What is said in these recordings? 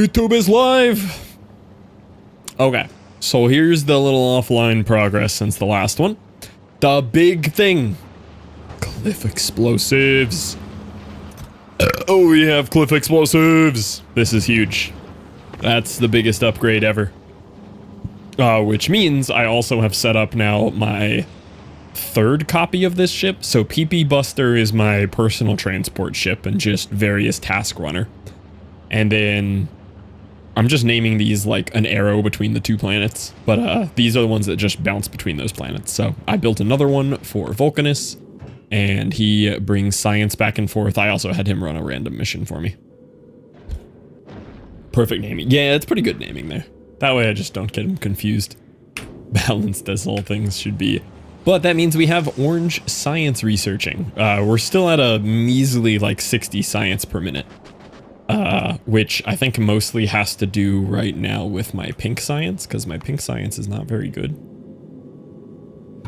YouTube is live! Okay, so here's the little offline progress since the last one. The big thing. Cliff explosives. Oh, we have cliff explosives. This is huge. That's the biggest upgrade ever. Which means I also have set up now my third copy of this ship. So PP Buster is my personal transport ship and just various task runner. And then I'm just naming these like an arrow between the two planets. But these are the ones that just bounce between those planets. So I built another one for vulcanus, and he brings science back and forth. I also had him run a random mission for me. Perfect naming. Yeah, it's pretty good naming there. That way I just don't get them confused. Balanced as all things should be. But that means we have orange science researching. We're still at a measly like 60 science per minute. Which I think mostly has to do right now with my pink science, because my pink science is not very good.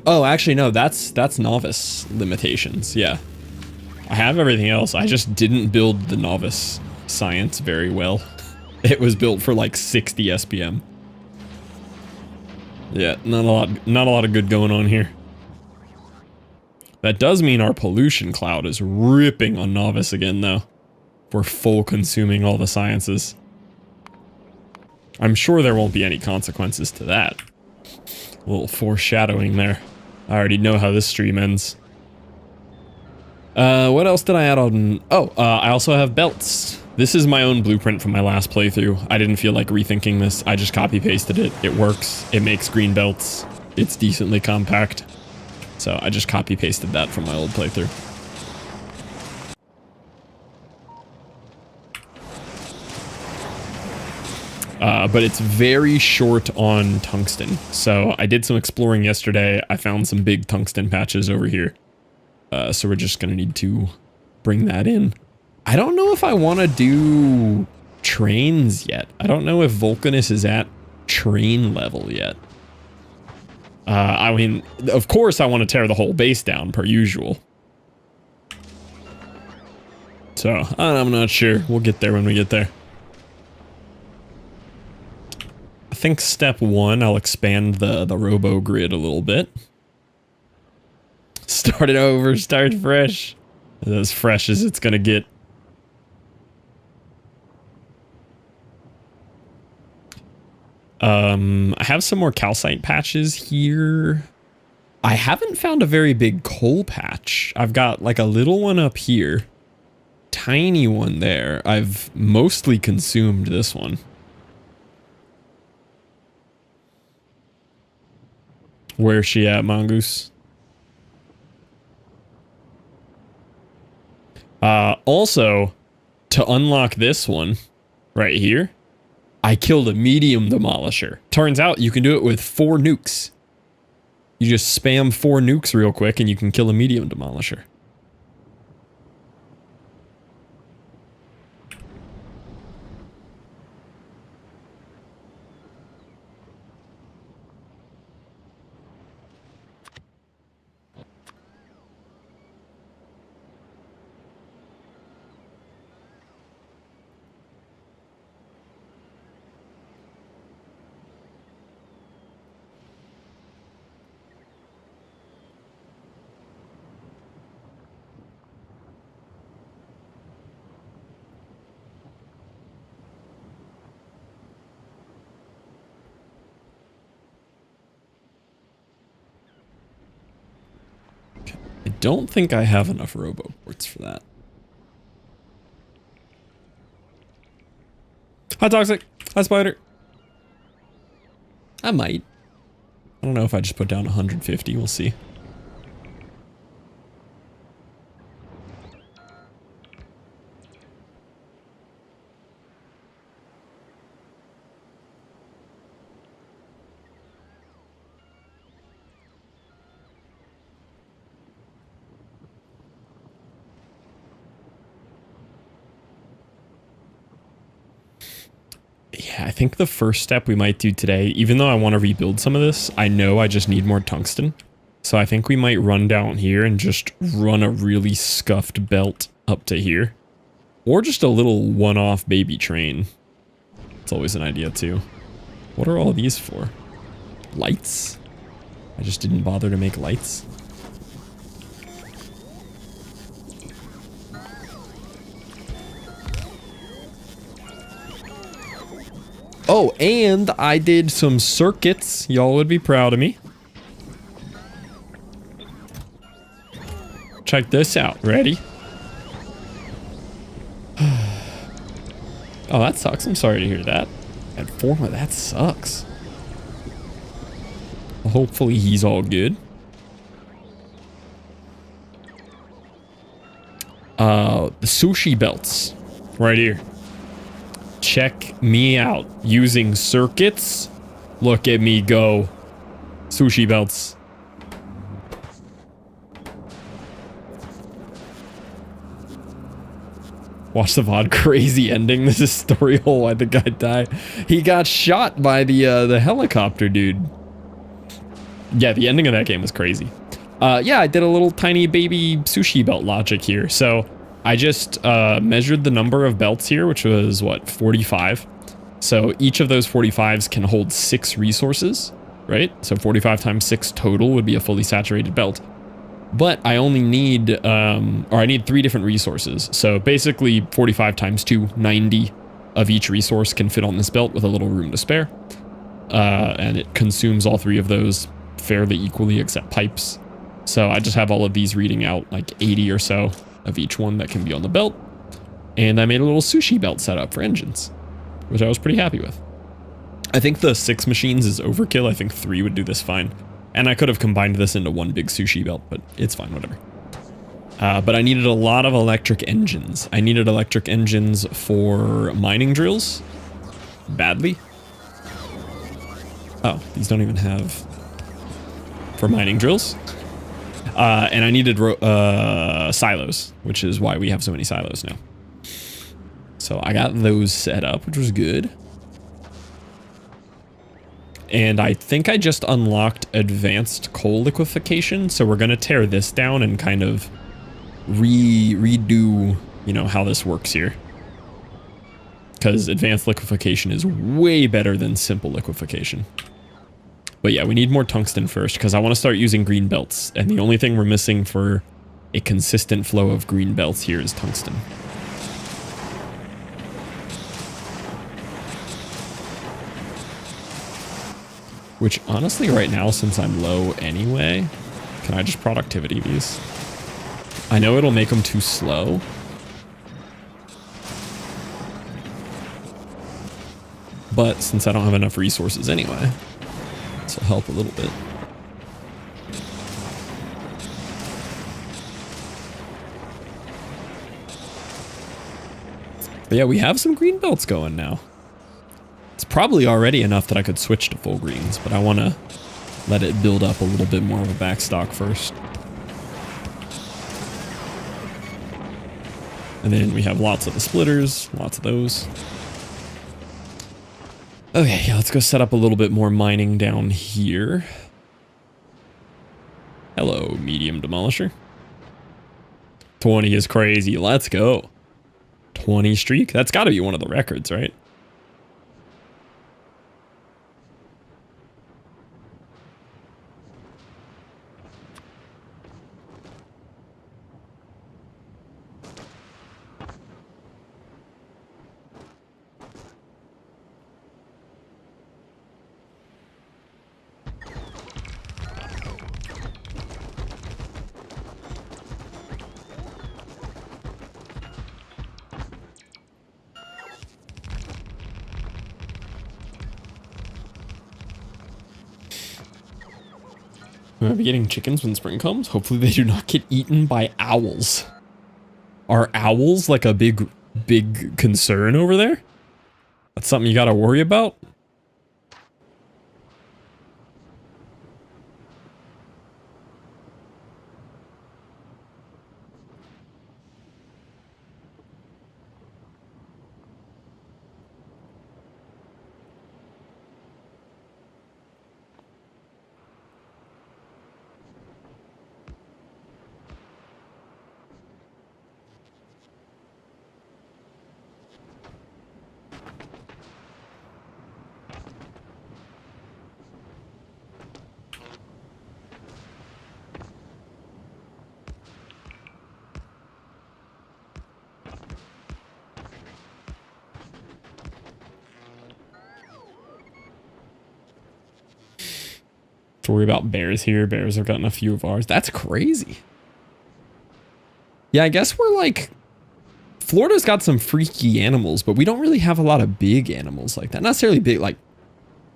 Oh, actually no, that's novice limitations, yeah. I have everything else, I just didn't build the novice science very well. It was built for like 60 SPM. Yeah, not a lot of good going on here. That does mean our pollution cloud is ripping on novice again though. We're full consuming all the sciences. I'm sure there won't be any consequences to that. A little foreshadowing there. I already know how this stream ends. What else did I add on? Oh, I also have belts. This is my own blueprint from my last playthrough. I didn't feel like rethinking this. I just copy pasted it. It works. It makes green belts. It's decently compact. So I just copy pasted that from my old playthrough. But it's very short on tungsten. So I did some exploring yesterday. I found some big tungsten patches over here. So we're just gonna need to bring that in. I don't know if I want to do trains yet. I don't know if vulcanus is at train level yet. I mean, of course I want to tear the whole base down per usual. So I'm not sure. We'll get there when we get there. I think step one, I'll expand the robo grid a little bit. Start it over, start fresh. As fresh as it's gonna get. I have some more calcite patches here. I haven't found a very big coal patch. I've got like a little one up here. Tiny one there. I've mostly consumed this one. Where's she at, Mongoose? Also, to unlock this one right here, I killed a medium demolisher. Turns out you can do it with 4 nukes. You just spam 4 nukes real quick and you can kill a medium demolisher. I don't think I have enough roboports for that. Hi, Toxic. Hi, Spider. I might. I don't know if I just put down 150. We'll see. Yeah, I think the first step we might do today, even though I want to rebuild some of this, I know I just need more tungsten. So I think we might run down here and just run a really scuffed belt up to here. Or just a little one-off baby train. It's always an idea too. What are all these for? Lights? I just didn't bother to make lights. Oh, and I did some circuits. Y'all would be proud of me. Check this out. Ready? Oh, that sucks. I'm sorry to hear that. At Forma, that sucks. Well, hopefully he's all good. The sushi belts. Right here. Check me out. Using circuits. Look at me go. Sushi belts. Watch the VOD. Crazy ending. This is story hole. Why'd the guy die? He got shot by the helicopter dude. Yeah, the ending of that game was crazy. Yeah, I did a little tiny baby sushi belt logic here. So I just measured the number of belts here, which was what, 45. So each of those 45s can hold 6 resources, right? So 45 times 6 total would be a fully saturated belt. But I only need, or I need 3 different resources. So basically 45 times 2, 90 of each resource can fit on this belt with a little room to spare. And it consumes all 3 of those fairly equally except pipes. So I just have all of these reading out like 80 or so of each one that can be on the belt. And I made a little sushi belt setup for engines, which I was pretty happy with. I think the 6 machines is overkill. I think 3 would do this fine. And I could have combined this into one big sushi belt, but it's fine, whatever. But I needed a lot of electric engines. I needed electric engines for mining drills. Badly. Oh, these don't even have for mining drills. And I needed silos, which is why we have so many silos now. So I got those set up, which was good. And I think I just unlocked advanced coal liquefaction, so we're going to tear this down and kind of redo, you know, how this works here. Because advanced liquefaction is way better than simple liquefaction. But yeah, we need more tungsten first, because I want to start using green belts. And the only thing we're missing for a consistent flow of green belts here is tungsten. Which honestly right now, since I'm low anyway, can I just productivity these? I know it'll make them too slow. But since I don't have enough resources anyway, this will help a little bit. But yeah, we have some green belts going now. It's probably already enough that I could switch to full greens, but I want to let it build up a little bit more of a backstock first. And then we have lots of the splitters, lots of those. Okay, yeah, let's go set up a little bit more mining down here. Hello, medium demolisher. 20 is crazy. Let's go. 20 streak. That's got to be one of the records, right? Will I be getting chickens when spring comes? Hopefully they do not get eaten by owls. Are owls like a big concern over there? That's something you gotta worry about? to worry about bears here. Bears have gotten a few of ours. That's crazy. Yeah, I guess we're like... Florida's got some freaky animals, but we don't really have a lot of big animals like that. Not necessarily big, like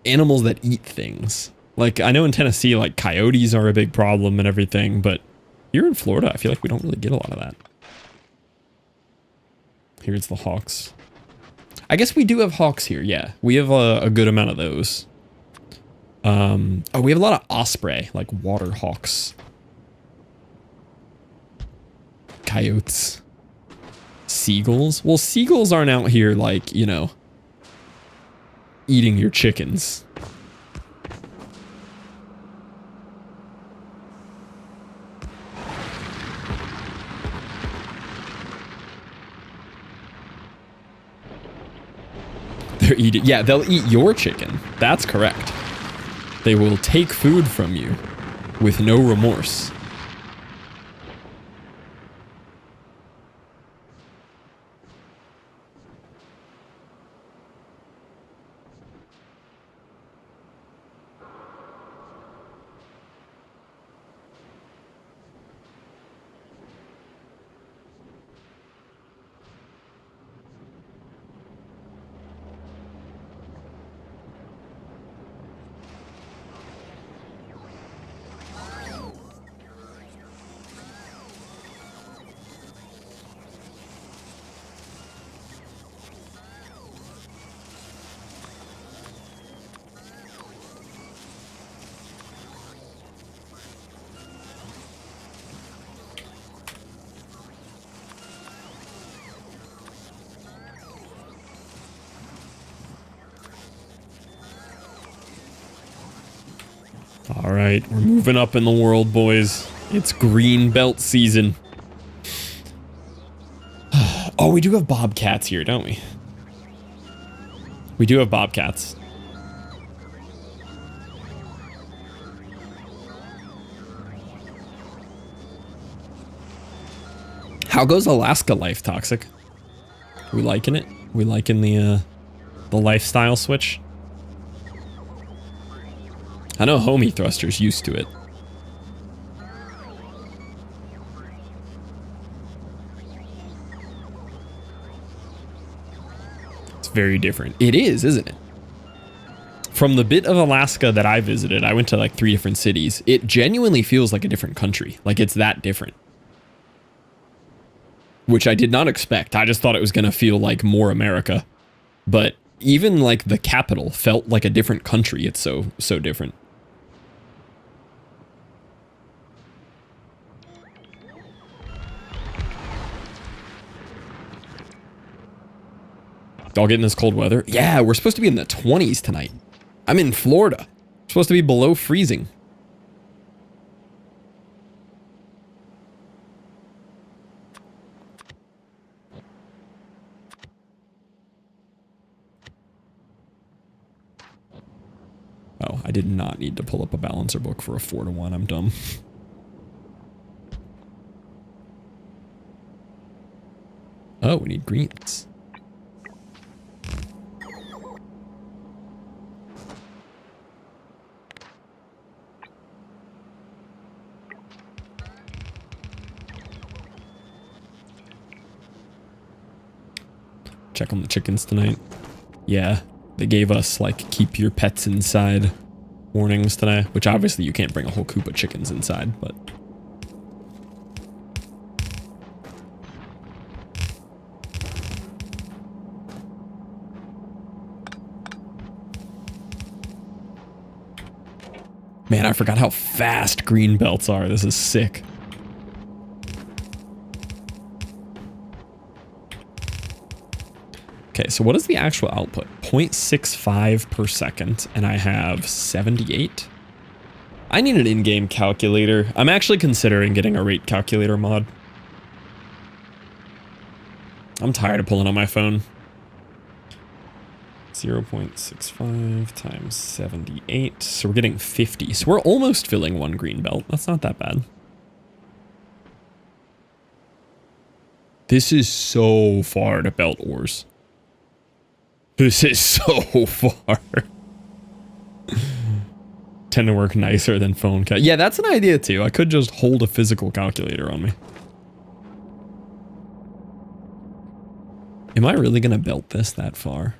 animals that eat things. Like I know in Tennessee, like coyotes are a big problem and everything, but here in Florida, I feel like we don't really get a lot of that. Here's the hawks. I guess we do have hawks here. Yeah, we have a good amount of those. Oh, we have a lot of osprey, like water hawks. Coyotes. Seagulls? Well, seagulls aren't out here like, you know, eating your chickens. They're eating, yeah, they'll eat your chicken. That's correct. They will take food from you with no remorse. All right, we're moving up in the world, boys. It's green belt season. Oh, we do have bobcats here, don't we? We do have bobcats. How goes Alaska life, Toxic? We liking it? We liking the lifestyle switch? I know Homie Thruster's used to it. It's very different. It is, isn't it? From the bit of Alaska that I visited, I went to like 3 different cities. It genuinely feels like a different country. Like it's that different. Which I did not expect. I just thought it was going to feel like more America. But even like the capital felt like a different country. It's so different. Y'all getting this cold weather? Yeah, we're supposed to be in the 20s tonight. I'm in Florida. We're supposed to be below freezing. Oh, I did not need to pull up a balancer book for a 4-to-1. I'm dumb. Oh, we need greens. Check on the chickens tonight. Yeah, they gave us like keep your pets inside warnings today, which obviously you can't bring a whole coop of chickens inside, but man, I forgot how fast green belts are. This is sick. Okay, so what is the actual output? 0.65 per second, and I have 78. I need an in-game calculator. I'm actually considering getting a rate calculator mod. I'm tired of pulling on my phone. 0.65 times 78, so we're getting 50. So we're almost filling 1 green belt. That's not that bad. This is so far to belt ores. This is so far. tend to work nicer than phone cal. Yeah, that's an idea too. I could just hold a physical calculator on me. Am I really gonna belt this that far?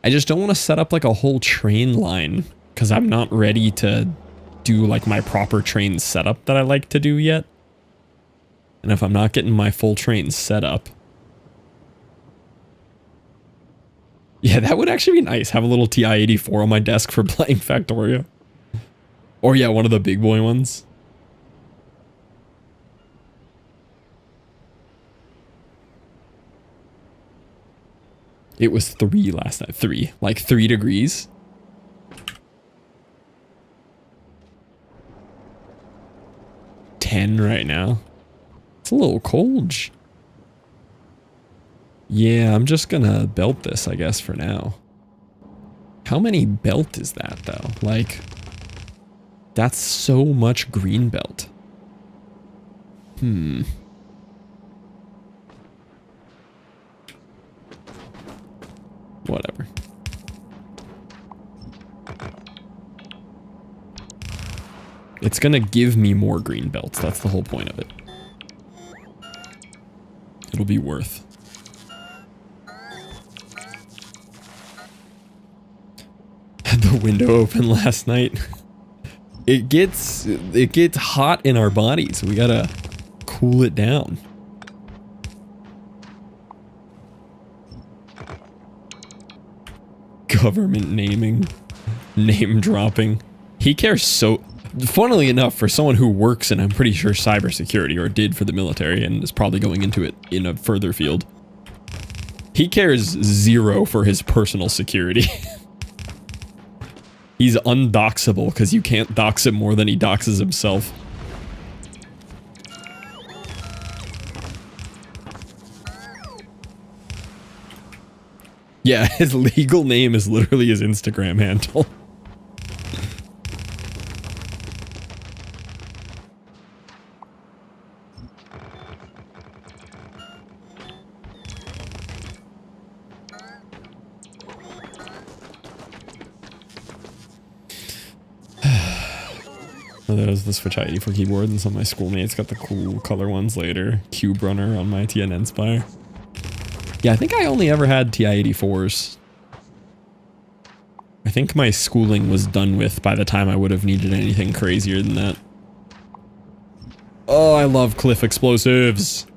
I just don't want to set up like a whole train line because I'm not ready to do like my proper train setup that I like to do yet. And if I'm not getting my full train set up. Yeah, that would actually be nice. Have a little TI-84 on my desk for playing Factorio. Or yeah, one of the big boy ones. It was 3 last night. 3. Like 3 degrees. $10 right now. It's a little cold. Yeah, I'm just gonna belt this, I guess, for now. How many belt is that, though? Like, that's so much green belt. Whatever. It's gonna give me more green belts. That's the whole point of it. It'll be worth. Had the window open last night. It gets hot in our bodies. We gotta cool it down. Government naming. Name dropping. He cares so... Funnily enough, for someone who works in, I'm pretty sure, cybersecurity, or did for the military, and is probably going into it in a further field, he cares 0 for his personal security. He's undoxable, because you can't dox him more than he doxes himself. Yeah, his legal name is literally his Instagram handle. There's the Switch i84 keyboard, and some of my schoolmates got the cool color ones later. Cube Runner on my TN Spire. Yeah, I think I only ever had TI-84s. I think my schooling was done with by the time I would have needed anything crazier than that. Oh, I love cliff explosives.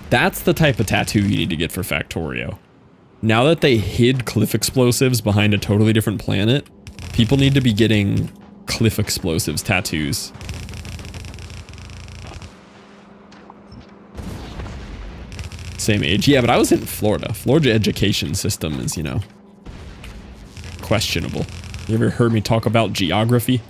That's the type of tattoo you need to get for Factorio. Now that they hid cliff explosives behind a totally different planet, people need to be getting cliff explosives tattoos. Same age. Yeah, but I was in Florida. Florida education system is, you know, questionable. You ever heard me talk about geography?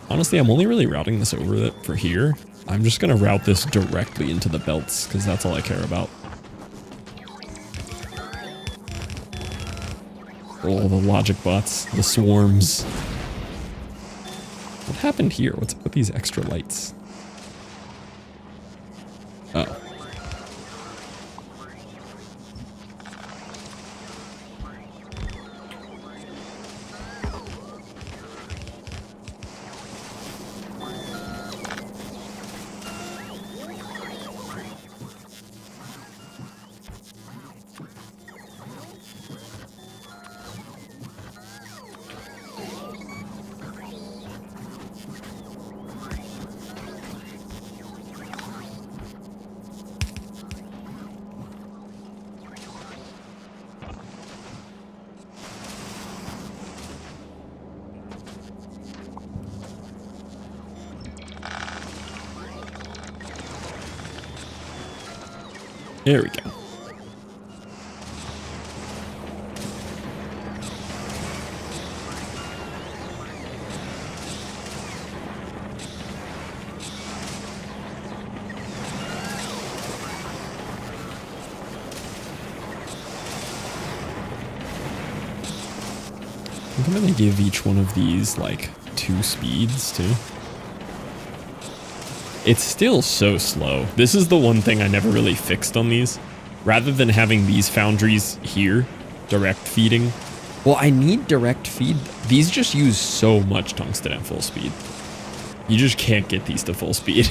Honestly, I'm only really routing this over for here. I'm just going to route this directly into the belts, because that's all I care about. Oh, the logic bots, the swarms. What happened here? What's up with these extra lights? Oh. There we go. I'm gonna give each one of these like 2 speeds too. It's still so slow. This is the one thing I never really fixed on these. rather than having these foundries here, direct feeding. Well, I need direct feed. These just use so much tungsten at full speed. You just can't get these to full speed.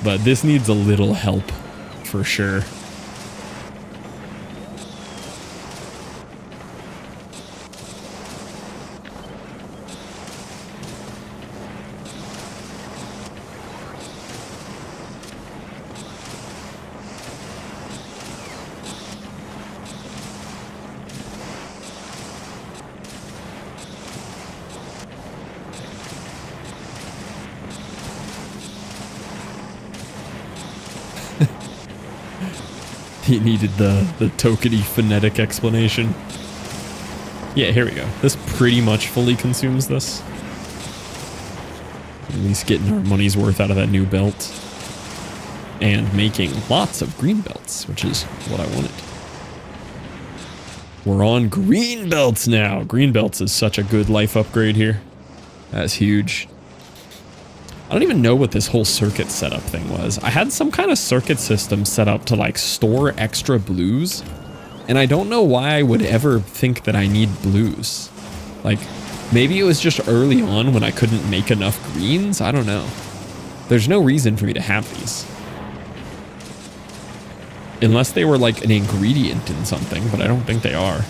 But this needs a little help for sure. He needed the tokeny phonetic explanation. Yeah, here we go. This pretty much fully consumes this. At least getting our money's worth out of that new belt. And making lots of green belts, which is what I wanted. We're on green belts now. Green belts is such a good life upgrade here. That's huge. I don't even know what this whole circuit setup thing was. I had some kind of circuit system set up to like store extra blues. And I don't know why I would ever think that I need blues. Like, maybe it was just early on when I couldn't make enough greens. I don't know. There's no reason for me to have these. Unless they were like an ingredient in something, but I don't think they are.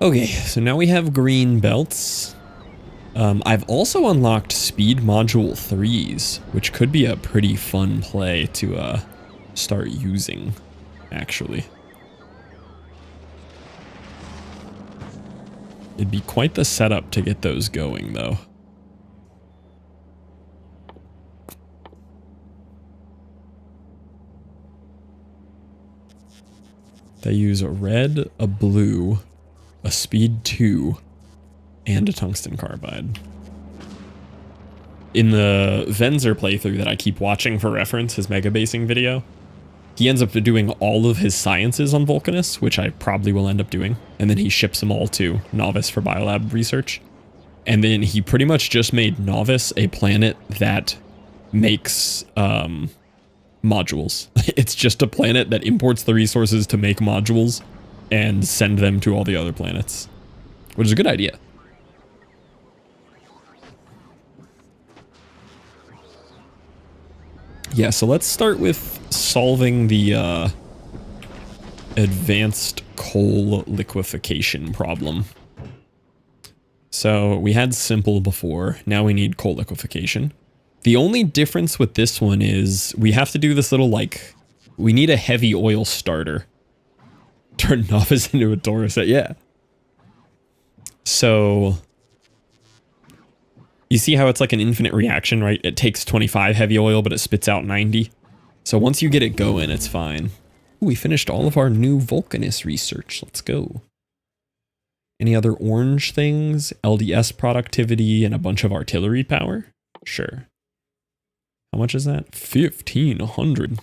Okay, so now we have green belts. I've also unlocked speed module 3s, which could be a pretty fun play to start using, actually. It'd be quite the setup to get those going, though. They use a red, a blue, a speed 2, and a tungsten carbide. In the Venzer playthrough that I keep watching for reference, his mega basing video, he ends up doing all of his sciences on vulcanus, which I probably will end up doing, and then he ships them all to Novice for biolab research. And then he pretty much just made Novice a planet that makes modules. It's just a planet that imports the resources to make modules and send them to all the other planets, which is a good idea. Yeah, so let's start with solving the advanced coal liquefaction problem. So we had simple before, now we need coal liquefaction. The only difference with this one is we have to do this little, like, we need a heavy oil starter. Turn Novice into a Taurus set, yeah. So, you see how it's like an infinite reaction, right? It takes 25 heavy oil, but it spits out 90. So once you get it going, it's fine. Ooh, we finished all of our new vulcanus research. Let's go. Any other orange things? LDS productivity and a bunch of artillery power? Sure. How much is that? 1,500.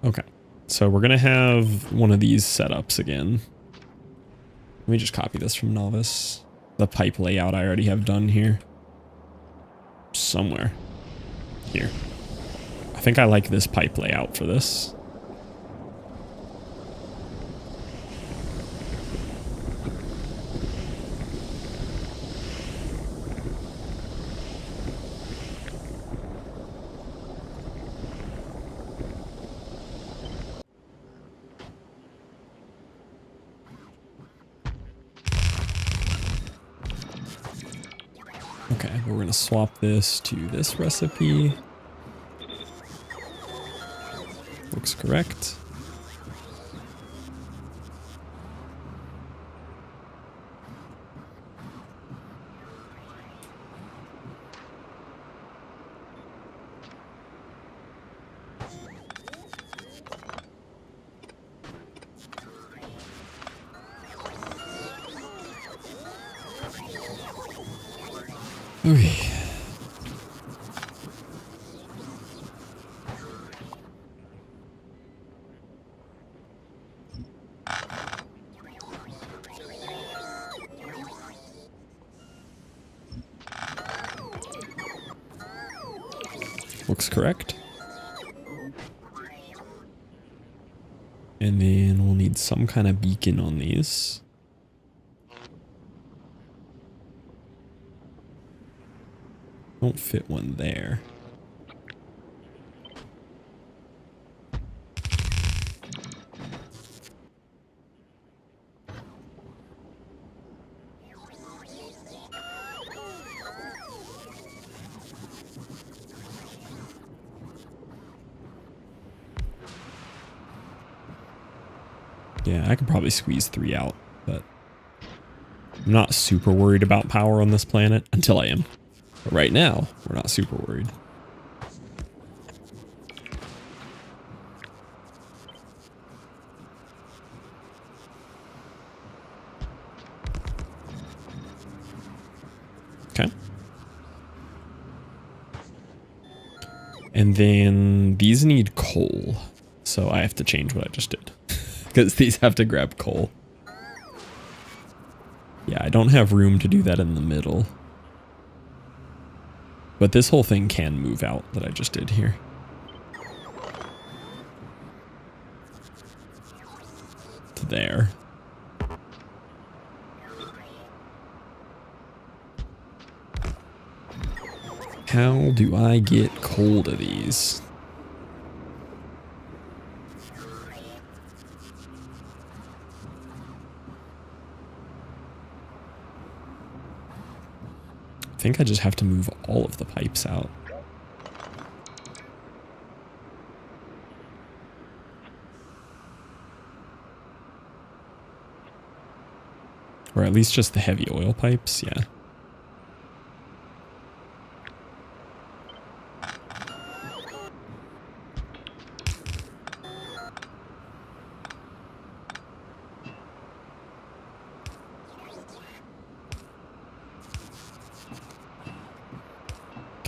Okay, so we're gonna have one of these setups again. Let me just copy this from Novice. The pipe layout I already have done here. Somewhere. Here. I think I like this pipe layout for this. Okay, we're gonna swap this to this recipe. Looks correct. Okay. Looks correct. And then we'll need some kind of beacon on these. Don't fit one there. Yeah, I could probably squeeze 3 out, but I'm not super worried about power on this planet until I am. But right now, we're not super worried. Okay. And then these need coal, so I have to change what I just did. Because these have to grab coal. Yeah, I don't have room to do that in the middle. But this whole thing can move out that I just did here. To there. How do I get coal to these? I think I just have to move all of the pipes out. Or at least just the heavy oil pipes, yeah.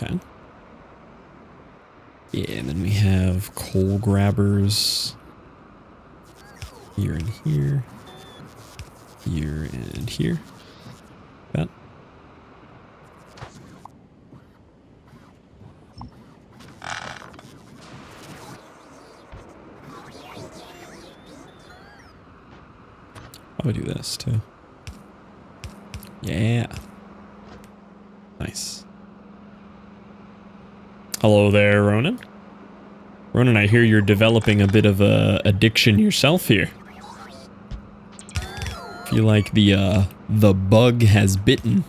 Okay. Yeah, and then we have coal grabbers here and here, here and here. That. I'll do this too. Yeah. Nice. Hello there, Ronan. Ronan, I hear you're developing a bit of a addiction yourself here. Feel like the bug has bitten.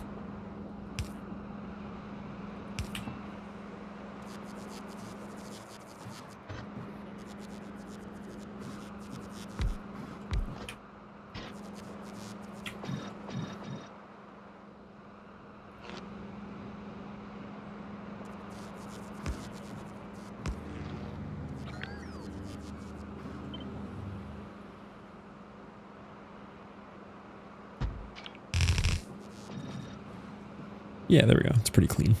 Yeah, there we go. It's pretty clean.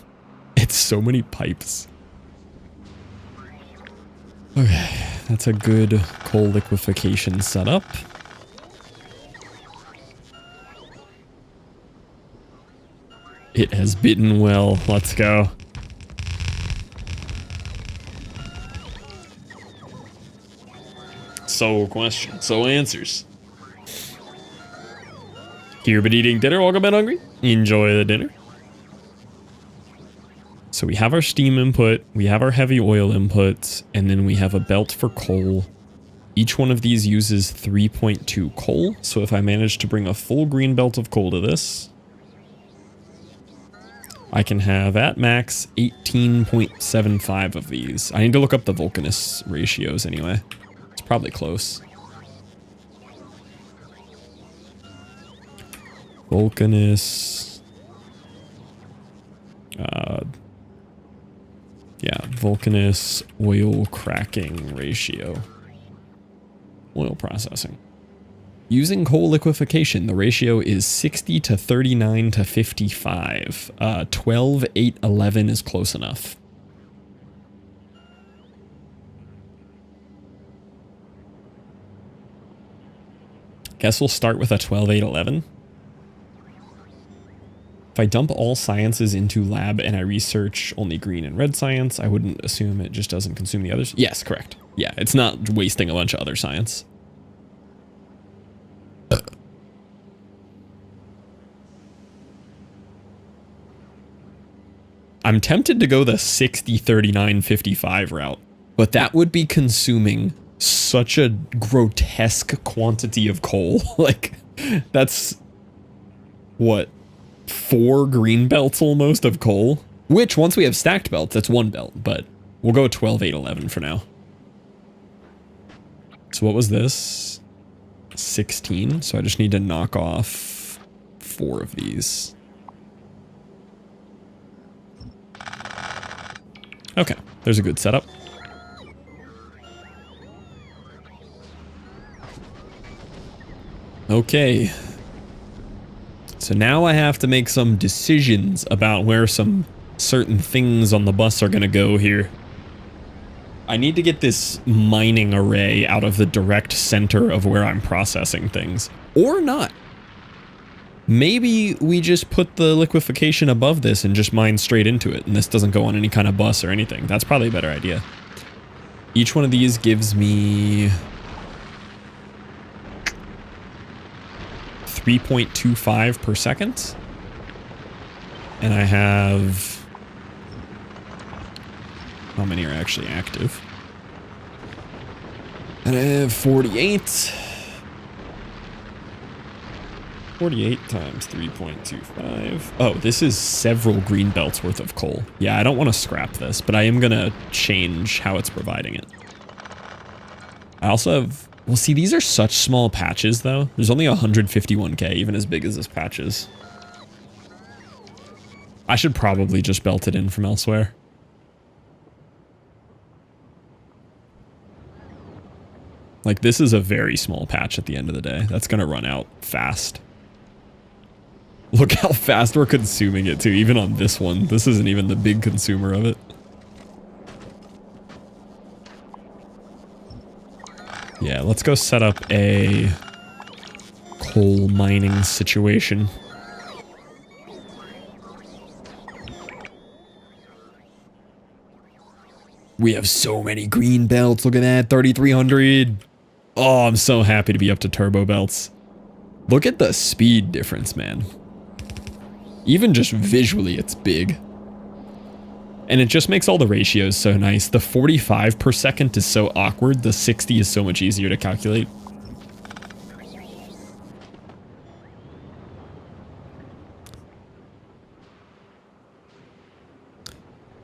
It's so many pipes. Okay, that's a good coal liquefaction setup. It has bitten well. Let's go. So question, so answers. Here but eating dinner, welcome in hungry. Enjoy the dinner. So we have our steam input, we have our heavy oil inputs, and then we have a belt for coal. Each one of these uses 3.2 coal. So if I manage to bring a full green belt of coal to this, I can have at max 18.75 of these. I need to look up the vulcanus ratios anyway. It's probably close. Vulcanus. Yeah, vulcanus oil cracking ratio. Oil processing. Using coal liquefaction, the ratio is 60 to 39 to 55. 12, 8, 11 is close enough. Guess we'll start with a 12, 8, 11. If I dump all sciences into lab and I research only green and red science, I wouldn't assume it just doesn't consume the others. Yes, correct. Yeah, it's not wasting a bunch of other science. I'm tempted to go the 60, 39, 55 route, but that would be consuming such a grotesque quantity of coal. Like, that's what, 4 green belts almost of coal? Which, once we have stacked belts, that's 1 belt, but we'll go 12, 8, 11 for now. So what was this? 16, so I just need to knock off 4 of these. Okay, there's a good setup. Okay. So now I have to make some decisions about where some certain things on the bus are gonna go here. I need to get this mining array out of the direct center of where I'm processing things. Or not. Maybe we just put the liquefaction above this and just mine straight into it, and this doesn't go on any kind of bus or anything. That's probably a better idea. Each one of these gives me 3.25 per second. And I have... how many are actually active? And I have 48. 48 times 3.25. Oh, this is several green belts worth of coal. Yeah, I don't want to scrap this, but I am going to change how it's providing it. I also have... well, see, these are such small patches, though. There's only 151k, even as big as this patch is. I should probably just belt it in from elsewhere. Like, this is a very small patch at the end of the day. That's going to run out fast. Look how fast we're consuming it, too, even on this one. This isn't even the big consumer of it. Yeah, let's go set up a coal mining situation. We have so many green belts. Look at that, 3,300. Oh, I'm so happy to be up to turbo belts. Look at the speed difference, man. Even just visually, it's big. And it just makes all the ratios so nice. The 45 per second is so awkward. The 60 is so much easier to calculate.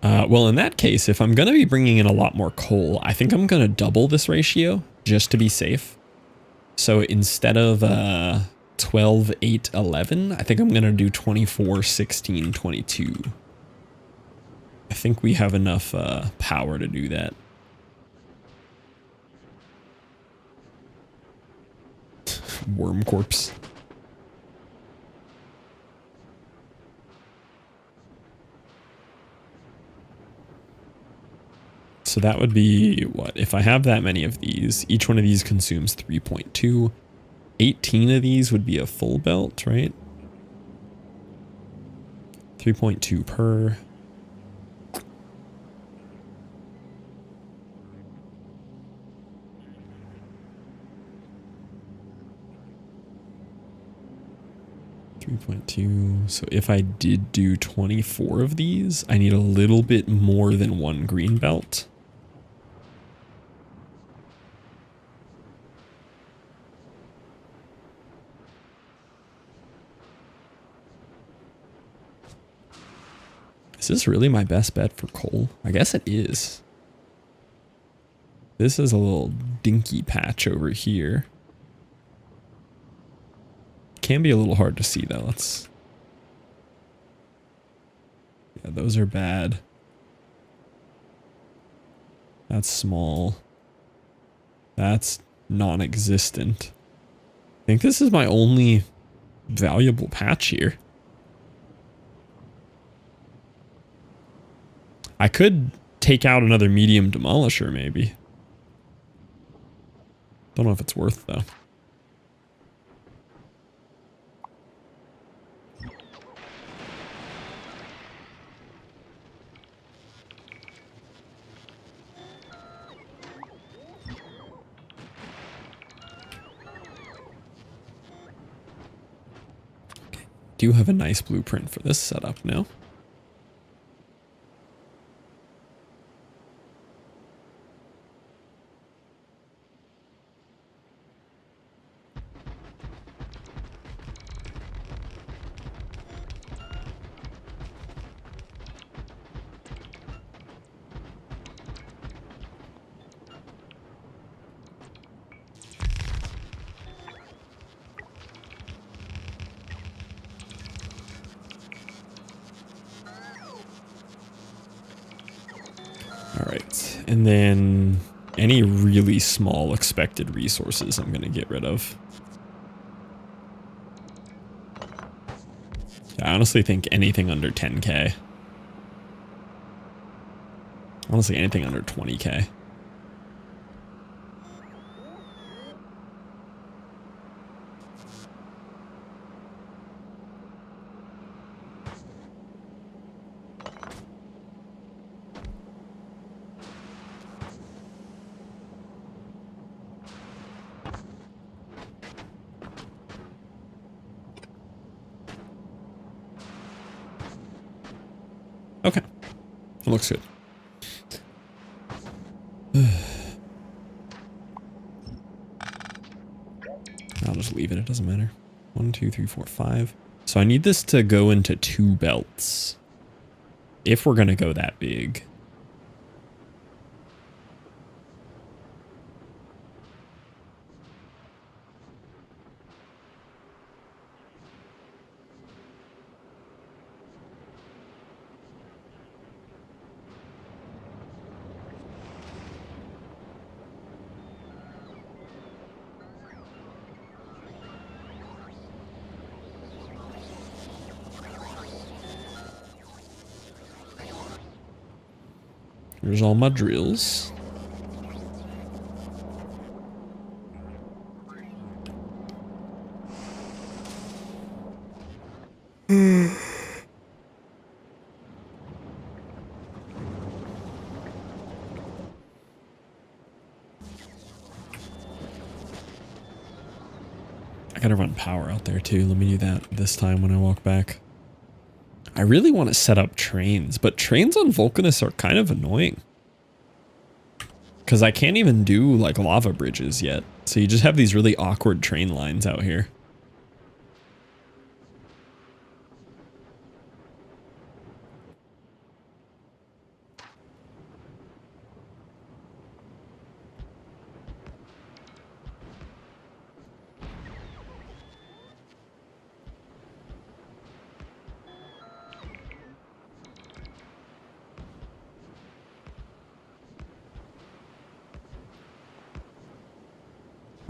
Well, in that case, if I'm going to be bringing in a lot more coal, I think I'm going to double this ratio just to be safe. So instead of 12, 8, 11, I think I'm going to do 24, 16, 22. I think we have enough power to do that. Worm corpse. So that would be what? If I have that many of these, each one of these consumes 3.2. 18 of these would be a full belt, right? 3.2 per. So if I did do 24 of these, I need a little bit more than 1 green belt. Is this really my best bet for coal? I guess it is. This is a little dinky patch over here. Can be a little hard to see though. Yeah, those are bad. That's small. That's non-existent. think this is my only valuable patch here. I could take out another medium demolisher, maybe. Don't know if it's worth, though. Do have a nice blueprint for this setup now. Alright, and then any really small expected resources I'm going to get rid of. I honestly think anything under 10k. Honestly, anything under 20k. Okay, that looks good. I'll just leave it, it doesn't matter. 1, 2, 3, 4, 5. So I need this to go into 2 belts. If we're gonna go that big. Here's all my drills. I gotta run power out there too. Let me do that this time when I walk back. I really want to set up trains, but trains on Vulcanus are kind of annoying. Because I can't even do like lava bridges yet. So you just have these really awkward train lines out here.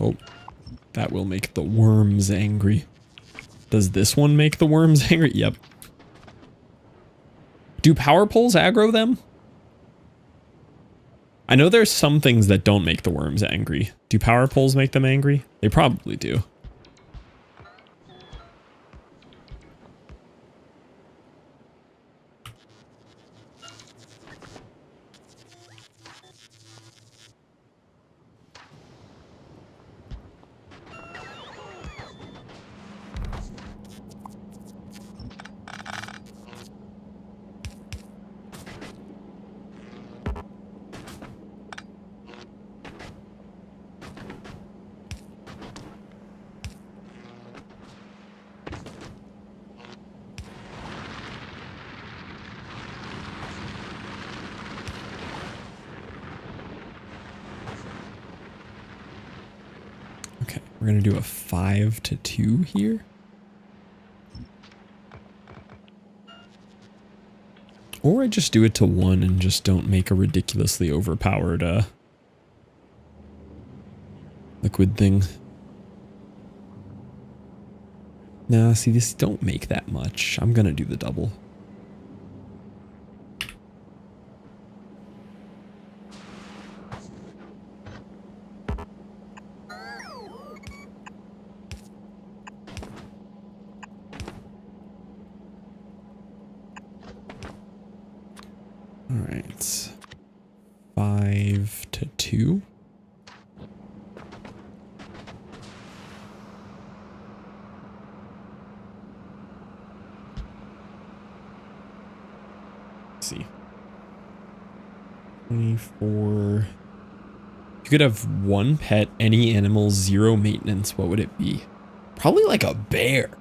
Oh, that will make the worms angry. Does this one make the worms angry? Yep. Do power poles aggro them? I know there's some things that don't make the worms angry. Do power poles make them angry? They probably do. Okay, we're gonna do a 5 to 2 here. Or I just do it to 1 and just don't make a ridiculously overpowered liquid thing. Nah, see, this don't make that much. I'm gonna do the double. All right. 5 to 2. See. 24. You could have one pet, any animal, 0 maintenance. What would it be? Probably like a bear.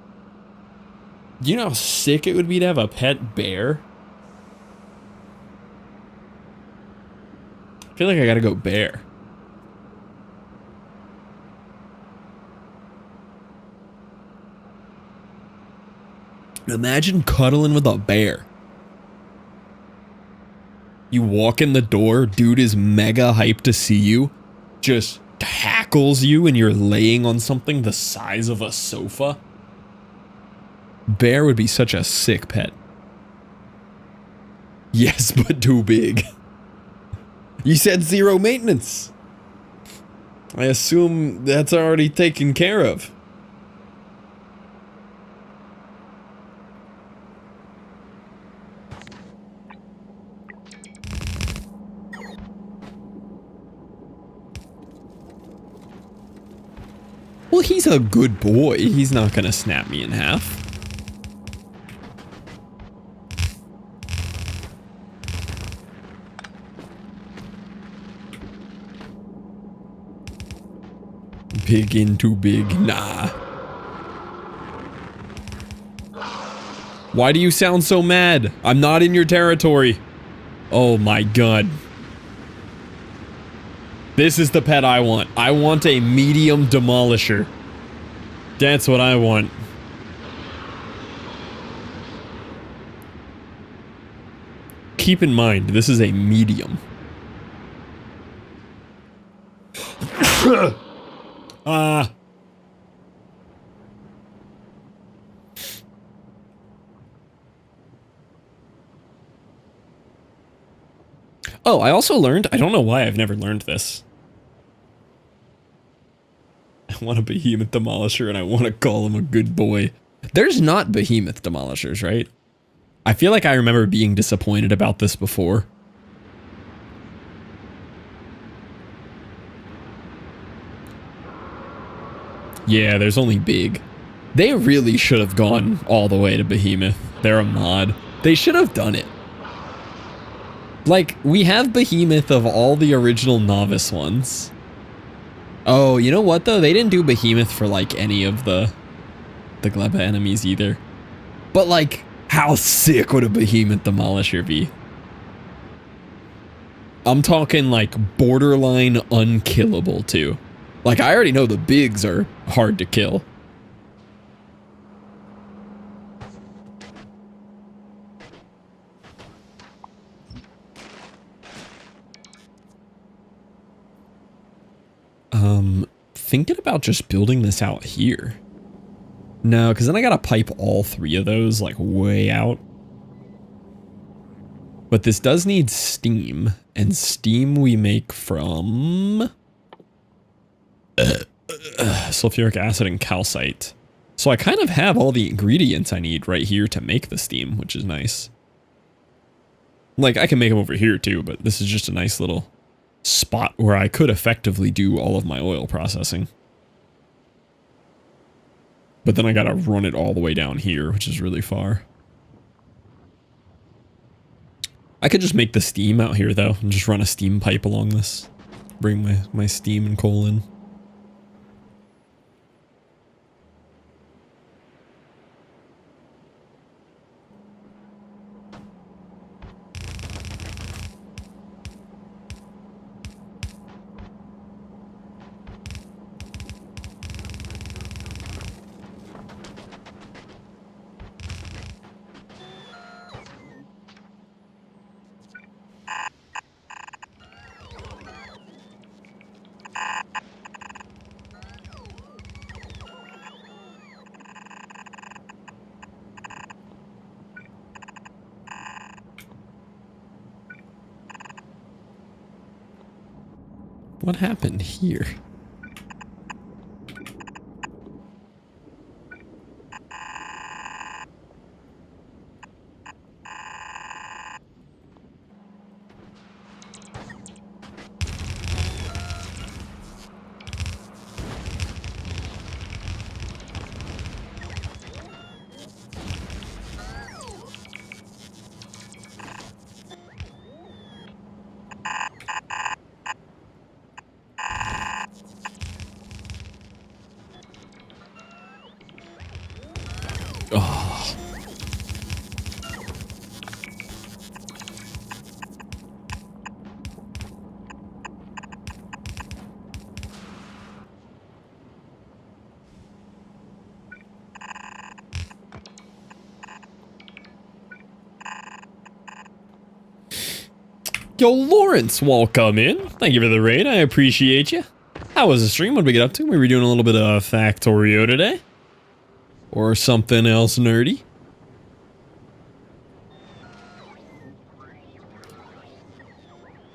Do you know how sick it would be to have a pet bear? I feel like I gotta go bear. Imagine cuddling with a bear. You walk in the door, dude is mega hyped to see you, just tackles you and you're laying on something the size of a sofa. Bear would be such a sick pet. Yes, but too big. You said 0 maintenance. I assume that's already taken care of. Well, he's a good boy. He's not gonna snap me in half. Big into big. Nah. Why do you sound so mad? I'm not in your territory. Oh my god. This is the pet I want. I want a medium demolisher. That's what I want. Keep in mind, this is a medium. Oh, I also learned, I don't know why I've never learned this. I want a behemoth demolisher and I want to call him a good boy. There's not behemoth demolishers, right? I feel like I remember being disappointed about this before. Yeah, there's only big. They really should have gone all the way to behemoth. They're a mod. They should have done it. Like, we have behemoth of all the original novice ones. Oh, you know what though? They didn't do behemoth for like any of the Gleba enemies either. But like, how sick would a behemoth demolisher be? I'm talking like borderline unkillable too. Like, I already know the bigs are hard to kill. Thinking about just building this out here. No, because then I gotta pipe all 3 of those like way out. But this does need steam, and steam we make from sulfuric acid and calcite. So I kind of have all the ingredients I need right here to make the steam, which is nice. Like, I can make them over here too, but this is just a nice little spot where I could effectively do all of my oil processing. But then I gotta run it all the way down here, which is really far. I could just make the steam out here though, and just run a steam pipe along this. Bring my steam and coal in. What happened here? Oh. Yo, Lawrence, welcome in. Thank you for the raid. I appreciate you. How was the stream? What did we get up to? We were doing a little bit of Factorio today. Or something else nerdy.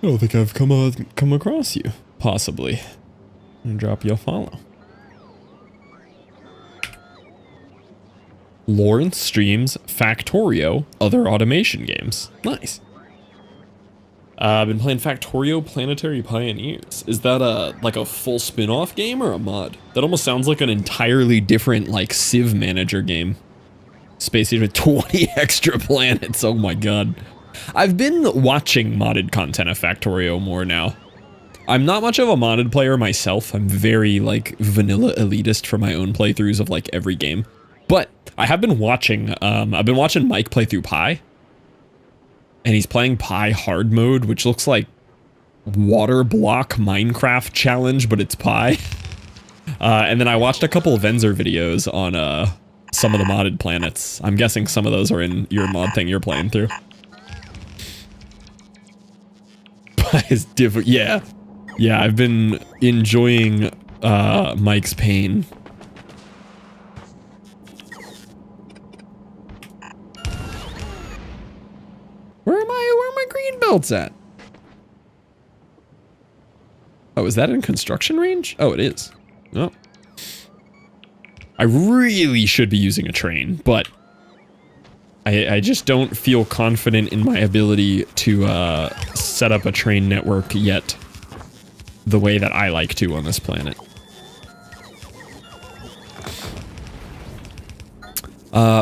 I don't think I've come across you. Possibly. And drop you a follow. Lawrence streams Factorio other automation games. Nice. I've been playing Factorio Planetary Pioneers. Is that like a full spin-off game or a mod? That almost sounds like an entirely different like Civ Manager game. Space Age with 20 extra planets. Oh my god. I've been watching modded content of Factorio more now. I'm not much of a modded player myself. I'm very like vanilla elitist for my own playthroughs of like every game. But I have been watching, I've been watching Mike play through Pi. And he's playing Pi hard mode, which looks like water block Minecraft challenge, but it's Pi. And then I watched a couple of Venzer videos on some of the modded planets. I'm guessing some of those are in your mod thing you're playing through. Pi is different. Yeah. Yeah, I've been enjoying Mike's pain. Where are my green belts at? Oh, is that in construction range? Oh, it is. Oh. I really should be using a train, but I just don't feel confident in my ability to set up a train network yet the way that I like to on this planet.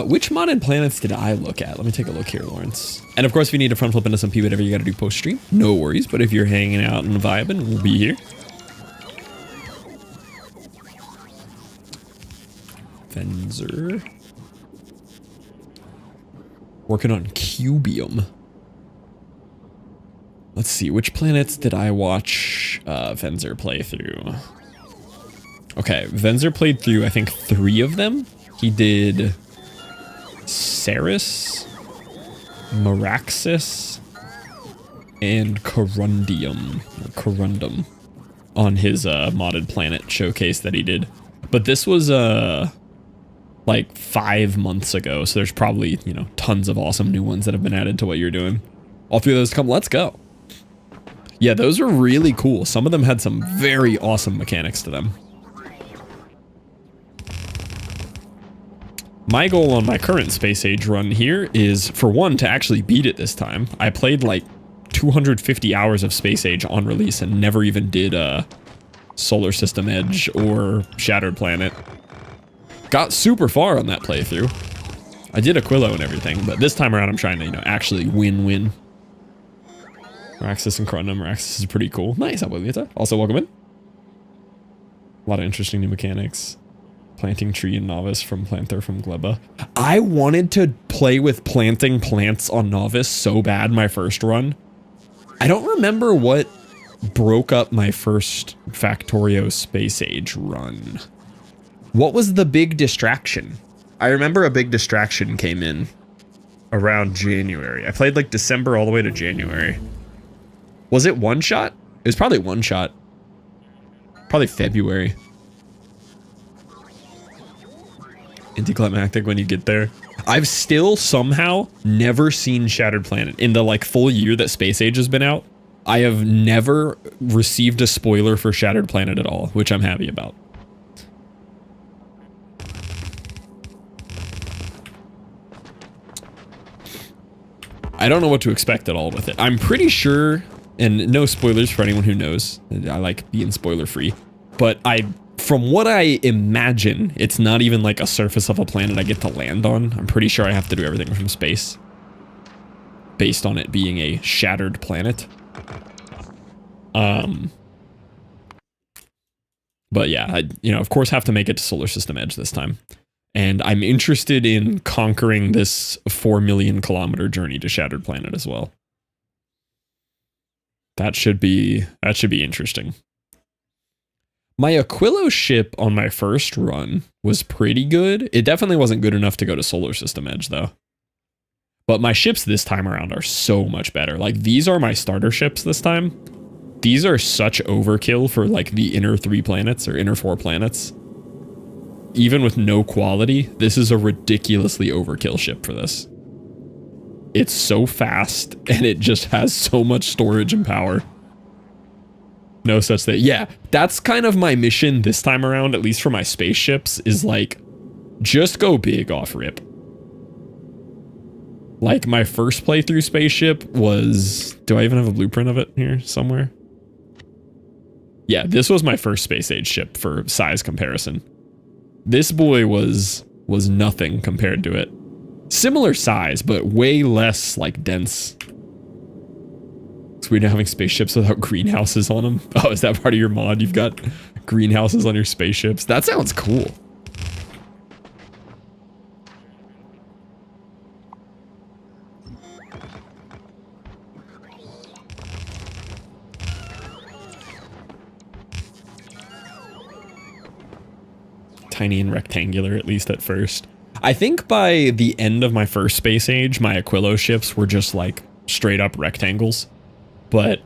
Which modded planets did I look at? Let me take a look here, Lawrence. And of course, if you need to front flip into some P, whatever you gotta do post-stream, no worries. But if you're hanging out and vibing, we'll be here. Venzer. Working on Cubium. Let's see, which planets did I watch Venzer play through? Okay, Venzer played through, I think, 3 of them. He did Ceres, Meraxis, and Corundum on his modded planet showcase that he did. But this was like 5 months ago, so there's probably, you know, tons of awesome new ones that have been added to what you're doing. All 3 of those come, let's go. Yeah, those were really cool. Some of them had some very awesome mechanics to them. My goal on my current Space Age run here is, for one, to actually beat it this time. I played like 250 hours of Space Age on release and never even did Solar System Edge or Shattered Planet. Got super far on that playthrough. I did Aquilo and everything, but this time around I'm trying to, you know, actually win-win. Meraxis and Corundum. Meraxis is pretty cool. Nice, Abuelita. Also, welcome in. A lot of interesting new mechanics. Planting tree and novice from Planther from Gleba. I wanted to play with planting plants on novice so bad my first run. I don't remember what broke up my first Factorio Space Age run. What was the big distraction? I remember a big distraction came in around January. I played like December all the way to January. Was it one shot? It was probably one shot. Probably February. Anticlimactic when you get there. I've still somehow never seen Shattered Planet in the like full year that Space Age has been out. I have never received a spoiler for Shattered Planet at all, which I'm happy about. I don't know what to expect at all with it. I'm pretty sure, and no spoilers for anyone who knows, I like being spoiler free, but from what I imagine, it's not even like a surface of a planet I get to land on. I'm pretty sure I have to do everything from space, based on it being a shattered planet. But yeah, I, of course have to make it to Solar System Edge this time. And I'm interested in conquering this 4 million kilometer journey to Shattered Planet as well. That should be interesting. My Aquilo ship on my first run was pretty good. It definitely wasn't good enough to go to Solar System Edge though. But my ships this time around are so much better. Like, these are my starter ships this time. These are such overkill for like the inner 3 planets or inner 4 planets. Even with no quality, this is a ridiculously overkill ship for this. It's so fast, and it just has so much storage and power. No such thing. Yeah, that's kind of my mission this time around, at least for my spaceships, is like, just go big off rip. Like, my first playthrough spaceship was... Do I even have a blueprint of it here somewhere? Yeah, this was my first Space Age ship for size comparison. This boy was nothing compared to it. Similar size, but way less, like, dense. It's weird having spaceships without greenhouses on them. Oh, is that part of your mod? You've got greenhouses on your spaceships? That sounds cool. Tiny and rectangular, at least at first. I think by the end of my first Space Age, my Aquilo ships were just like straight up rectangles. But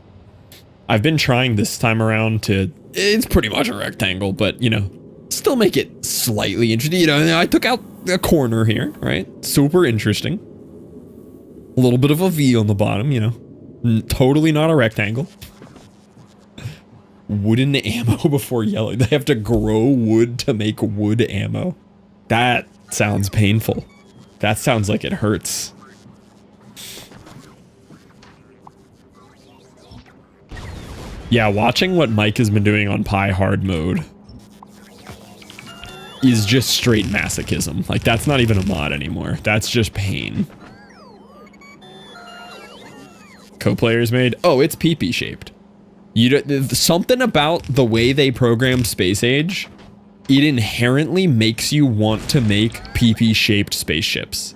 I've been trying this time around to, it's pretty much a rectangle, but still make it slightly interesting. I took out a corner here, right? Super interesting. A little bit of a V on the bottom, totally not a rectangle. Wooden ammo before yellow. They have to grow wood to make wood ammo. That sounds painful. That sounds like it hurts. Yeah, watching what Mike has been doing on Pi hard mode is just straight masochism. Like, that's not even a mod anymore. That's just pain. Co-players made? Oh, it's pee-pee shaped. Something about the way they programmed Space Age, it inherently makes you want to make PP-shaped spaceships.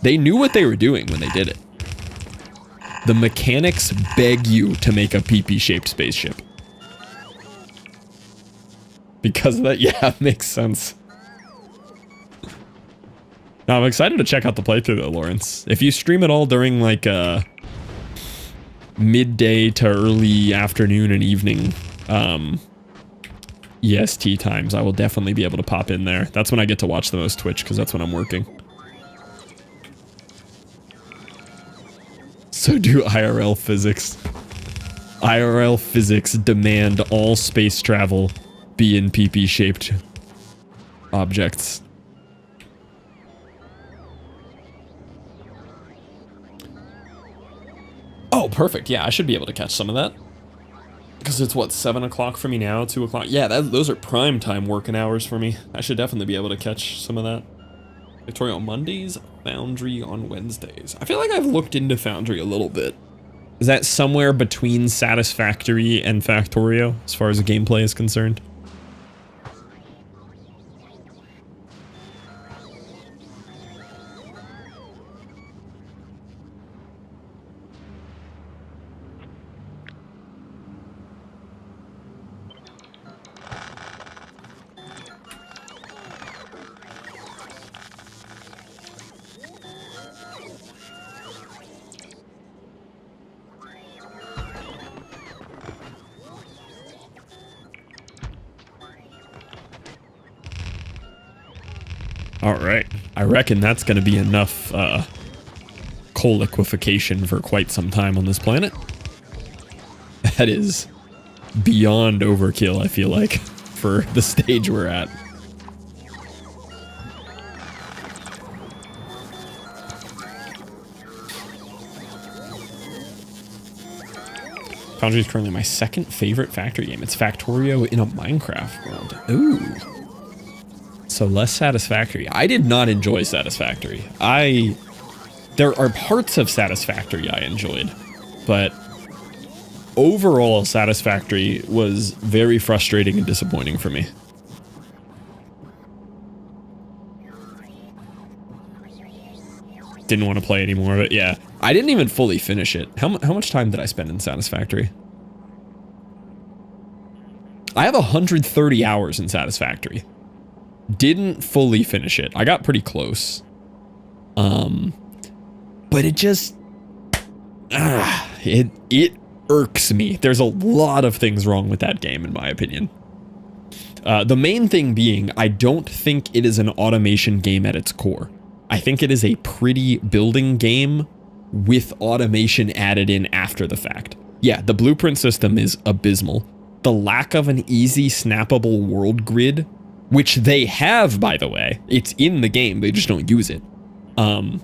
They knew what they were doing when they did it. The mechanics beg you to make a PP-shaped spaceship. Because of that, yeah, it makes sense. Now, I'm excited to check out the playthrough though, Lawrence. If you stream it all during like midday to early afternoon and evening EST times, I will definitely be able to pop in there. That's when I get to watch the most Twitch, because that's when I'm working. So do IRL physics. IRL physics demand all space travel be in PP-shaped objects. Oh, perfect. Yeah, I should be able to catch some of that. Because it's, what, 7 o'clock for me now? 2 o'clock? Yeah, those are prime time working hours for me. I should definitely be able to catch some of that. Factorio on Mondays, Foundry on Wednesdays. I feel like I've looked into Foundry a little bit. Is that somewhere between Satisfactory and Factorio, as far as the gameplay is concerned? Alright, I reckon that's going to be enough coal liquefaction for quite some time on this planet. That is beyond overkill, I feel like, for the stage we're at. Foundry is currently my second favorite Factory game. It's Factorio in a Minecraft world. Ooh. So less Satisfactory. I did not enjoy Satisfactory. There are parts of Satisfactory I enjoyed, but overall Satisfactory was very frustrating and disappointing for me. Didn't want to play anymore, but yeah. I didn't even fully finish it. How much time did I spend in Satisfactory? I have 130 hours in Satisfactory. Didn't fully finish it. I got pretty close. But it just... it irks me. There's a lot of things wrong with that game, in my opinion. The main thing being, I don't think it is an automation game at its core. I think it is a pretty building game with automation added in after the fact. Yeah, the blueprint system is abysmal. The lack of an easy snappable world grid, which they have, by the way. It's in the game, they just don't use it. And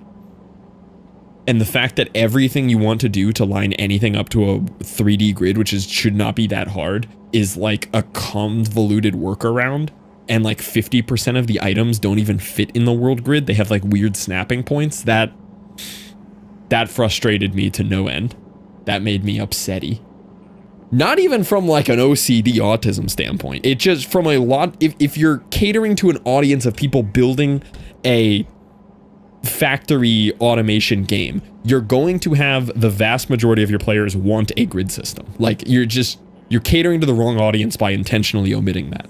the fact that everything you want to do to line anything up to a 3D grid, which should not be that hard, is like a convoluted workaround. And like 50% of the items don't even fit in the world grid. They have like weird snapping points. That frustrated me to no end. That made me upsetty. Not even from like an OCD autism standpoint. It just from a lot, if you're catering to an audience of people building a factory automation game, you're going to have the vast majority of your players want a grid system. Like you're catering to the wrong audience by intentionally omitting that.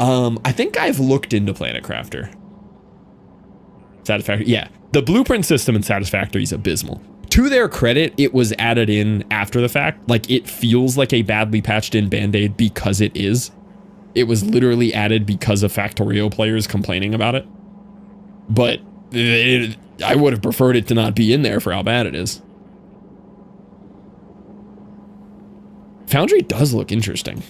I think I've looked into Planet Crafter. Satisfactory, yeah. The blueprint system in Satisfactory is abysmal. To their credit, it was added in after the fact. Like, it feels like a badly patched in Band-Aid because it is. It was literally added because of Factorio players complaining about it. But I would have preferred it to not be in there for how bad it is. Foundry does look interesting.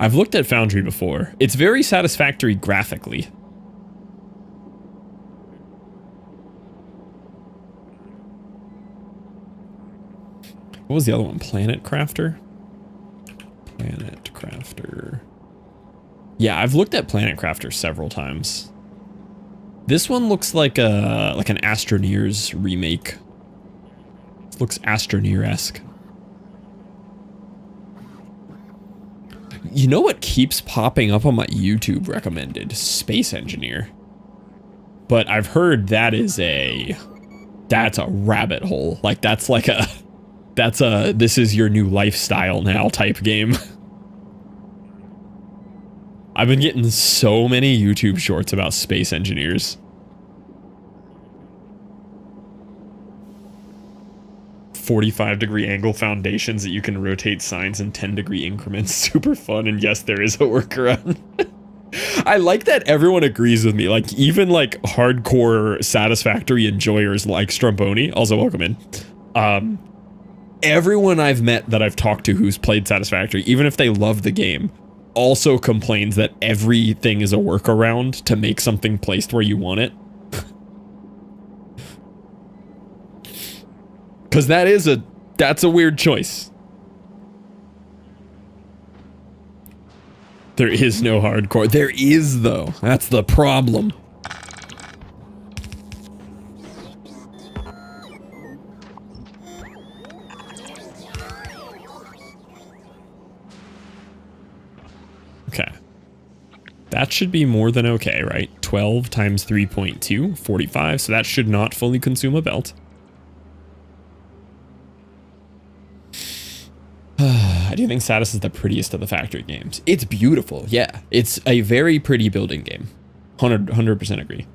I've looked at Foundry before. It's very satisfactory graphically. What was the other one? Planet Crafter? Planet Crafter. Yeah, I've looked at Planet Crafter several times. This one looks like an Astroneer's remake. It looks Astroneer-esque. You know what keeps popping up on my YouTube recommended? Space Engineer. But I've heard that's a rabbit hole. Like that's a this is your new lifestyle now type game. I've been getting so many YouTube shorts about space engineers. 45-degree angle foundations that you can rotate signs in 10-degree increments. Super fun, and yes, there is a workaround. I like that everyone agrees with me. Like, even like hardcore satisfactory enjoyers like Stromboni, also welcome in. Everyone I've met that I've talked to who's played Satisfactory, even if they love the game, also complains that everything is a workaround to make something placed where you want it. Because that's a weird choice. There is no hardcore. There is, though. That's the problem. Okay. That should be more than okay, right? 12 times 3.2, 45. So that should not fully consume a belt. I do think Satis is the prettiest of the factory games. It's beautiful, yeah. It's a very pretty building game. 100% agree.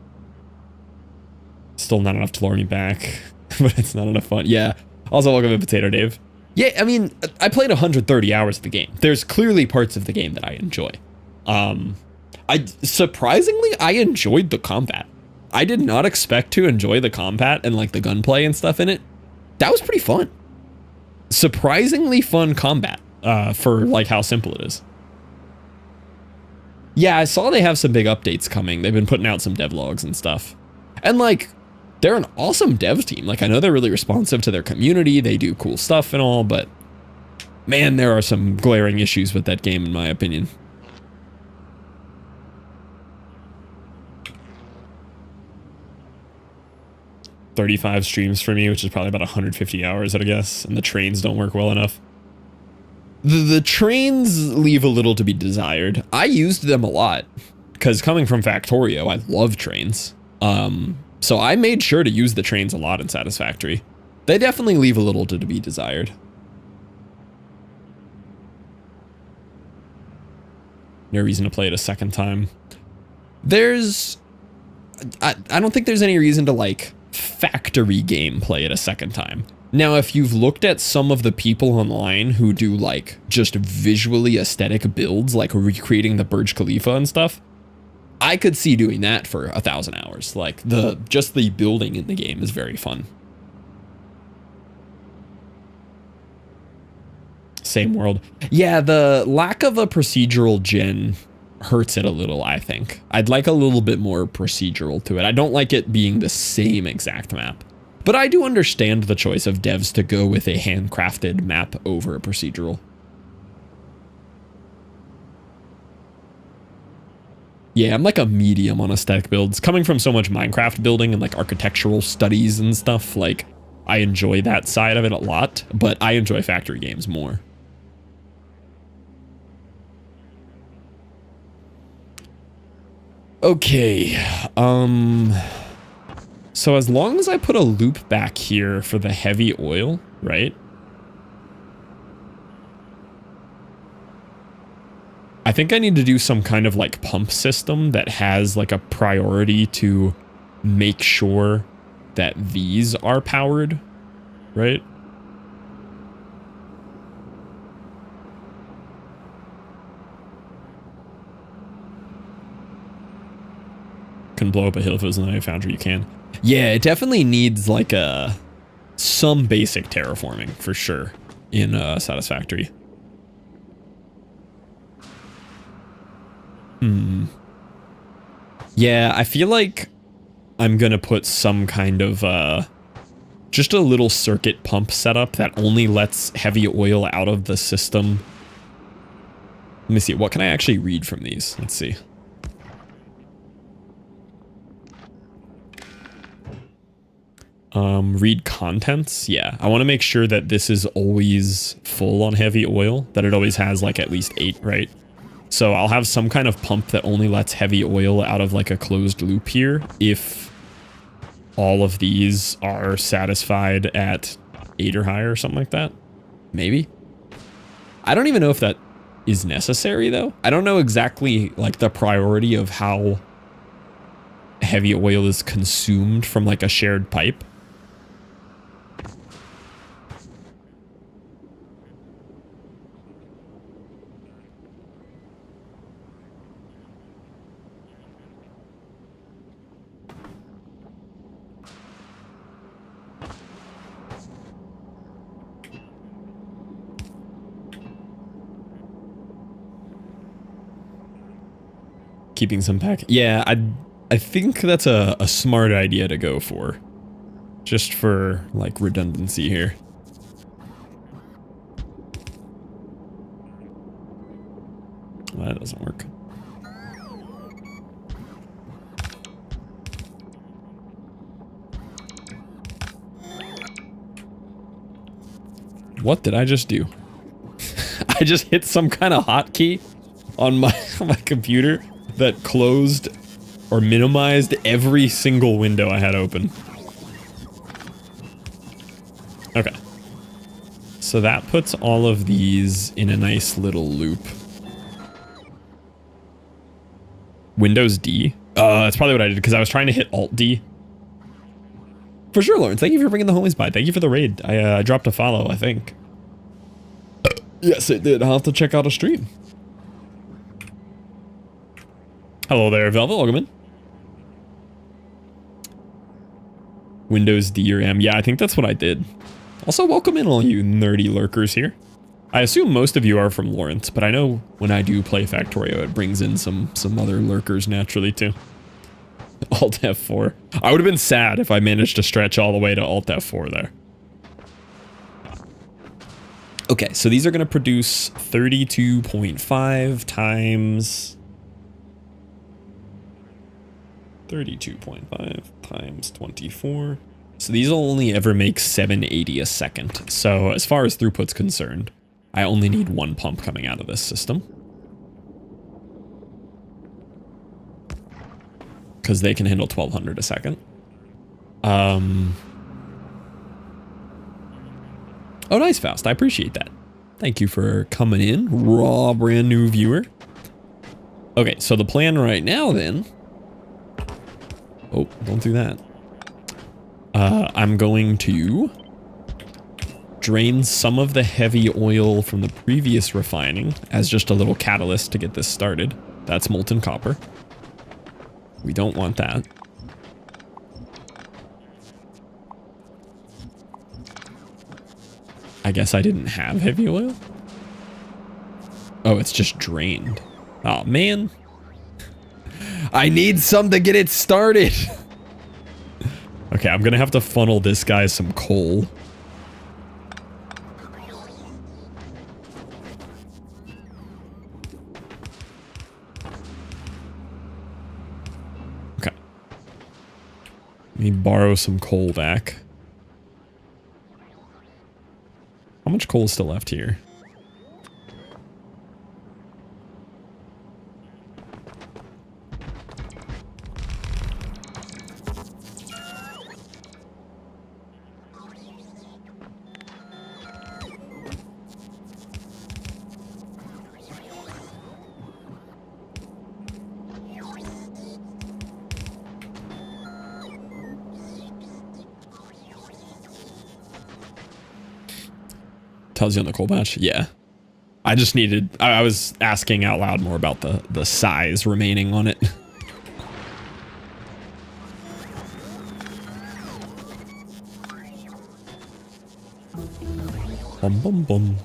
Still not enough to lure me back, but it's not enough fun. Yeah. Also, welcome to Potato Dave. Yeah, I mean, I played 130 hours of the game. There's clearly parts of the game that I enjoy. Surprisingly, I enjoyed the combat. I did not expect to enjoy the combat and like the gunplay and stuff in it. That was pretty fun. Surprisingly fun combat for like how simple it is. Yeah, I saw they have some big updates coming. They've been putting out some devlogs and stuff. And like, they're an awesome dev team. Like, I know they're really responsive to their community. They do cool stuff and all, but man, there are some glaring issues with that game in my opinion. $35 streams for me, which is probably about 150 hours, I'd guess, and the trains don't work well enough. The trains leave a little to be desired. I used them a lot, because coming from Factorio, I love trains. So I made sure to use the trains a lot in Satisfactory. They definitely leave a little to be desired. No reason to play it a second time. I don't think there's any reason to like factory gameplay it a second time. Now, if you've looked at some of the people online who do like just visually aesthetic builds, like recreating the Burj Khalifa and stuff, I could see doing that for 1,000 hours. Like just the building in the game is very fun. Same world. Yeah, the lack of a procedural gen hurts it a little, I think. I'd like a little bit more procedural to it. I don't like it being the same exact map. But I do understand the choice of devs to go with a handcrafted map over a procedural. Yeah, I'm like a medium on aesthetic builds. Coming from so much Minecraft building and like architectural studies and stuff, like I enjoy that side of it a lot, but I enjoy factory games more. Okay, so as long as I put a loop back here for the heavy oil, right? I think I need to do some kind of like pump system that has like a priority to make sure that these are powered, right? Can blow up a hill if it was in the foundry, you can. Yeah, it definitely needs like some basic terraforming for sure in Satisfactory. Yeah, I feel like I'm gonna put some kind of just a little circuit pump setup that only lets heavy oil out of the system. Let me see, what can I actually read from these? Let's see. Read contents. Yeah, I want to make sure that this is always full on heavy oil, that it always has like at least 8, right? So I'll have some kind of pump that only lets heavy oil out of like a closed loop here if all of these are satisfied at 8 or higher or something like that. Maybe. I don't even know if that is necessary though. I don't know exactly like the priority of how heavy oil is consumed from like a shared pipe. Keeping some pack. Yeah, I think that's a smart idea to go for. Just for, like, redundancy here. Well, that doesn't work. What did I just do? I just hit some kind of hotkey on my computer that closed or minimized every single window I had open. Okay. So that puts all of these in a nice little loop. Windows D? That's probably what I did because I was trying to hit Alt D. For sure, Lawrence. Thank you for bringing the homies by. Thank you for the raid. I dropped a follow, I think. Yes, it did. I'll have to check out a stream. Hello there, Velvet. Welcome in. Windows D or M. Yeah, I think that's what I did. Also, welcome in all you nerdy lurkers here. I assume most of you are from Lawrence, but I know when I do play Factorio, it brings in some other lurkers naturally too. Alt F4. I would have been sad if I managed to stretch all the way to Alt F4 there. Okay, so these are going to produce 32.5 times 24. So these will only ever make 780 a second. So as far as throughput's concerned, I only need one pump coming out of this system. Because they can handle 1200 a second. Oh, nice, Faust. I appreciate that. Thank you for coming in, raw brand new viewer. Okay, so the plan right now then... Oh, don't do that. I'm going to drain some of the heavy oil from the previous refining as just a little catalyst to get this started. That's molten copper. We don't want that. I guess I didn't have heavy oil. Oh, it's just drained. Oh, man. I need some to get it started. Okay, I'm gonna have to funnel this guy some coal. Okay. Let me borrow some coal back. How much coal is still left here? Tells you on the coal batch? Yeah. I just needed... I was asking out loud more about the size remaining on it. Bum bum bum.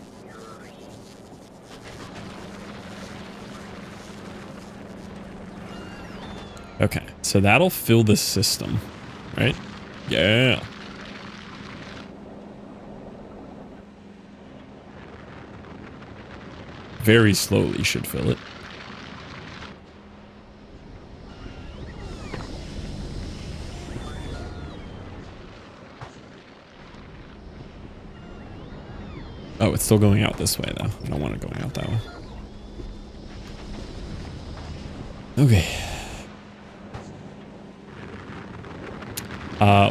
Okay, so that'll fill this system, right? Yeah. Very slowly should fill it. Oh, it's still going out this way, though. I don't want it going out that way. Okay.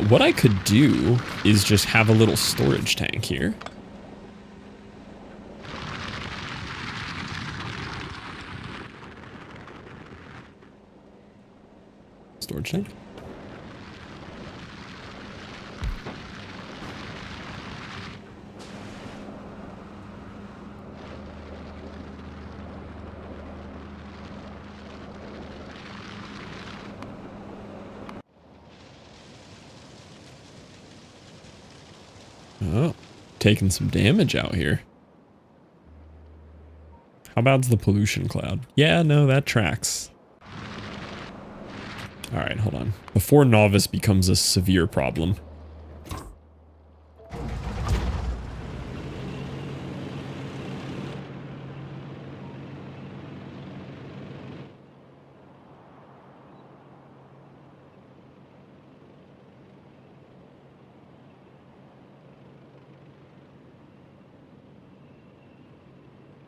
What I could do is just have a little storage tank here. Storage tank. Oh, taking some damage out here. How bad's the pollution cloud? Yeah, no, that tracks. All right, hold on. Before novice becomes a severe problem.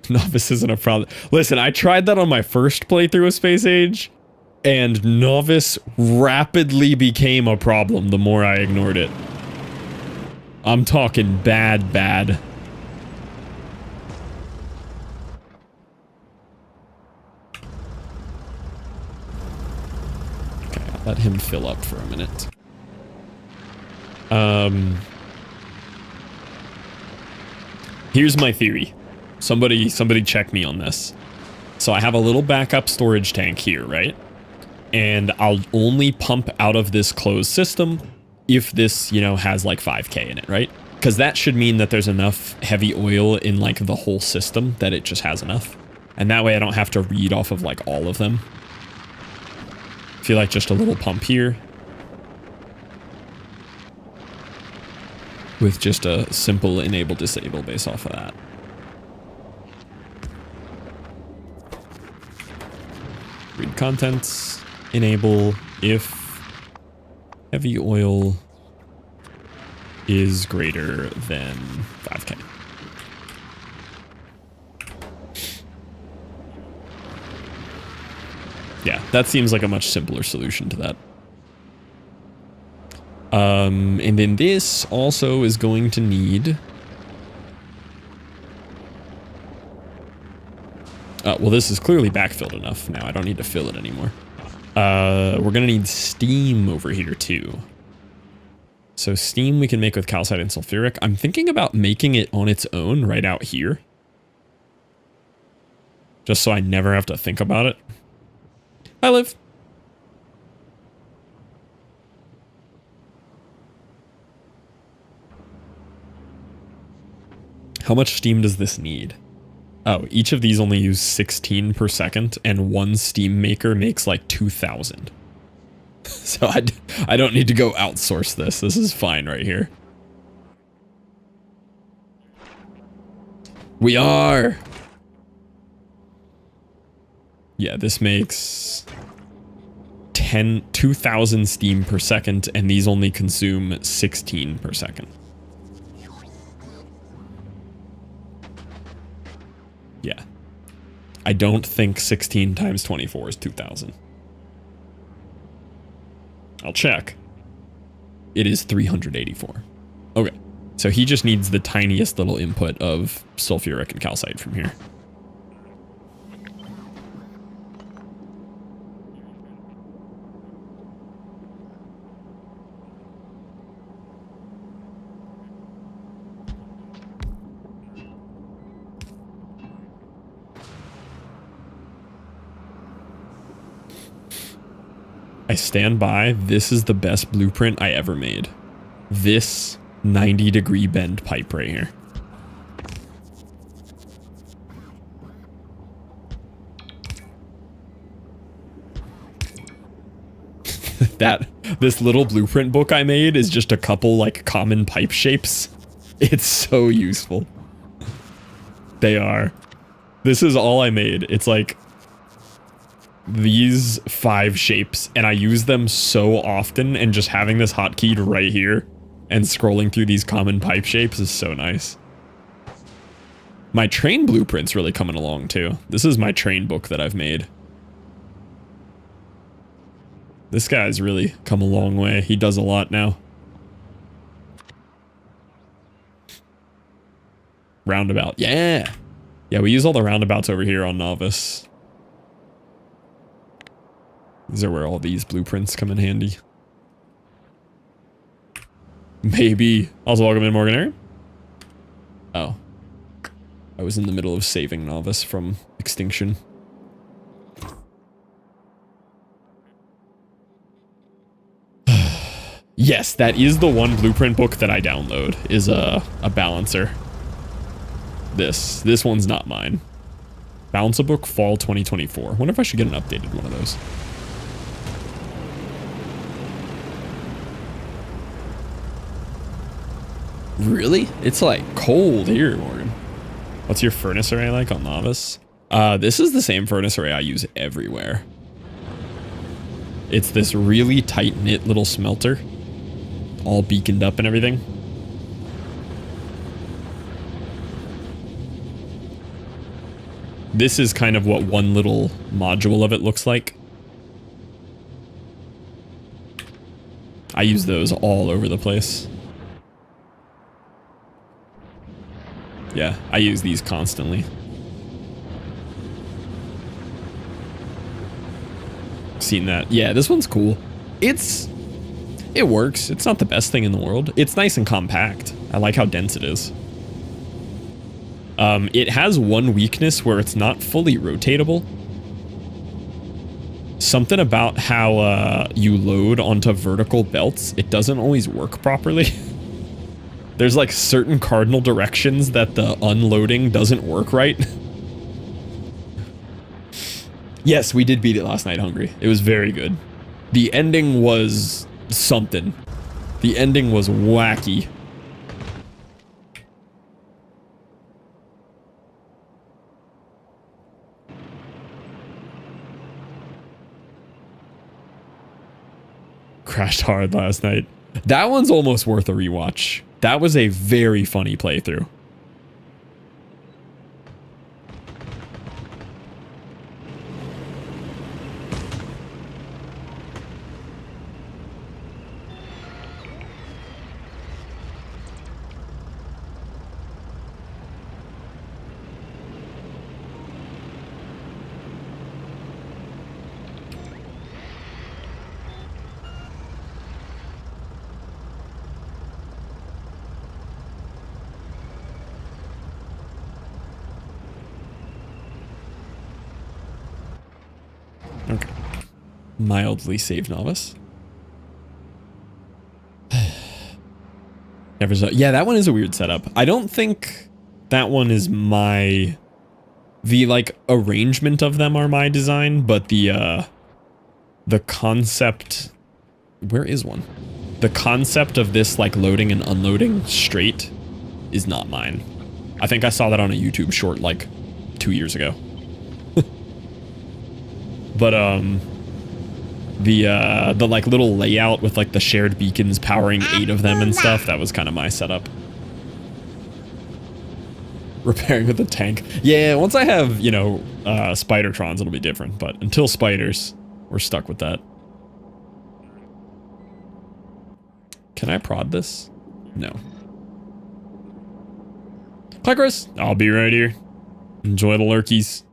Novice isn't a problem. Listen, I tried that on my first playthrough of Space Age, and novice rapidly became a problem the more I ignored it. I'm talking bad, bad. Okay, I'll let him fill up for a minute. Here's my theory. Somebody check me on this. So I have a little backup storage tank here, right? And I'll only pump out of this closed system if this, you know, has like 5K in it, right? Because that should mean that there's enough heavy oil in like the whole system that it just has enough. And that way I don't have to read off of like all of them. I feel like just a little pump here with just a simple enable disable based off of that. Read contents, enable if heavy oil is greater than 5K. Yeah, that seems like a much simpler solution to that. And then this also is going to need... well, this is clearly backfilled enough now. I don't need to fill it anymore. We're going to need steam over here too. So steam we can make with calcite and sulfuric. I'm thinking about making it on its own right out here. Just so I never have to think about it. Hi, Liv. How much steam does this need? Oh, each of these only use 16 per second, and one steam maker makes like 2,000. So I don't need to go outsource this. This is fine right here. We are! Yeah, this makes 2,000 steam per second, and these only consume 16 per second. Yeah. I don't think 16 times 24 is 2,000. I'll check. It is 384. Okay. So he just needs the tiniest little input of sulfuric and calcite from here. I stand by, this is the best blueprint I ever made. This 90-degree bend pipe right here. This little blueprint book I made is just a couple like common pipe shapes. It's so useful. They are. This is all I made. It's like these 5 shapes, and I use them so often, and just having this hotkeyed right here and scrolling through these common pipe shapes is so nice. My train blueprint's really coming along too. This is my train book that I've made. This guy's really come a long way. He does a lot now. Roundabout. Yeah! Yeah, we use all the roundabouts over here on Novice. These are where all these blueprints come in handy. Maybe. Also, welcome in, Morgan. Oh. I was in the middle of saving Novice from extinction. Yes, that is the one blueprint book that I download, is a balancer. This one's not mine. Balancer book, fall 2024. Wonder if I should get an updated one of those. Really? It's like cold here, Morgan. What's your furnace array like on Novice? This is the same furnace array I use everywhere. It's this really tight-knit little smelter. All beaconed up and everything. This is kind of what one little module of it looks like. I use those all over the place. Yeah, I use these constantly. Seen that. Yeah, this one's cool. It works. It's not the best thing in the world. It's nice and compact. I like how dense it is. It has one weakness where it's not fully rotatable. something about how you load onto vertical belts, it doesn't always work properly. There's like certain cardinal directions that the unloading doesn't work right. Yes, we did beat it last night, Hungry. It was very good. The ending was something. The ending was wacky. Crashed hard last night. That one's almost worth a rewatch. That was a very funny playthrough. Okay. Mildly save novice. Never saw. Yeah, that one is a weird setup. I don't think that one is my... The, like, arrangement of them are my design, but the concept... Where is one? The concept of this, like, loading and unloading straight is not mine. I think I saw that on a YouTube short, like, 2 years ago. But, the like little layout with like the shared beacons powering 8 of them and stuff, that was kind of my setup. Repairing with the tank. Yeah, once I have, you know, Spidertrons, it'll be different, but until spiders, we're stuck with that. Can I prod this? No. Hi, Chris. I'll be right here. Enjoy the lurkies.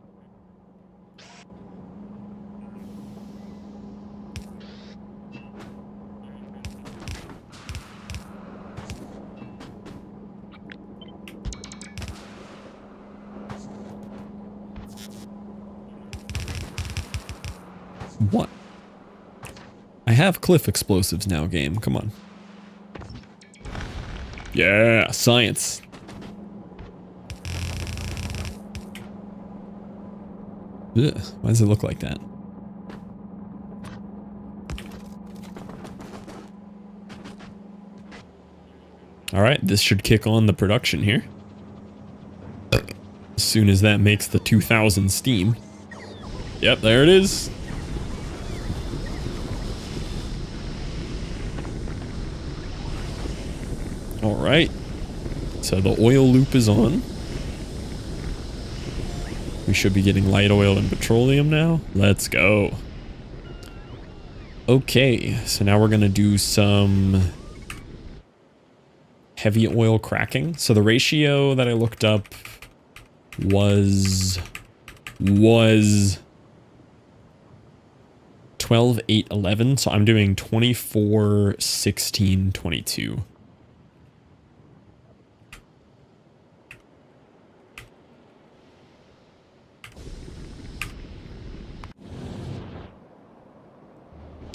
What? I have cliff explosives now, game. Come on. Yeah, science. Ugh, why does it look like that? Alright, this should kick on the production here. As soon as that makes the 2000 steam. Yep, there it is. Alright. So the oil loop is on. We should be getting light oil and petroleum now. Let's go. Okay, so now we're gonna do some heavy oil cracking. So the ratio that I looked up was 12, 8, 11. So I'm doing 24, 16, 22.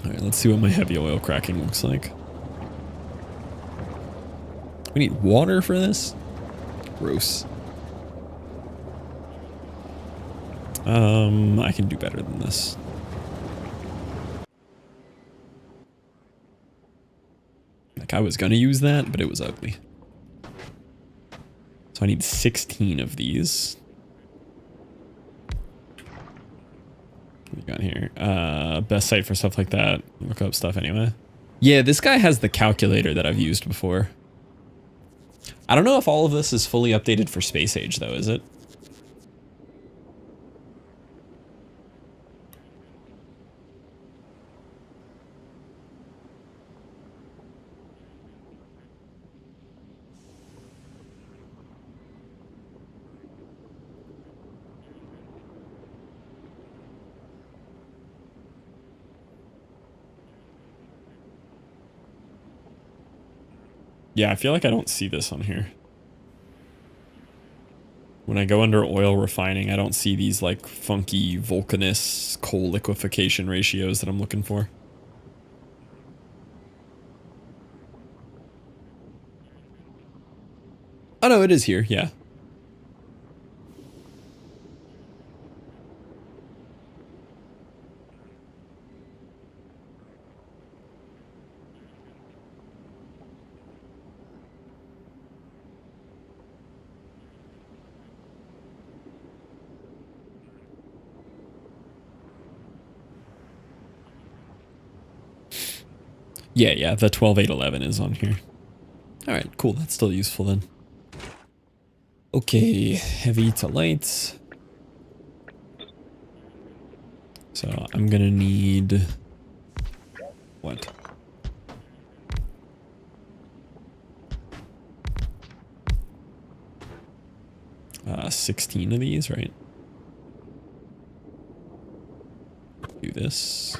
Alright, let's see what my heavy oil cracking looks like. We need water for this? Gross. I can do better than this. Like, I was gonna use that, but it was ugly. So I need 16 of these. What we got here? Best site for stuff like that. Look up stuff anyway. Yeah, this guy has the calculator that I've used before. I don't know if all of this is fully updated for Space Age, though, is it? Yeah, I feel like I don't see this on here. When I go under oil refining, I don't see these like funky vulcanus coal liquefaction ratios that I'm looking for. Oh no, it is here, yeah. Yeah, the 12.811 is on here. Alright, cool, that's still useful then. Okay, heavy to light. So I'm gonna need... what? Uh, 16 of these, right? Do this.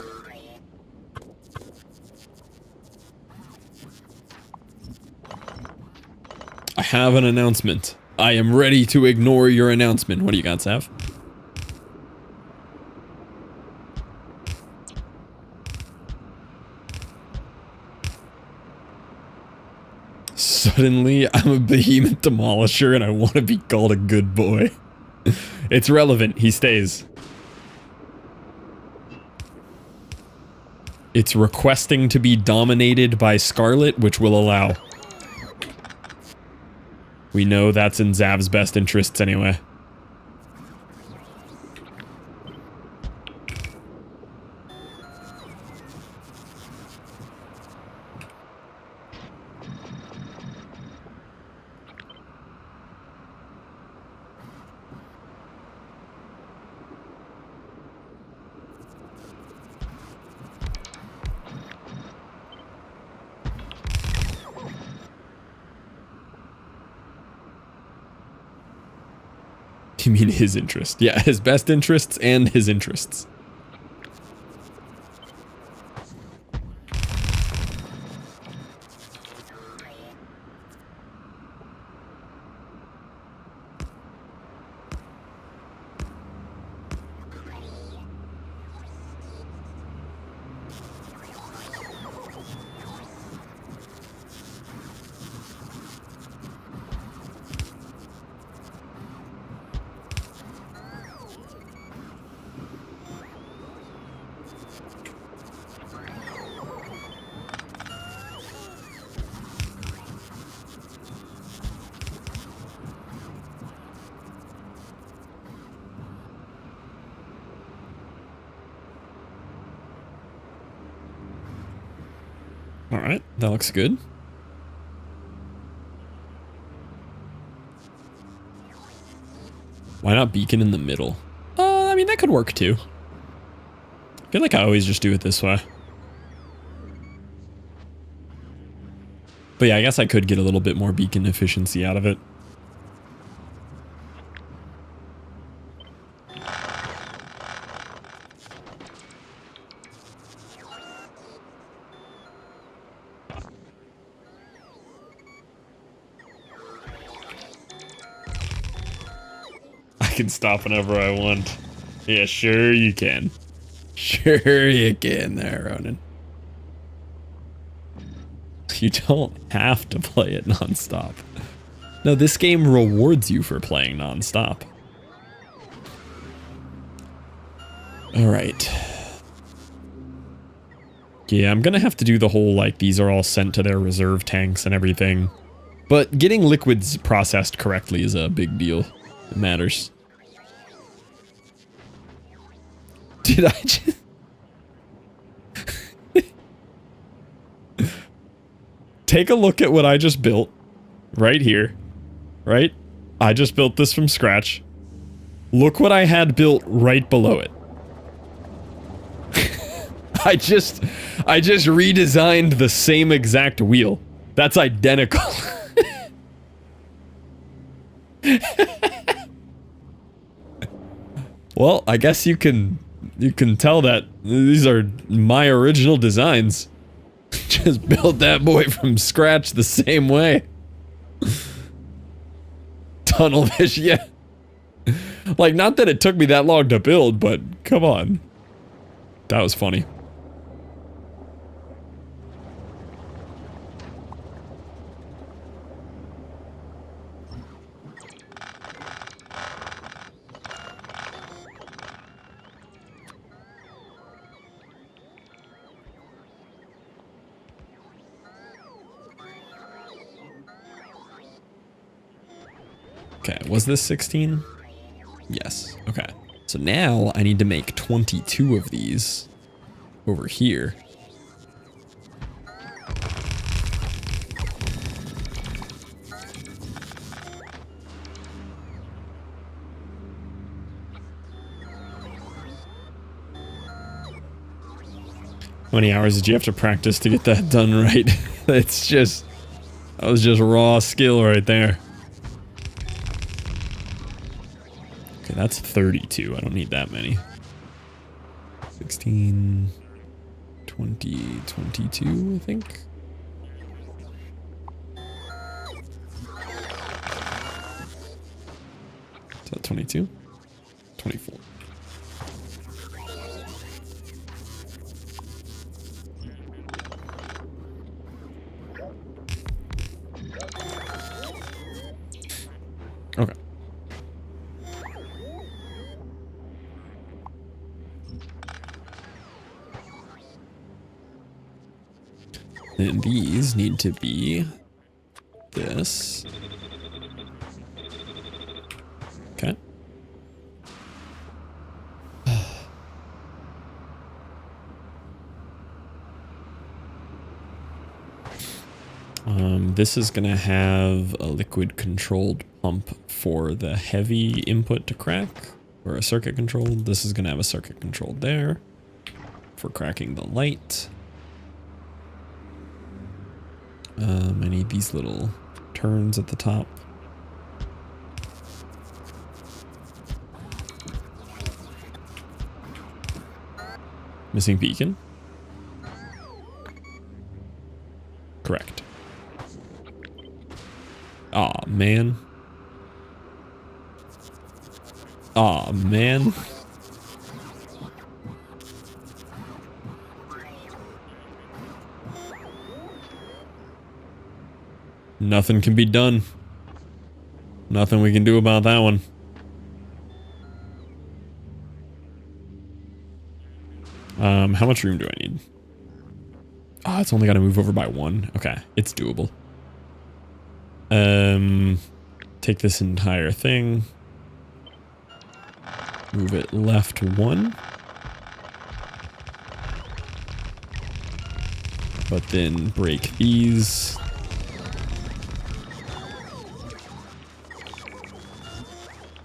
I have an announcement. I am ready to ignore your announcement. What do you got, Sav? Suddenly, I'm a behemoth demolisher and I want to be called a good boy. It's relevant. He stays. It's requesting to be dominated by Scarlet, which will allow. We know that's in Zav's best interests anyway. You mean his interest? Yeah, his best interests and his interests. Alright, that looks good. Why not beacon in the middle? I mean, that could work too. I feel like I always just do it this way. But yeah, I guess I could get a little bit more beacon efficiency out of it. I can stop whenever I want. Yeah, sure you can. Sure you can there, Ronan. You don't have to play it non-stop. No, this game rewards you for playing non-stop. Alright. Yeah, I'm gonna have to do the whole, like, these are all sent to their reserve tanks and everything. But getting liquids processed correctly is a big deal. It matters. Did I just... Take a look at what I just built. Right here. Right? I just built this from scratch. Look what I had built right below it. I just redesigned the same exact wheel. That's identical. Well, I guess you can tell that these are my original designs. Just built that boy from scratch the same way. Tunnel vision, yeah. Like, not that it took me that long to build, but come on. That was funny. Okay, was this 16? Yes, okay. So now I need to make 22 of these over here. How many hours did you have to practice to get that done right? It's just, that was just raw skill right there. Okay, that's 32. I don't need that many. 16, 20, 22, I think. Is that 22? 24. Okay. And these need to be this. Okay. This is gonna have a liquid controlled pump for the heavy input to crack, or a circuit controlled. This is gonna have a circuit controlled there for cracking the light. I need these little turns at the top. Missing beacon. Correct. Aw, man. Aw, man. Nothing can be done. Nothing we can do about that one. How much room do I need? Oh, it's only got to move over by 1. Okay, it's doable. Take this entire thing. Move it left 1. But then break these.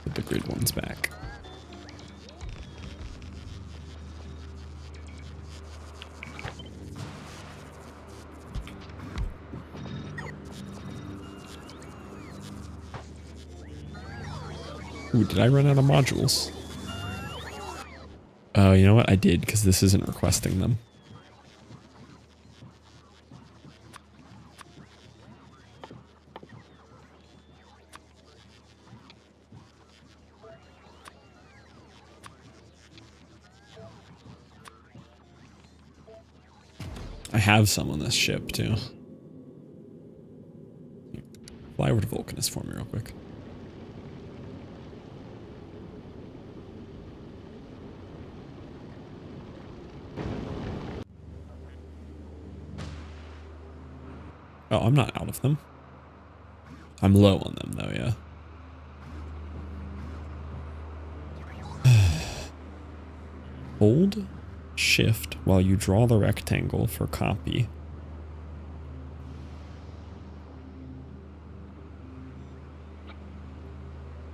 Put the grid ones back. Ooh, did I run out of modules? Oh, you know what? I did, because this isn't requesting them. I have some on this ship, too. Fly over to Vulcanus for me real quick. Oh, I'm not out of them. I'm low on them, though, yeah. Hold shift while you draw the rectangle for copy.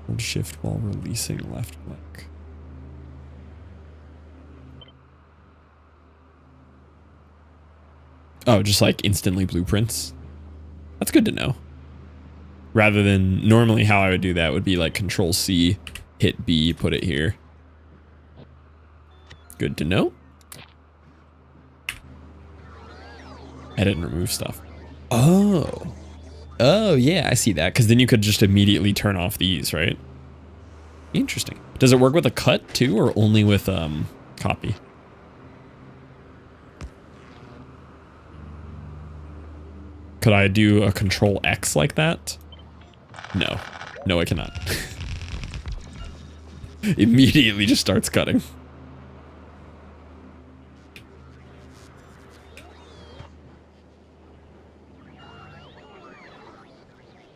Hold shift while releasing left click. Oh, just like instantly blueprints? That's good to know. Rather than normally how I would do that would be like Control C, hit B, put it here. Good to know. Edit and remove stuff. Oh. Oh, yeah, I see that. Because then you could just immediately turn off these, right? Interesting. Does it work with a cut too, or only with copy? Could I do a control X like that? No. No, I cannot. Immediately just starts cutting.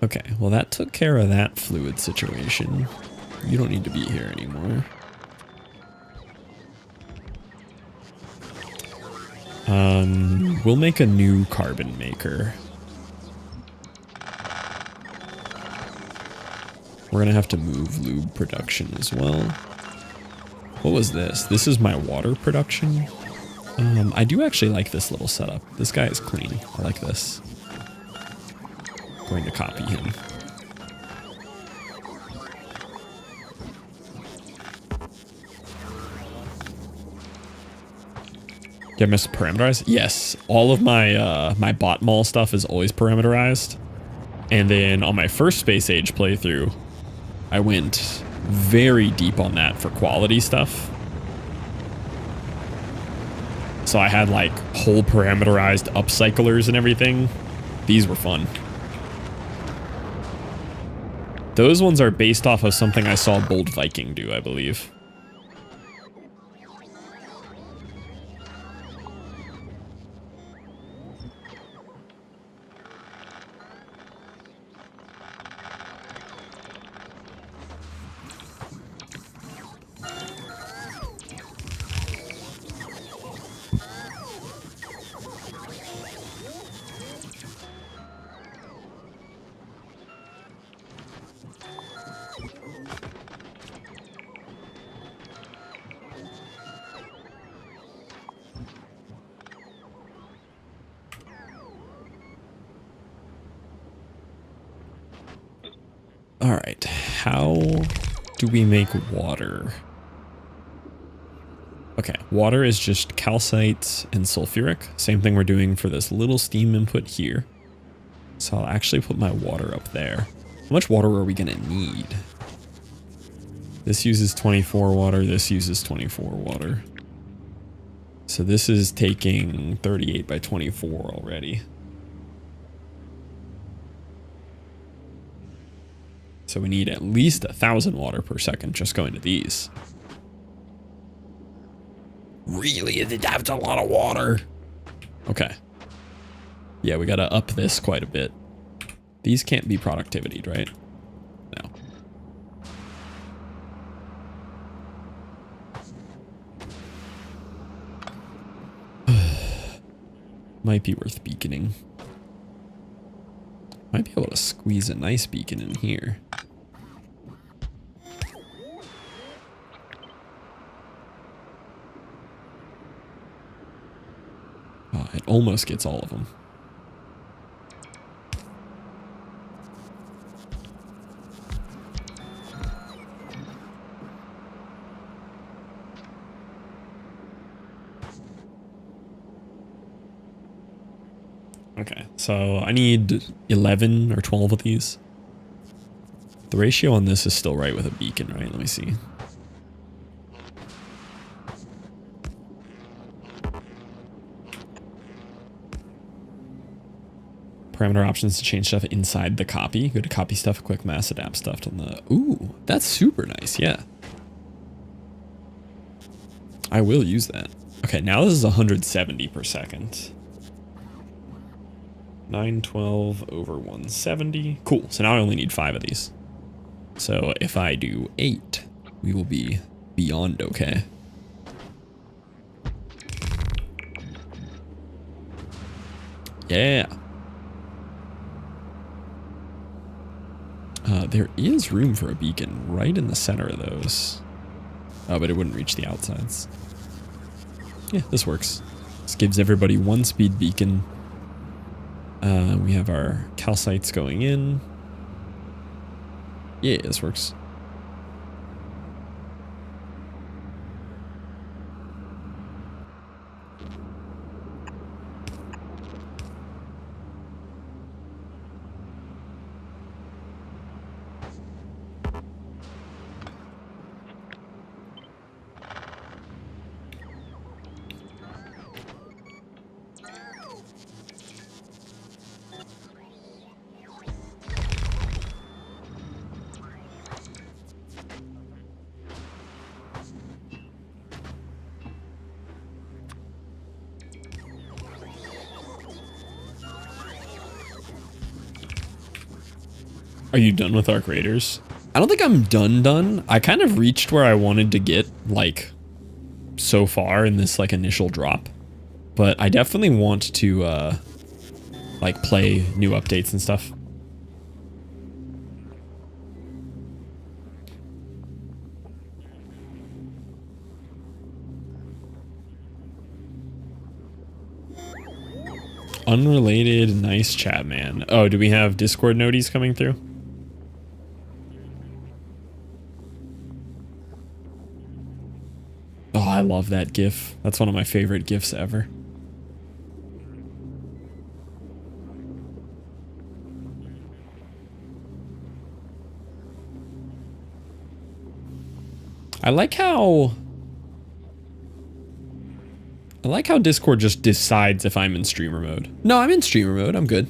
Okay, well that took care of that fluid situation. You don't need to be here anymore. We'll make a new carbon maker. We're gonna have to move lube production as well. What was this? This is my water production. I do actually like this little setup. This guy is clean. I like this. Going to copy him. Yeah, Mr. Parameterized? Yes. All of my my bot mall stuff is always parameterized. And then on my first Space Age playthrough, I went very deep on that for quality stuff. So I had like whole parameterized upcyclers and everything. These were fun. Those ones are based off of something I saw Bold Viking do, I believe. All right, how do we make water? Okay, water is just calcite and sulfuric. Same thing we're doing for this little steam input here. So I'll actually put my water up there. How much water are we gonna need? This uses 24 water, this uses 24 water. So this is taking 38 by 24 already. So we need at least 1,000 water per second just going to these. Really? That's a lot of water. Okay. Yeah, we gotta up this quite a bit. These can't be productivity, right? No. Might be worth beaconing. Might be able to squeeze a nice beacon in here. Oh, it almost gets all of them. Okay, so I need 11 or 12 of these. The ratio on this is still right with a beacon, right? Let me see. Parameter options to change stuff inside the copy. Go to copy stuff, quick mass, adapt stuff on the... Ooh, that's super nice, yeah. I will use that. Okay, now this is 170 per second. 912 over 170. Cool, so now I only need 5 of these. So if I do 8, we will be beyond okay. Yeah. There is room for a beacon right in the center of those. Oh, but it wouldn't reach the outsides. Yeah, this works. This gives everybody 1 speed beacon. We have our calcites going in. Yeah, this works. Are you done with Arc Raiders? I don't think I'm done. I kind of reached where I wanted to get, like, so far in this, like, initial drop. But I definitely want to, like, play new updates and stuff. Unrelated, nice chat, man. Oh, do we have Discord noties coming through? Oh, I love that GIF. That's one of my favorite GIFs ever. I like how Discord just decides if I'm in streamer mode. No, I'm in streamer mode. I'm good.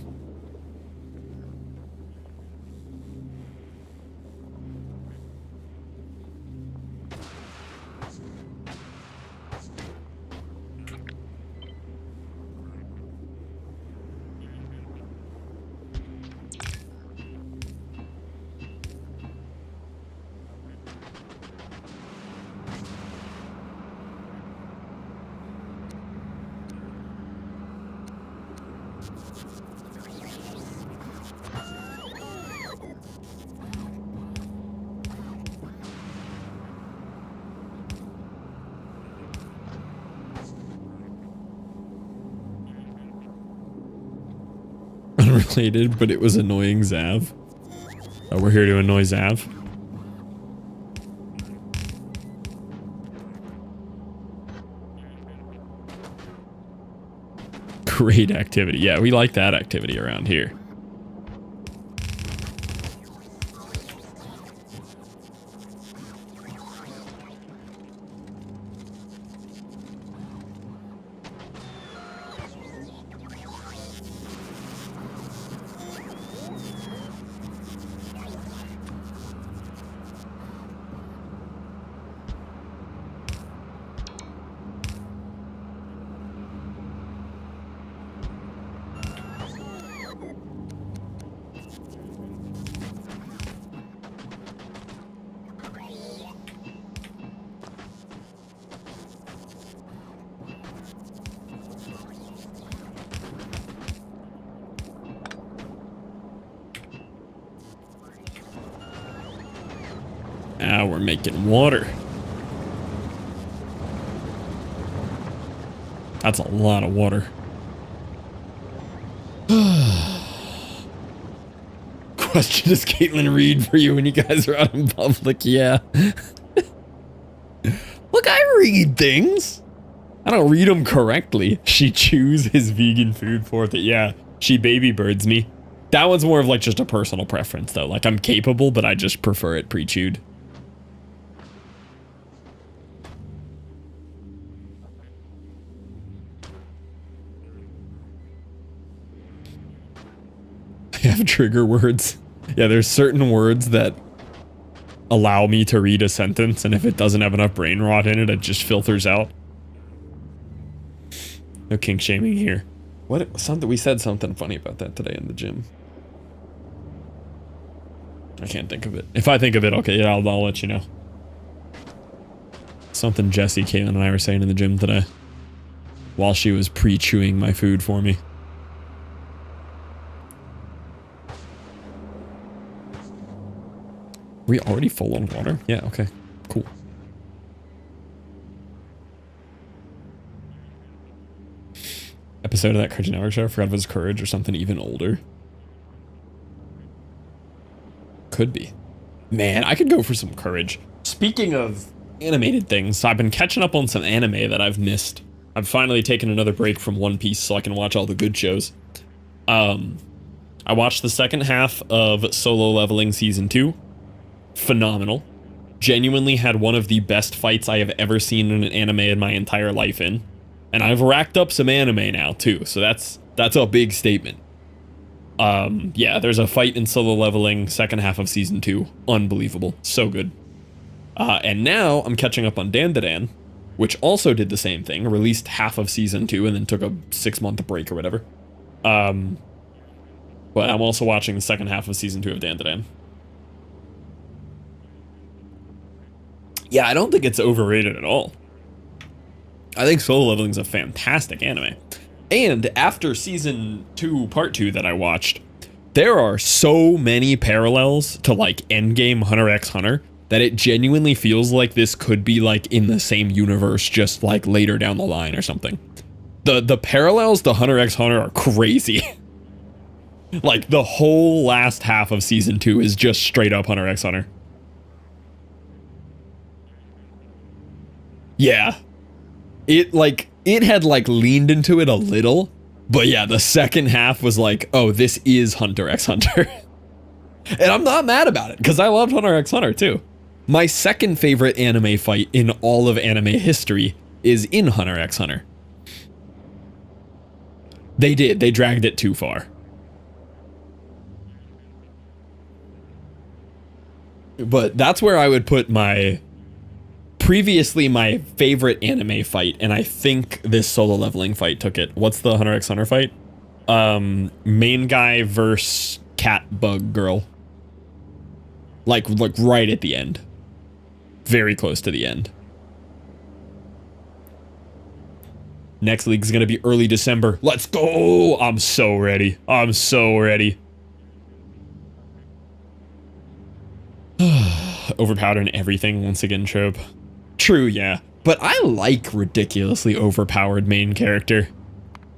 Unrelated, but it was annoying Zav. Oh, we're here to annoy Zav. Great activity. Yeah, we like that activity around here. Now we're making water. That's a lot of water. Question, does Caitlin read for you when you guys are out in public? Yeah. Look, I read things. I don't read them correctly. She chews his vegan food for it. Yeah, she baby birds me. That one's more of like just a personal preference though. Like I'm capable, but I just prefer it pre-chewed. I have trigger words. Yeah, there's certain words that allow me to read a sentence, and if it doesn't have enough brain rot in it, it just filters out. No kink shaming here. What? Something we said something funny about that today in the gym. I can't think of it. If I think of it, okay, yeah, I'll let you know. Something Jesse, Caitlin, and I were saying in the gym today, while she was pre-chewing my food for me. We already full on water? Yeah, okay. Cool. Episode of that Cartoon Network show, I forgot if it was Courage or something even older. Could be. Man, I could go for some Courage. Speaking of animated things, I've been catching up on some anime that I've missed. I've finally taken another break from One Piece so I can watch all the good shows. I watched the second half of Solo Leveling Season 2. Phenomenal. Genuinely had one of the best fights I have ever seen in an anime in my entire life in. And I've racked up some anime now too, so that's a big statement. Yeah, there's a fight in Solo Leveling second half of Season 2. Unbelievable. So good. And now I'm catching up on Dandadan, which also did the same thing, released half of Season 2 and then took a 6-month break or whatever. But I'm also watching the second half of season 2 of Dan Dan. Yeah, I don't think it's overrated at all. I think Solo Leveling's a fantastic anime. And after season 2, part 2 that I watched, there are so many parallels to like Endgame Hunter x Hunter that it genuinely feels like this could be like in the same universe, just like later down the line or something. The parallels to Hunter x Hunter are crazy. Like the whole last half of season 2 is just straight up Hunter x Hunter. Yeah. It had like leaned into it a little, but yeah, the second half was like, oh, this is Hunter x Hunter. And I'm not mad about it, because I loved Hunter x Hunter too. My second favorite anime fight in all of anime history is in Hunter x Hunter. They dragged it too far. But that's where I would put my favorite anime fight, and I think this Solo Leveling fight took it. What's the Hunter x Hunter fight? Main guy versus cat bug girl. Like right at the end. Very close to the end. Next league is going to be early December. Let's go! I'm so ready. I'm so ready. Overpowered and everything once again trope. True, yeah. But I like ridiculously overpowered main character.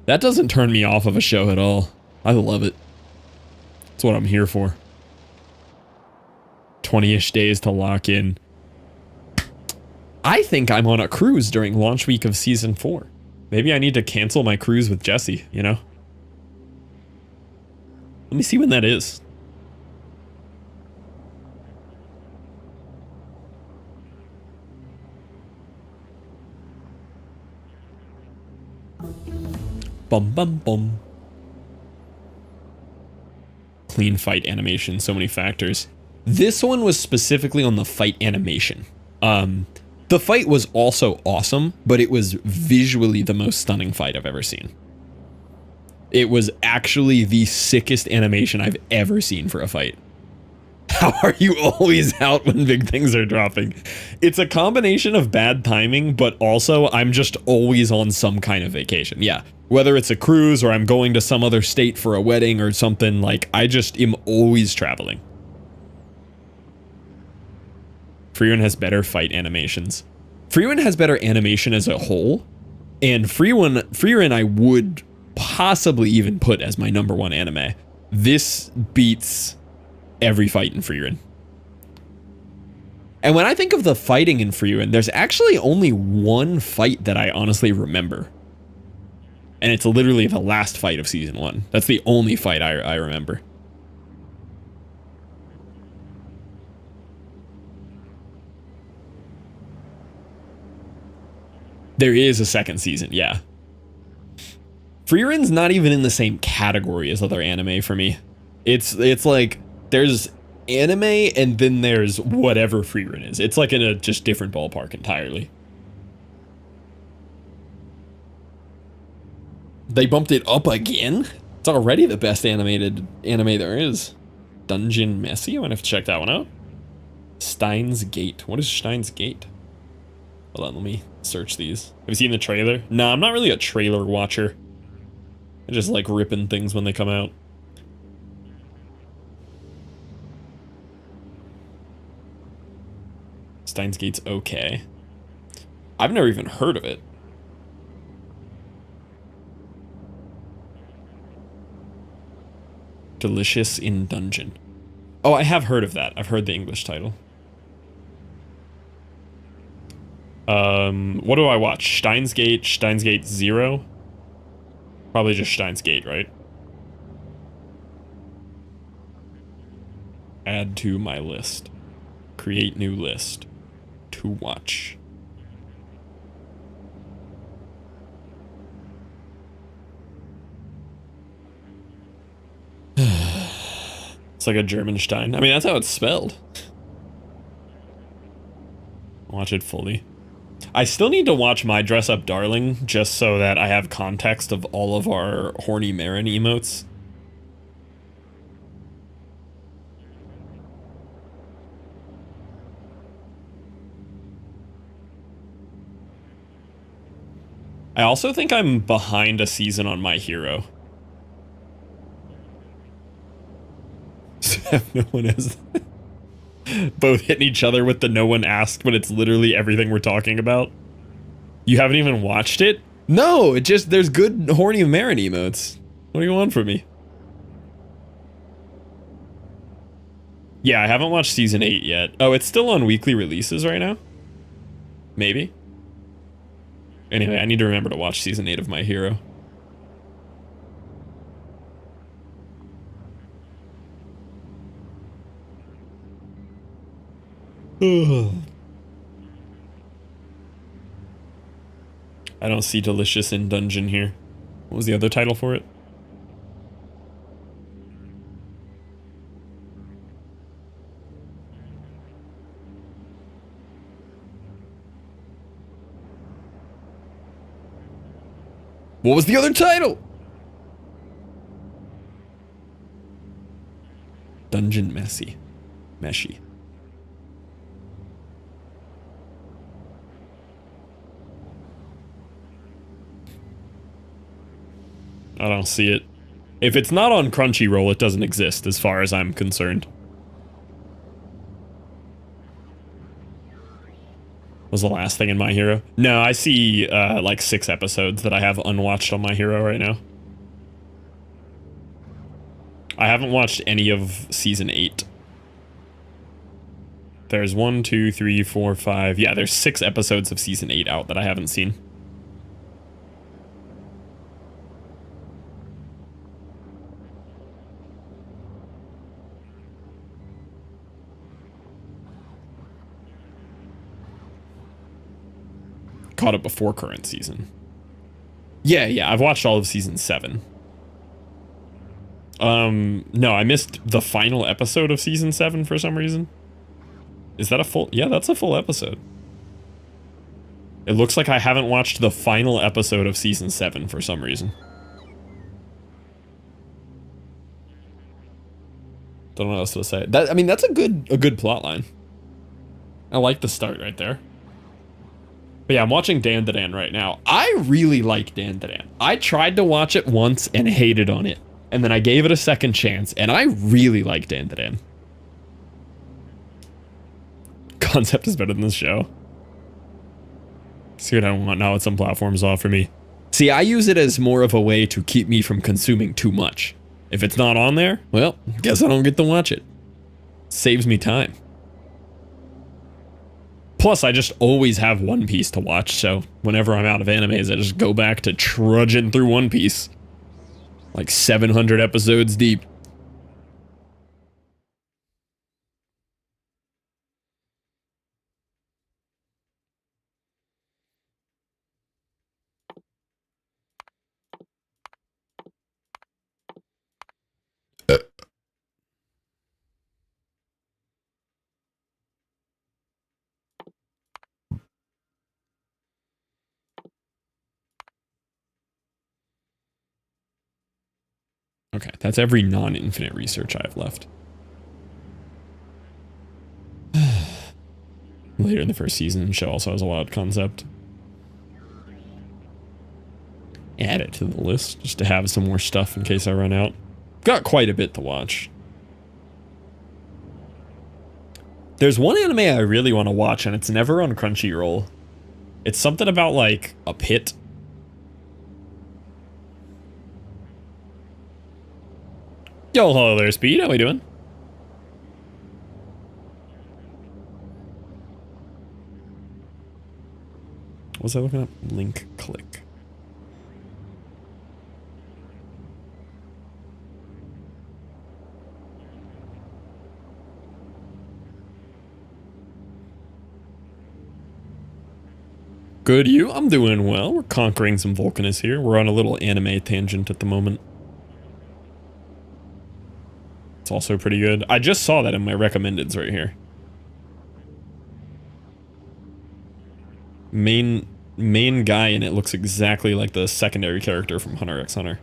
That doesn't turn me off of a show at all. I love it. That's what I'm here for. 20-ish days to lock in. I think I'm on a cruise during launch week of season 4. Maybe I need to cancel my cruise with Jesse, you know? Let me see when that is. Bum bum bum. Clean fight animation, so many factors. This one was specifically on the fight animation. The fight was also awesome, but it was visually the most stunning fight I've ever seen. It was actually the sickest animation I've ever seen for a fight. How are you always out when big things are dropping? It's a combination of bad timing, but also I'm just always on some kind of vacation. Yeah, whether it's a cruise or I'm going to some other state for a wedding or something, like I just am always traveling. Frieren has better fight animations. Frieren has better animation as a whole, and Frieren I would possibly even put as my #1 anime. This beats every fight in Frieren. And when I think of the fighting in Frieren, there's actually only one fight that I honestly remember. And it's literally the last fight of season 1. That's the only fight I remember. There is a second season, yeah. Frieren's not even in the same category as other anime for me. It's like there's anime and then there's whatever Frieren is. It's like in a just different ballpark entirely. They bumped it up again? It's already the best animated anime there is. Dungeon Messi? I'm gonna have to check that one out. Steins Gate. What is Steins Gate? Hold on, let me search these. Have you seen the trailer? No, I'm not really a trailer watcher. I just like ripping things when they come out. Steins Gate's okay. I've never even heard of it. Delicious in Dungeon. Oh, I have heard of that. I've heard the English title. What do I watch? Steins Gate, Steins Gate 0? Probably just Steins Gate, right? Add to my list. Create new list. To watch. It's like a German Stein. I mean, that's how it's spelled. Watch it fully. I still need to watch My Dress Up Darling, just so that I have context of all of our horny Marin emotes. I also think I'm behind a season on My Hero. No one has both hitting each other with the no one asked, but it's literally everything we're talking about. You haven't even watched it? No, it just, there's good horny Marin emotes. What do you want from me? Yeah, I haven't watched season 8 yet. Oh, it's still on weekly releases right now? Maybe. Anyway, I need to remember to watch season 8 of My Hero. I don't see Delicious in Dungeon here. What was the other title for it? What was the other title? Dungeon Meshy. I don't see it. If it's not on Crunchyroll, it doesn't exist as far as I'm concerned. Was the last thing in My Hero? No, I see like 6 episodes that I have unwatched on My Hero right now. I haven't watched any of season 8. There's 1, 2, 3, 4, 5. Yeah, there's 6 episodes of season 8 out that I haven't seen. Caught it before current season. Yeah, I've watched all of season 7. No, I missed the final episode of season 7 for some reason. Is that a full? Yeah, that's a full episode. It looks like I haven't watched the final episode of season 7 for some reason. Don't know what else to say. I mean, that's a good plot line. I like the start right there. But yeah, I'm watching Dandadan right now. I really like Dandadan. I tried to watch it once and hated on it. And then I gave it a second chance, and I really like Dandadan. Concept is better than the show. See what I want now what some platforms offer me. See, I use it as more of a way to keep me from consuming too much. If it's not on there, well, guess I don't get to watch it. Saves me time. Plus, I just always have One Piece to watch, so whenever I'm out of animes, I just go back to trudging through One Piece. Like 700 episodes deep. Okay, that's every non-infinite research I have left. Later in the first season, the show also has a wild concept. Add it to the list, just to have some more stuff in case I run out. Got quite a bit to watch. There's one anime I really want to watch, and it's never on Crunchyroll. It's something about, like, a pit. Yo, hello there, Speed. How we doing? What was I looking up? Link click. Good, you? I'm doing well. We're conquering some vulcanus here. We're on a little anime tangent at the moment. It's also pretty good. I just saw that in my recommendeds right here. Main guy in it looks exactly like the secondary character from Hunter x Hunter.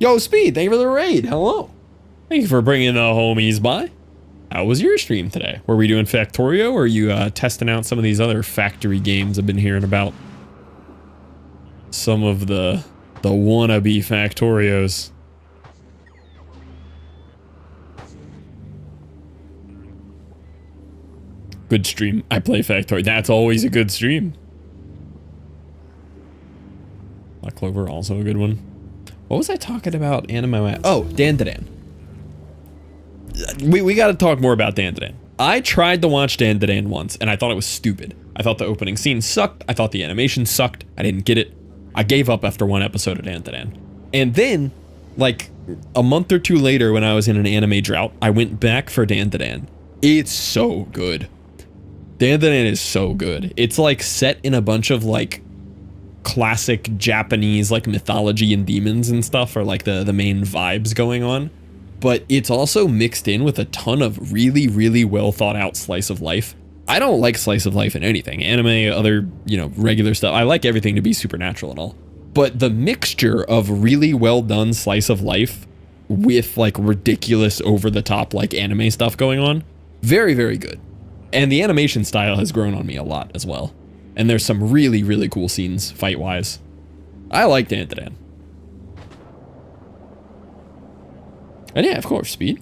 Yo, Speed, thank you for the raid. Hello. Thank you for bringing the homies by. How was your stream today? Were we doing Factorio, or are you testing out some of these other factory games I've been hearing about? Some of the wannabe Factorios. Good stream. I play Factorio. That's always a good stream. Black Clover, also a good one. What was I talking about? Anime. Oh, Dandadan. We got to talk more about Dandadan. I tried to watch Dandadan once, and I thought it was stupid. I thought the opening scene sucked. I thought the animation sucked. I didn't get it. I gave up after one episode of Dandadan. And then, like, a month or two later, when I was in an anime drought, I went back for Dandadan. It's so good. Dandadan is so good. It's like set in a bunch of like classic Japanese like mythology and demons and stuff are like the main vibes going on. But it's also mixed in with a ton of really, really well thought out slice of life. I don't like slice of life in anything. Anime, other, you know, regular stuff. I like everything to be supernatural and all. But the mixture of really well done slice of life with like ridiculous over the top like anime stuff going on, very, very good. And the animation style has grown on me a lot as well. And there's some really, really cool scenes fight-wise. I like Dandadan. And yeah, of course, Speed.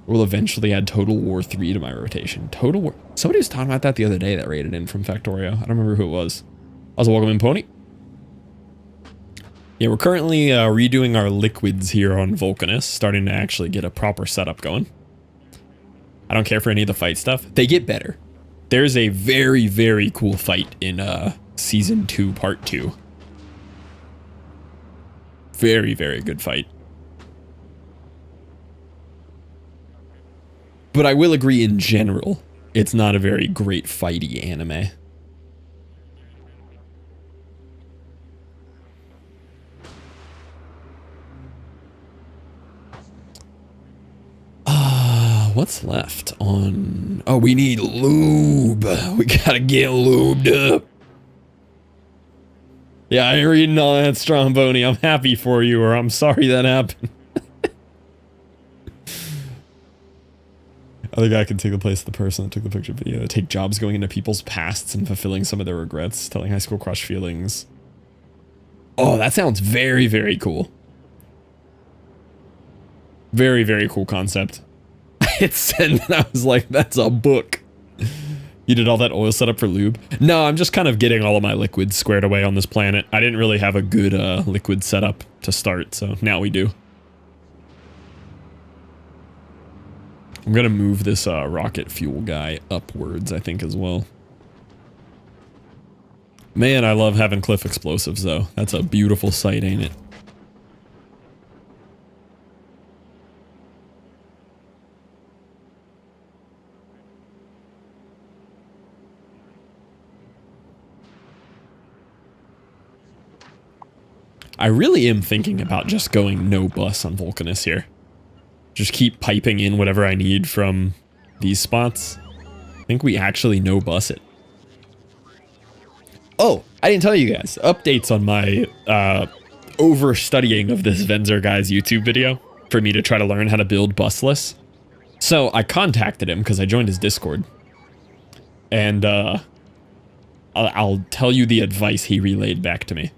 We'll eventually add Total War 3 to my rotation. Total War... Somebody was talking about that the other day that raided in from Factorio. I don't remember who it was. I was a welcome in Pony. Yeah, we're currently redoing our liquids here on Vulcanus, starting to actually get a proper setup going. I don't care for any of the fight stuff. They get better. There's a very, very cool fight in Season 2, Part 2. Very, very good fight. But I will agree in general, it's not a very great fighty anime. What's left on... Oh, we need lube. We gotta get lubed up. Yeah, I ain't reading all that, Stromboni. I'm happy for you, or I'm sorry that happened. Other guy can take the place of the person that took the picture video. Take jobs going into people's pasts and fulfilling some of their regrets. Telling high school crush feelings. Oh, that sounds very, very cool. Very, very cool concept. It said, and I was like, that's a book. You did all that oil setup for lube? No, I'm just kind of getting all of my liquids squared away on this planet. I didn't really have a good liquid setup to start, so now we do. I'm gonna move this rocket fuel guy upwards, I think, as well. Man, I love having cliff explosives, though. That's a beautiful sight, ain't it? I really am thinking about just going no bus on Vulcanus here. Just keep piping in whatever I need from these spots. I think we actually no bus it. Oh, I didn't tell you guys. Updates on my over-studying of this Venzer guy's YouTube video for me to try to learn how to build busless. So I contacted him because I joined his Discord. And I'll tell you the advice he relayed back to me.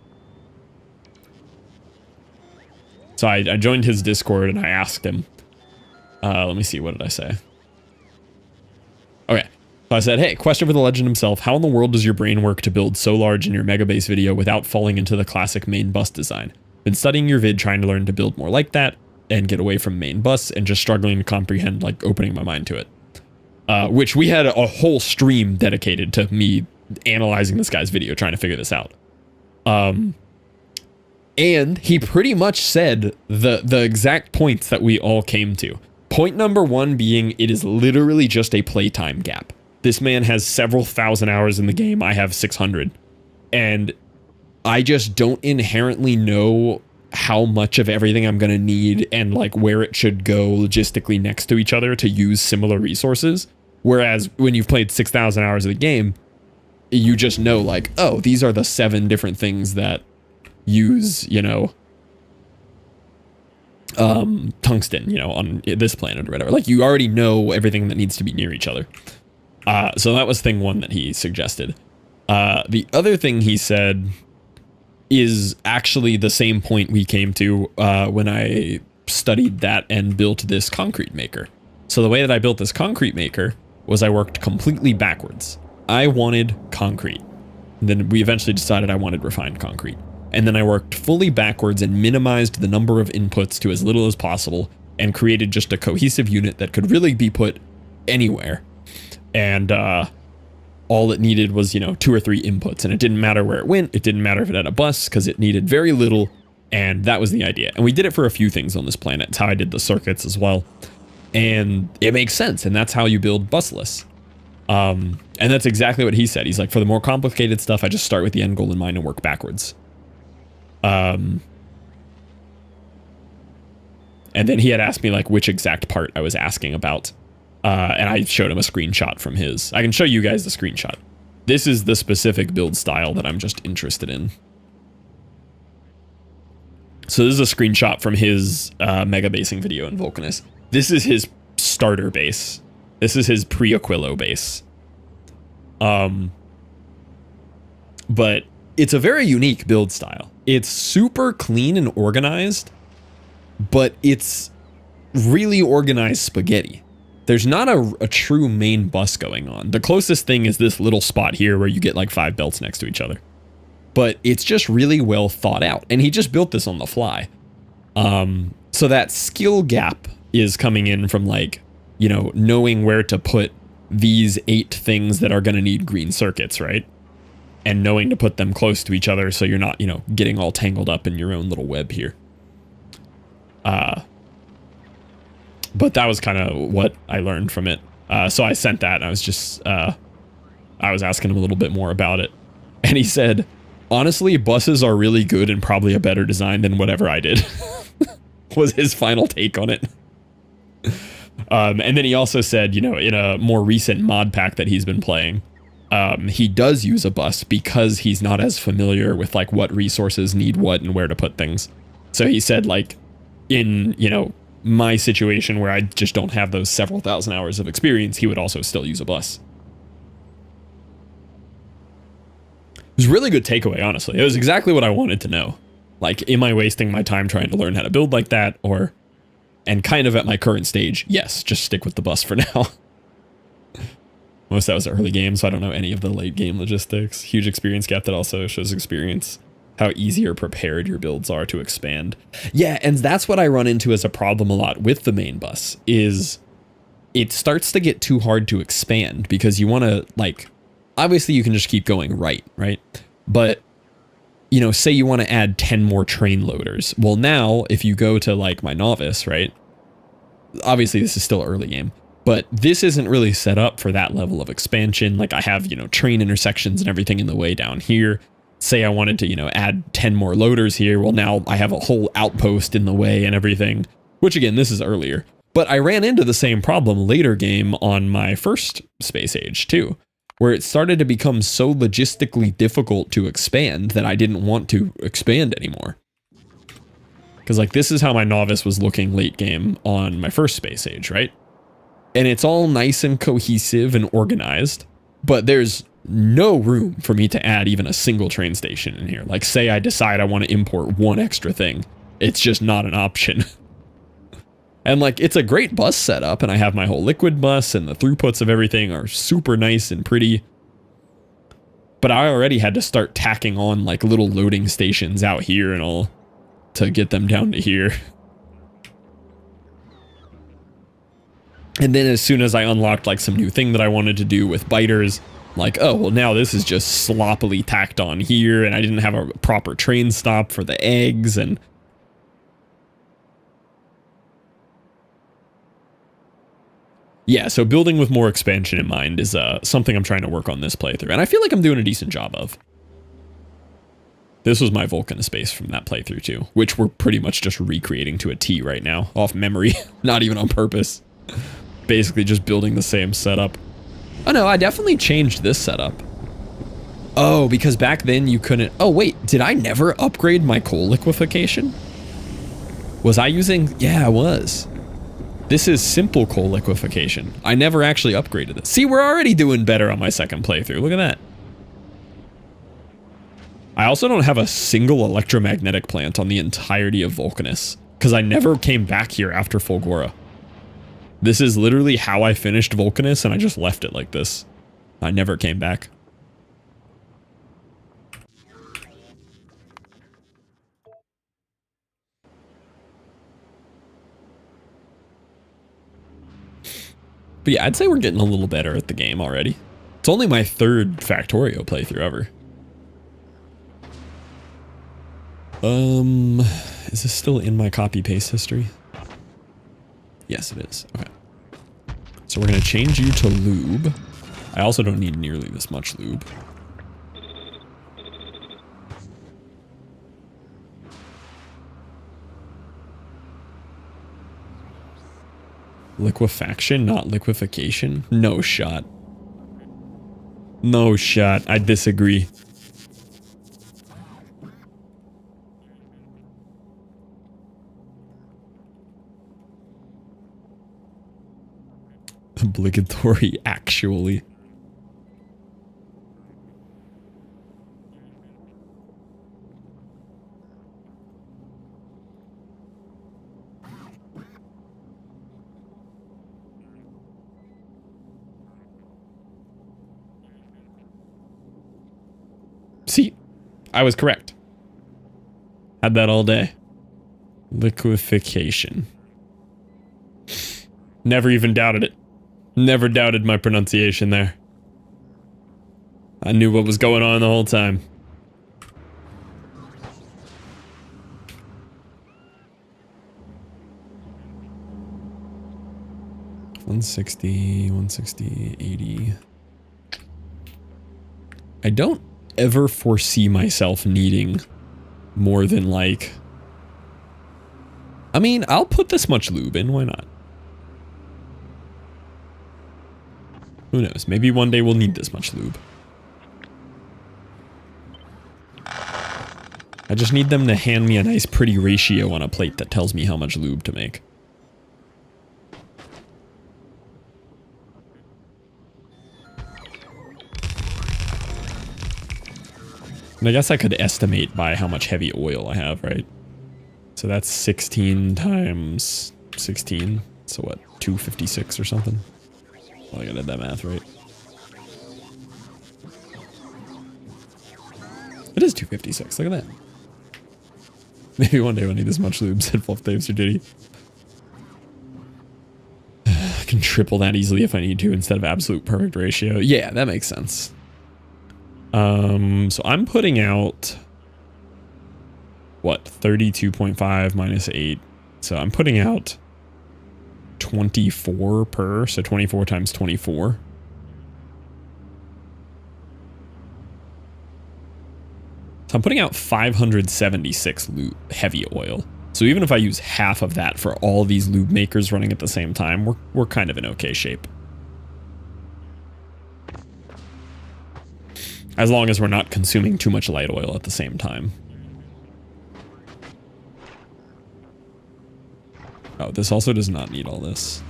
So I joined his Discord and I asked him, let me see, what did I say? Okay, so I said, hey, question for the legend himself. How in the world does your brain work to build so large in your mega base video without falling into the classic main bus design? Been studying your vid trying to learn to build more like that and get away from main bus and just struggling to comprehend, like, opening my mind to it. Which we had a whole stream dedicated to me analyzing this guy's video, trying to figure this out. And he pretty much said the exact points that we all came to. Point number one being, it is literally just a playtime gap. This man has several thousand hours in the game. I have 600. And I just don't inherently know how much of everything I'm going to need and like where it should go logistically next to each other to use similar resources. Whereas when you've played 6,000 hours of the game, you just know like, oh, these are the 7 different things that use, you know, tungsten, you know, on this planet or whatever. Like, you already know everything that needs to be near each other. So that was thing one that he suggested. The other thing he said is actually the same point we came to when I studied that and built this concrete maker. So the way that I built this concrete maker was I worked completely backwards. I wanted concrete. Then we eventually decided I wanted refined concrete. And then I worked fully backwards and minimized the number of inputs to as little as possible and created just a cohesive unit that could really be put anywhere. And all it needed was, you know, 2 or 3 inputs, and it didn't matter where it went. It didn't matter if it had a bus, because it needed very little, and that was the idea. And we did it for a few things on this planet. It's how I did the circuits as well. And it makes sense, and that's how you build busless. And that's exactly what he said. He's like, for the more complicated stuff, I just start with the end goal in mind and work backwards. And then he had asked me, like, which exact part I was asking about. And I showed him a screenshot from his. I can show you guys the screenshot. This is the specific build style that I'm just interested in. So this is a screenshot from his mega basing video in Vulcanus. This is his starter base. This is his pre-Aquilo base. But it's a very unique build style. It's super clean and organized, but it's really organized spaghetti. There's not a true main bus going on. The closest thing is this little spot here where you get like 5 belts next to each other. But it's just really well thought out. And he just built this on the fly. So that skill gap is coming in from, like, you know, knowing where to put these 8 things that are going to need green circuits, right? And knowing to put them close to each other so you're not, you know, getting all tangled up in your own little web here. But that was kind of what I learned from it. So I sent that, and I was just, I was asking him a little bit more about it. And he said, honestly, buses are really good and probably a better design than whatever I did. Was his final take on it. And then he also said, you know, in a more recent mod pack that he's been playing, he does use a bus because he's not as familiar with, like, what resources need what and where to put things. So he said, like, in, you know, my situation where I just don't have those several thousand hours of experience, he would also still use a bus. It was a really good takeaway, honestly. It was exactly what I wanted to know. Like, am I wasting my time trying to learn how to build like that? Or, and kind of at my current stage, yes, just stick with the bus for now. Most of that was early game, so I don't know any of the late game logistics. Huge experience gap that also shows experience. How easy or prepared your builds are to expand. Yeah, and that's what I run into as a problem a lot with the main bus, is it starts to get too hard to expand because you want to, like, obviously you can just keep going right? But, you know, say you want to add 10 more train loaders. Well, now, if you go to, like, my novice, right? Obviously, this is still early game, but this isn't really set up for that level of expansion. Like, I have, you know, train intersections and everything in the way down here. Say I wanted to, you know, add 10 more loaders here. Well, now I have a whole outpost in the way and everything, which again, this is earlier. But I ran into the same problem later game on my first Space Age too, where it started to become so logistically difficult to expand that I didn't want to expand anymore. Because, like, this is how my novice was looking late game on my first Space Age, right? And it's all nice and cohesive and organized, but there's no room for me to add even a single train station in here. Like, say I decide I want to import 1 extra thing. It's just not an option. And, like, it's a great bus setup, and I have my whole liquid bus, and the throughputs of everything are super nice and pretty. But I already had to start tacking on, like, little loading stations out here and all to get them down to here. And then as soon as I unlocked, like, some new thing that I wanted to do with biters, like, oh, well, now this is just sloppily tacked on here, and I didn't have a proper train stop for the eggs, and yeah, so building with more expansion in mind is something I'm trying to work on this playthrough, and I feel like I'm doing a decent job of. This was my vulcanus base from that playthrough too, which we're pretty much just recreating to a T right now, off memory, not even on purpose. Basically just building the same setup. Oh no, I definitely changed this setup. Oh, because back then you couldn't... Oh wait, did I never upgrade my coal liquefaction? Was I using? Yeah, I was. This is simple coal liquefaction. I never actually upgraded this. See, we're already doing better on my second playthrough. Look at that. I also don't have a single electromagnetic plant on the entirety of Vulcanus, because I never came back here after Fulgora. This is literally how I finished Vulcanus, and I just left it like this. I never came back. But yeah, I'd say we're getting a little better at the game already. It's only my third Factorio playthrough ever. Is this still in my copy-paste history? Yes, it is. Okay. So we're going to change you to lube. I also don't need nearly this much lube. Liquefaction, not liquefaction? No shot. No shot. I disagree. Obligatory, actually. See, I was correct. Had that all day. Liquefaction. Never even doubted it. Never doubted my pronunciation there. I knew what was going on the whole time. $160, $160, $80. I don't ever foresee myself needing more than like... I mean, I'll put this much lube in, why not? Who knows, maybe one day we'll need this much lube. I just need them to hand me a nice pretty ratio on a plate that tells me how much lube to make. And I guess I could estimate by how much heavy oil I have, right? So that's 16 times 16. So what, 256 or something? Well, I did that math right. It is 256, look at that. Maybe one day we'll need this much lube, said flufftapes or Diddy. I can triple that easily if I need to instead of absolute perfect ratio. Yeah, that makes sense. So I'm putting out, what, 32.5 minus 8. So I'm putting out 24 per, so 24 times 24. So I'm putting out 576 heavy oil. So even if I use half of that for all these lube makers running at the same time, we're kind of in okay shape. As long as we're not consuming too much light oil at the same time. Oh, this also does not need all this.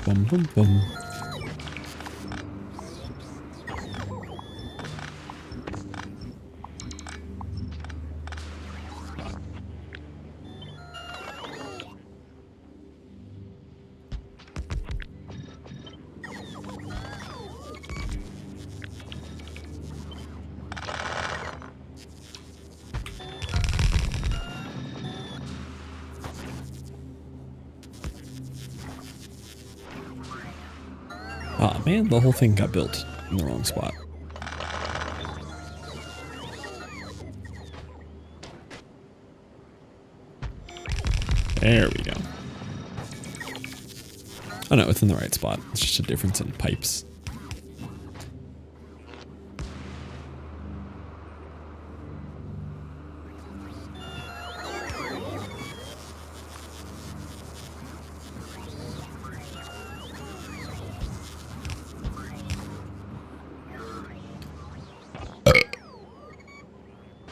Bum, bum, bum. Ah, man, the whole thing got built in the wrong spot. There we go. Oh no, it's in the right spot. It's just a difference in pipes.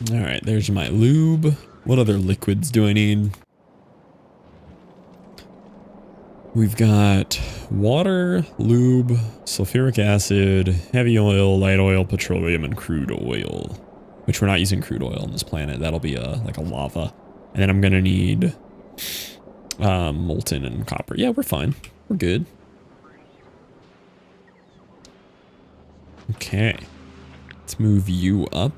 All right, there's my lube. What other liquids do I need? We've got water, lube, sulfuric acid, heavy oil, light oil, petroleum, and crude oil. Which we're not using crude oil on this planet. That'll be like a lava. And then I'm gonna need molten and copper. Yeah, we're fine. We're good. Okay. Let's move you up.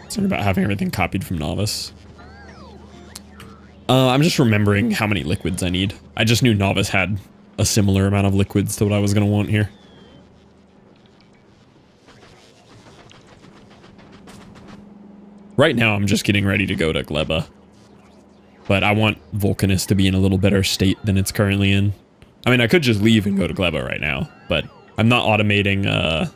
Sorry about having everything copied from Novice. I'm just remembering how many liquids I need. I just knew Novice had a similar amount of liquids to what I was going to want here. Right now, I'm just getting ready to go to Gleba. But I want Vulcanus to be in a little better state than it's currently in. I mean, I could just leave and go to Gleba right now, but I'm not automating,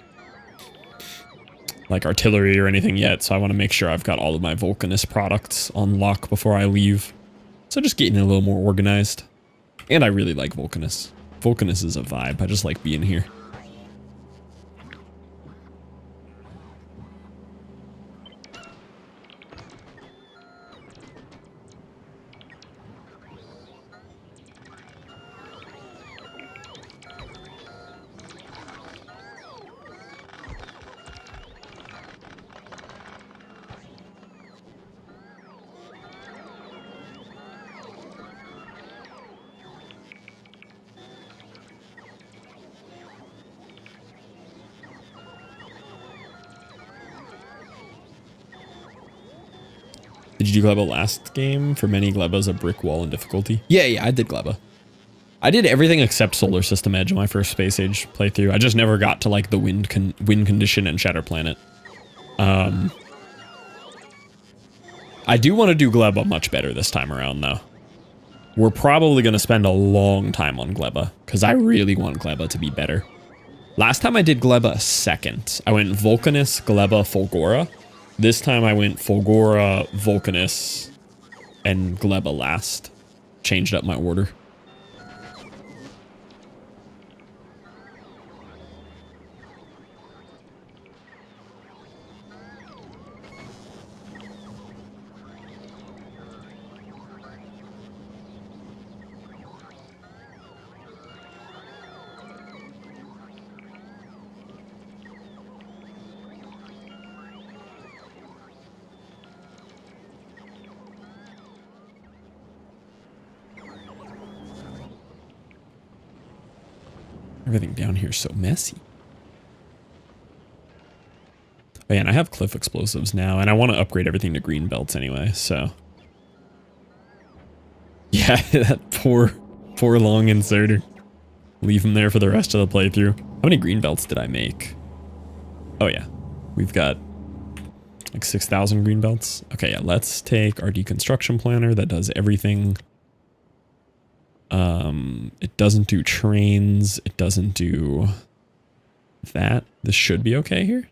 like artillery or anything yet, so I want to make sure I've got all of my Vulcanus products on lock before I leave. So just getting a little more organized. And I really like Vulcanus. Vulcanus is a vibe. I just like being here. Did you do Gleba last game? For many, Gleba's a brick wall in difficulty. Yeah, I did Gleba. I did everything except Solar System Edge in my first Space Age playthrough. I just never got to like the wind condition and Shatter Planet. I do want to do Gleba much better this time around though. We're probably going to spend a long time on Gleba because I really want Gleba to be better. Last time I did Gleba second. I went Vulcanus, Gleba, Fulgora. This time I went Fulgora, Vulcanus, and Gleba last. Changed up my order. Everything down here is so messy. Oh yeah, and I have cliff explosives now, and I want to upgrade everything to green belts anyway, so. Yeah, that poor long inserter. Leave him there for the rest of the playthrough. How many green belts did I make? Oh yeah, we've got like 6,000 green belts. Okay, yeah, let's take our deconstruction planner that does everything. It doesn't do trains. It doesn't do that. This should be okay here.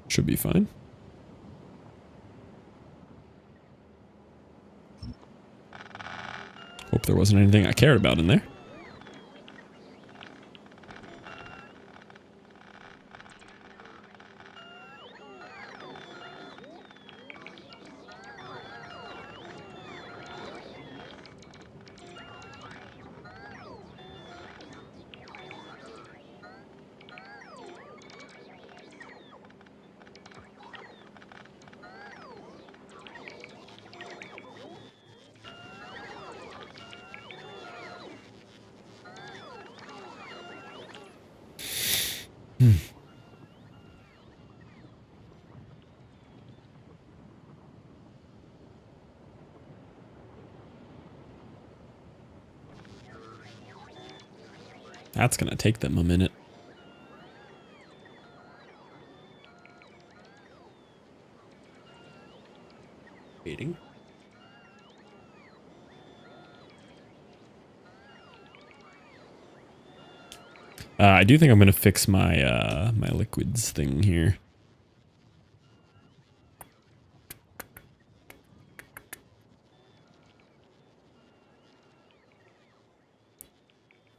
Should be fine. Hope there wasn't anything I cared about in there. That's gonna take them a minute. Waiting. I do think I'm gonna fix my my liquids thing here.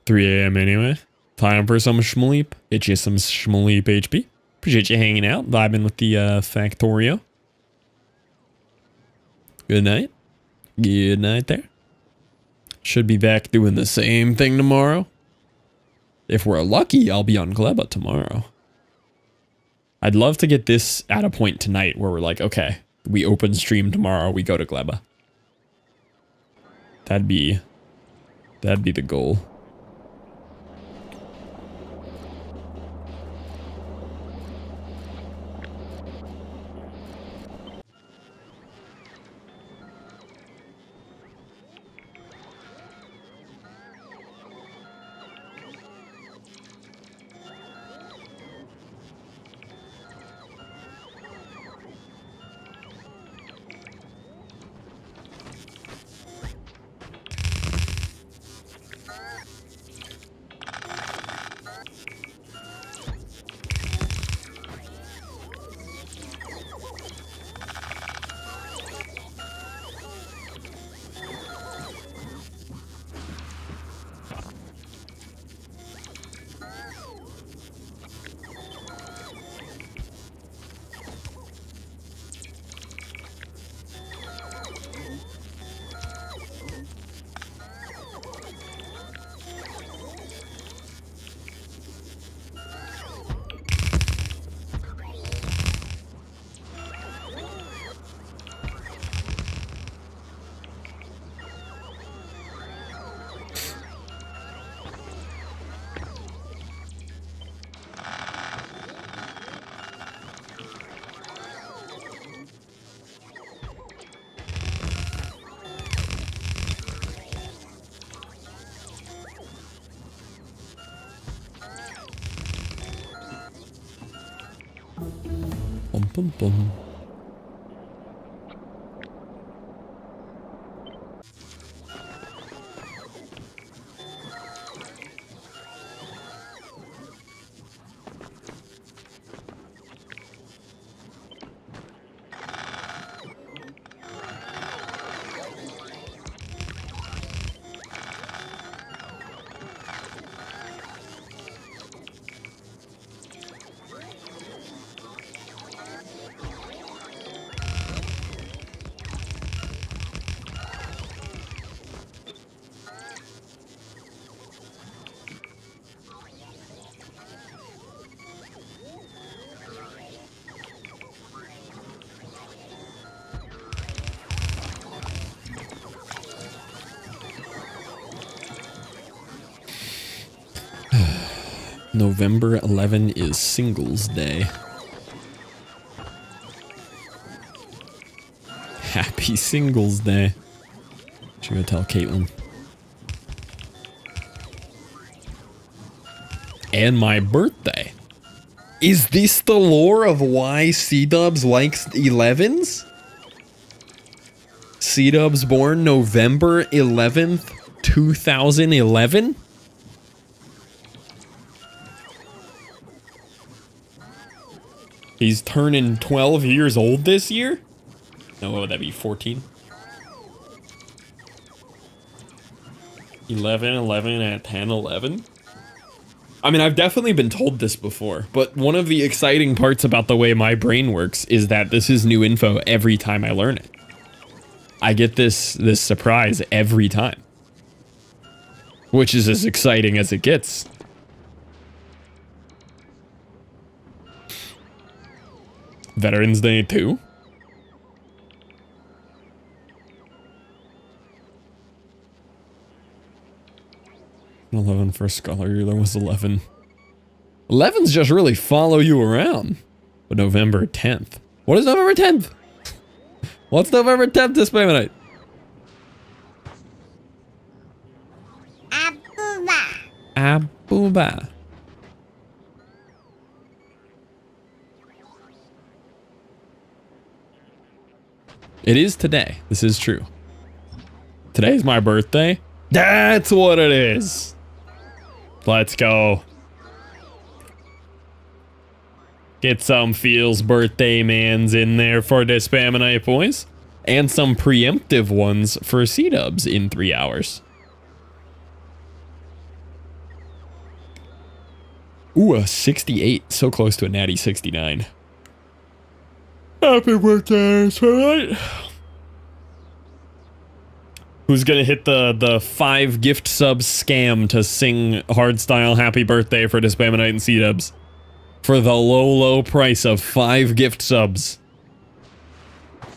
$3 a.m. anyway. Time for some schmaleep. Get you some schmaleep HP. Appreciate you hanging out, vibing with the Factorio. Good night. Good night there. Should be back doing the same thing tomorrow. If we're lucky, I'll be on Gleba tomorrow. I'd love to get this at a point tonight where we're like, okay, we open stream tomorrow, we go to Gleba. That'd be the goal. Bum, bum, bum. November 11 is Singles Day. Happy Singles Day. Should go tell Caitlin. And my birthday. Is this the lore of why C-Dubs likes 11s? C-Dubs born November 11th, 2011? He's turning 12 years old this year? No, what would that be, 14? 11, 11 at 10, 11? I mean, I've definitely been told this before, but one of the exciting parts about the way my brain works is that this is new info every time I learn it. I get this surprise every time. Which is as exciting as it gets. Veterans Day 2? 11 for Scholar Year, there was 11. 11s just really follow you around. But November 10th. What is November 10th? What's November 10th display night? Abu bye. It is today. This is true. Today's my birthday. That's what it is. Let's go. Get some feels birthday mans in there for the Spaminite boys. And some preemptive ones for C-dubs in 3 hours. Ooh, a 68. So close to a natty 69. Happy birthday, Spaminite. Who's gonna hit the 5 gift subs scam to sing hardstyle happy birthday for the Spaminite and C-dubs? For the low price of 5 gift subs.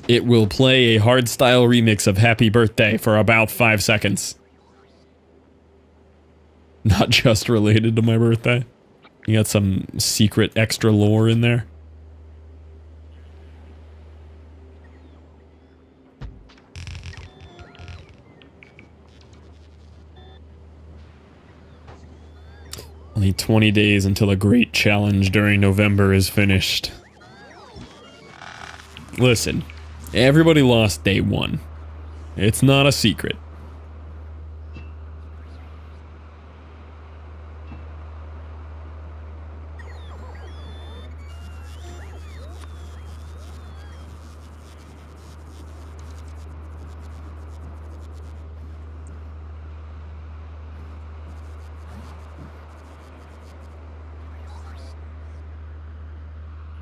It will play a hardstyle remix of Happy Birthday for about 5 seconds. Not just related to my birthday. You got some secret extra lore in there. Only 20 days until a great challenge during November is finished. Listen, everybody lost day 1. It's not a secret.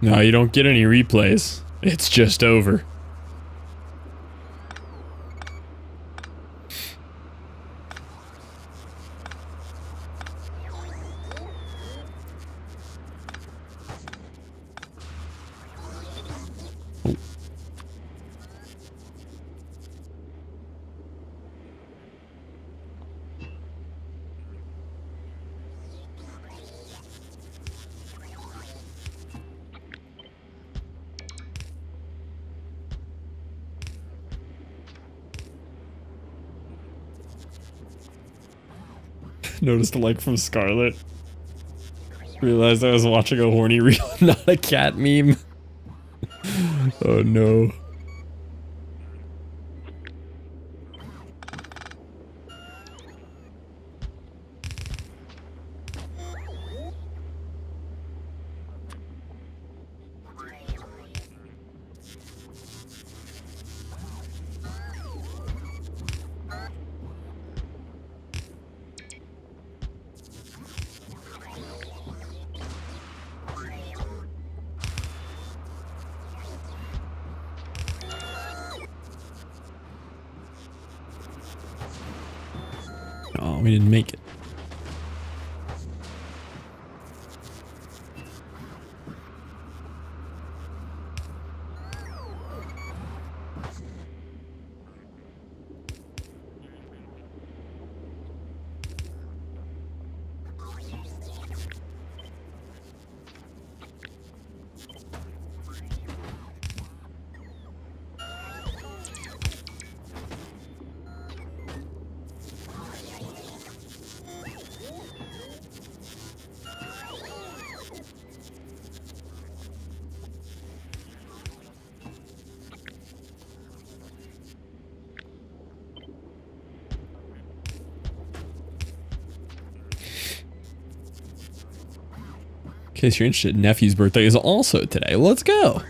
No, you don't get any replays. It's just over. Oh. Noticed a like from Scarlet. Realized I was watching a horny reel, not a cat meme. Oh no. Oh, we didn't make it. In case you're interested, nephew's birthday is also today. Let's go.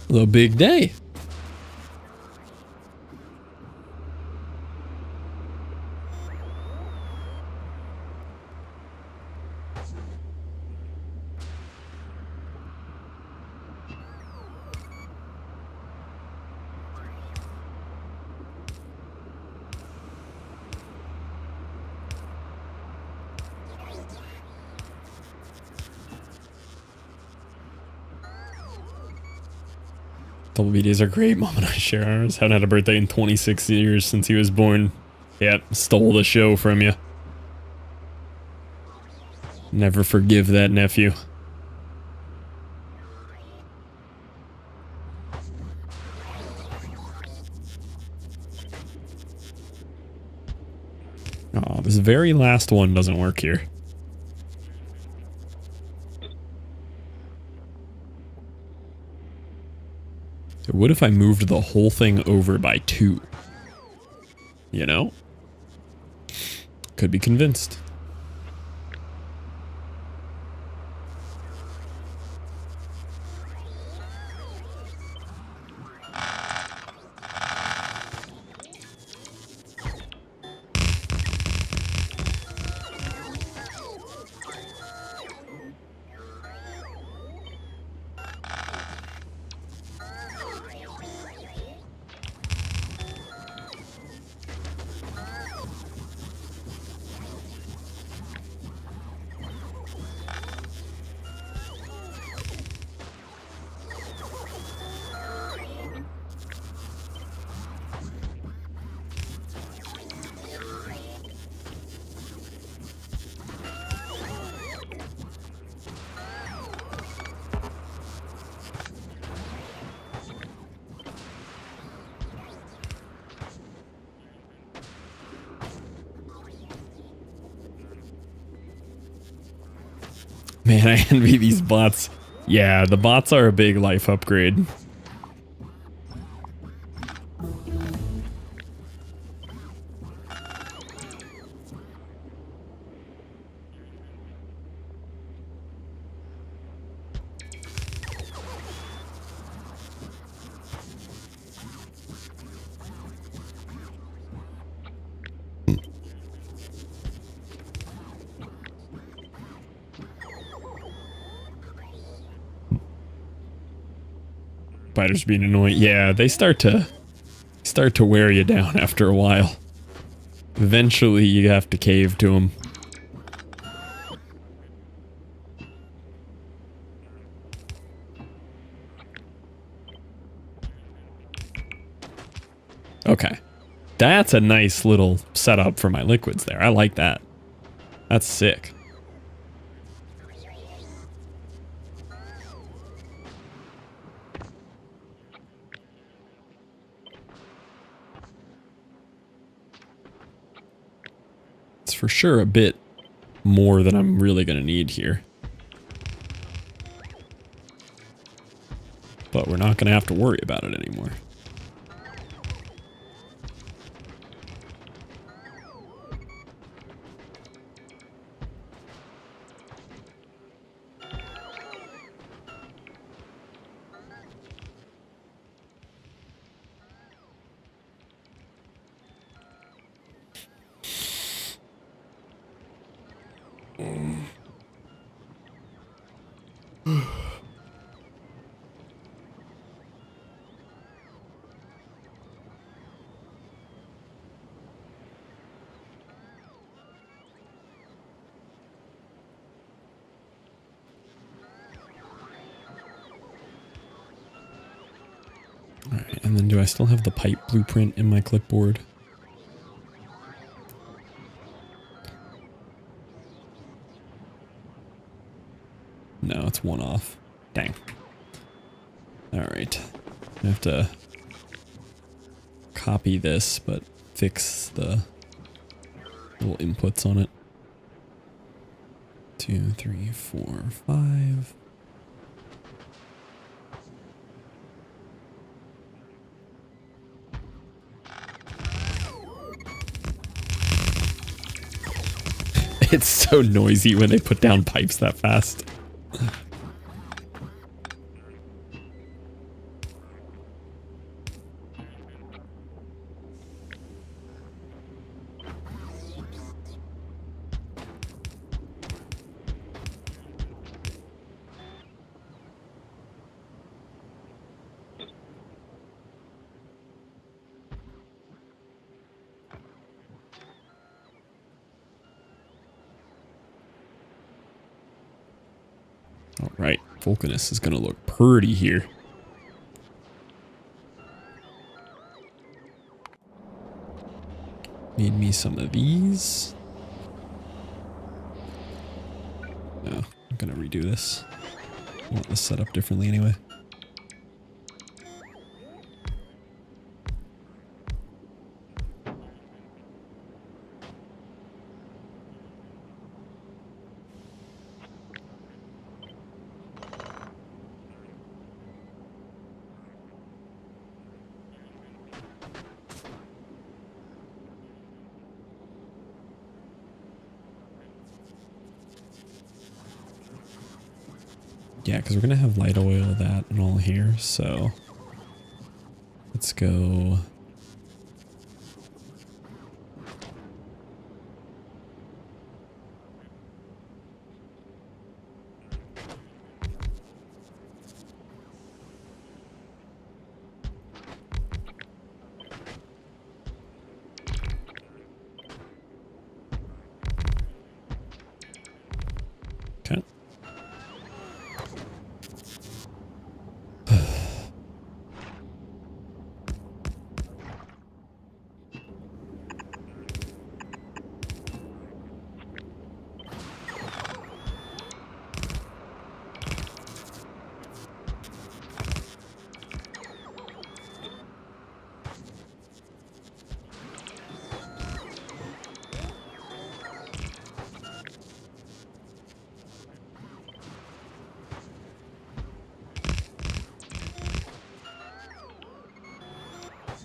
The big day. Double B days are great. Mom and I share ours. Haven't had a birthday in 26 years since he was born. Yep, stole the show from you. Never forgive that nephew. Oh, this very last one doesn't work here. So what if I moved the whole thing over by 2? You know? Could be convinced. Man, I envy these bots. Yeah, the bots are a big life upgrade. Spiders being annoying. Yeah, they start to wear you down after a while. Eventually, you have to cave to them. Okay. That's a nice little setup for my liquids there. I like that. That's sick. It's for sure a bit more than I'm really going to need here. But we're not going to have to worry about it anymore. Alright, and then do I still have the pipe blueprint in my clipboard? No, it's one off. Dang. Alright. I have to copy this, but fix the little inputs on it. 2, 3, 4, 5. It's so noisy when they put down pipes that fast. Alright, vulcanus is gonna look pretty here. Need me some of these. No, I'm gonna redo this. I want this set up differently anyway. Yeah, because we're going to have light oil, that, and all here, so let's go. Okay.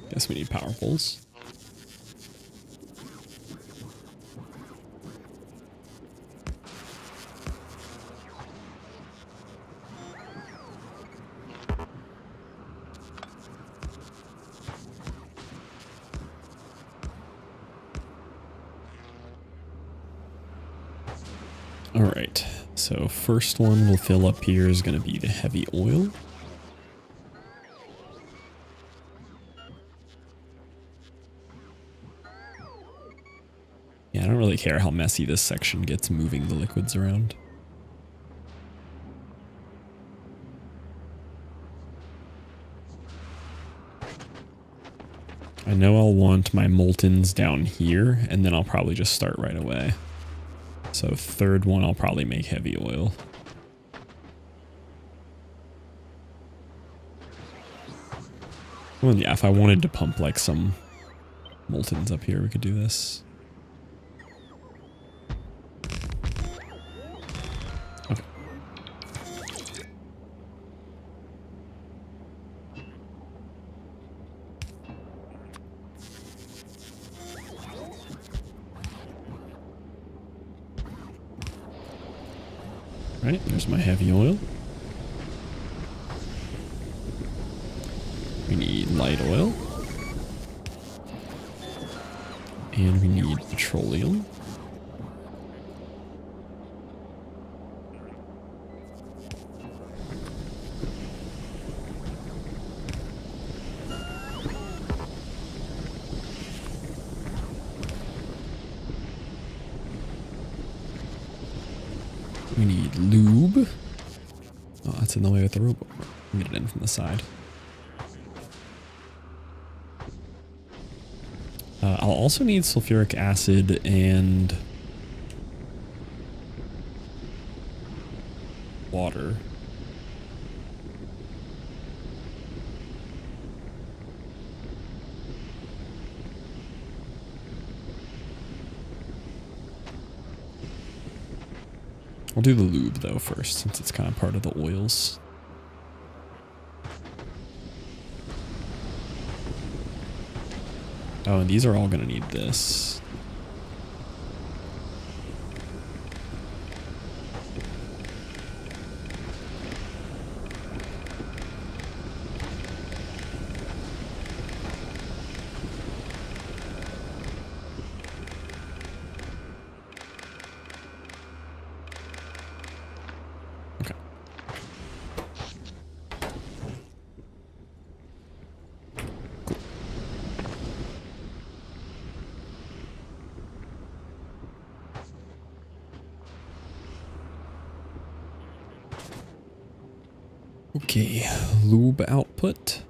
Guess we need power poles. All right, so first one we'll fill up here is going to be the heavy oil. Yeah, I don't really care how messy this section gets moving the liquids around. I know I'll want my moltens down here, and then I'll probably just start right away. So third one, I'll probably make heavy oil. Well, yeah, if I wanted to pump like some moltens up here, we could do this. Okay. Right, there's my heavy oil. We need light oil. And we need petroleum. We need lube. Oh, that's in the way with the robot. Get it in from the side. I'll also need sulfuric acid and water. I'll do the lube though first, since it's kind of part of the oils. Oh, and these are all going to need this. Okay. Okay, lube output.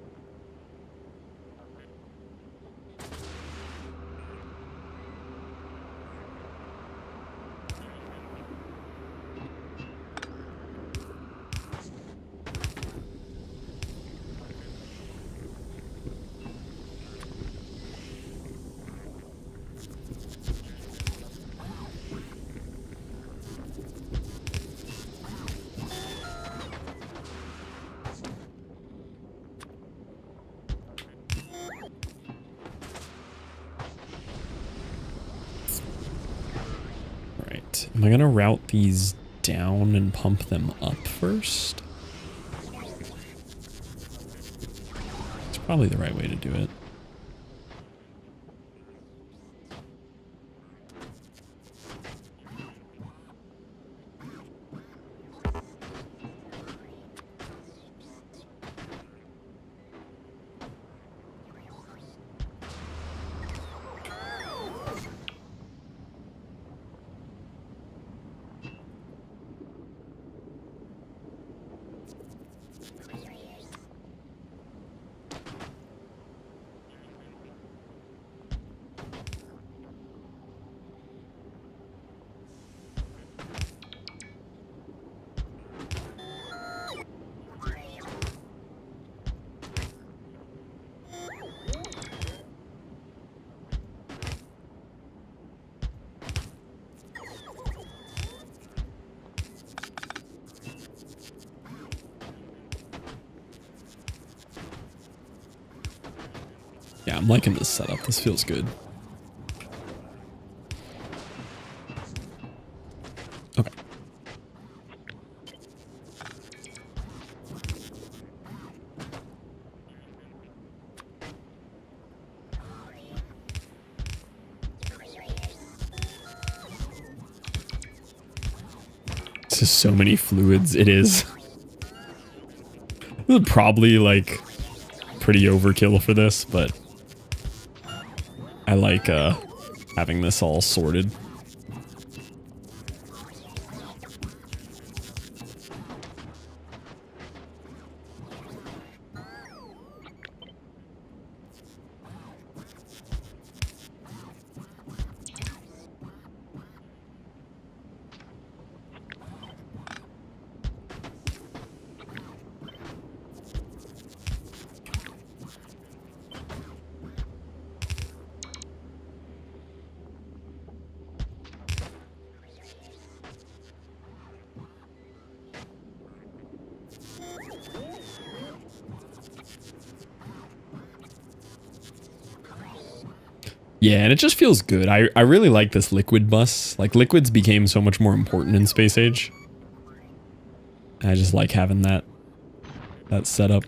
Am I gonna route these down and pump them up first? It's probably the right way to do it. Yeah, I'm liking this setup. This feels good. Okay. This is so many fluids. It is. This is probably like pretty overkill for this, but I like having this all sorted. Yeah, and it just feels good. I really like this liquid bus. Like, liquids became so much more important in Space Age. I just like having that setup.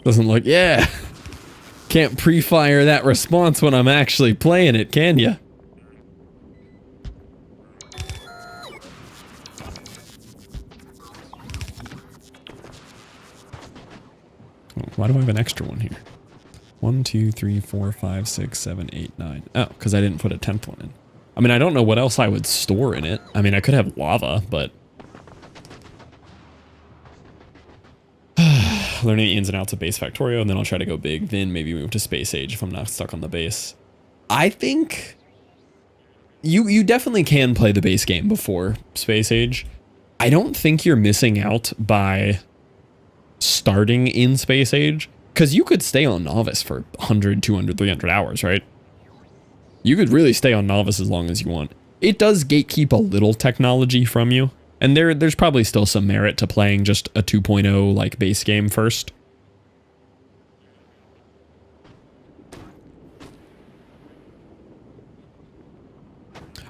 Doesn't look, yeah. Can't pre-fire that response when I'm actually playing it, can ya? Oh, why do I have an extra one here? 1, 2, 3, 4, 5, 6, 7, 8, 9. Oh, because I didn't put a 10th one in. I mean, I don't know what else I would store in it. I mean, I could have lava, but... learning the ins and outs of base Factorio, and then I'll try to go big, then maybe move to Space Age if I'm not stuck on the base. I think you definitely can play the base game before Space Age. I don't think you're missing out by starting in Space Age, because you could stay on Novice for 100, 200, 300 hours, right? You could really stay on Novice as long as you want. It does gatekeep a little technology from you. And there's probably still some merit to playing just a 2.0 like base game first.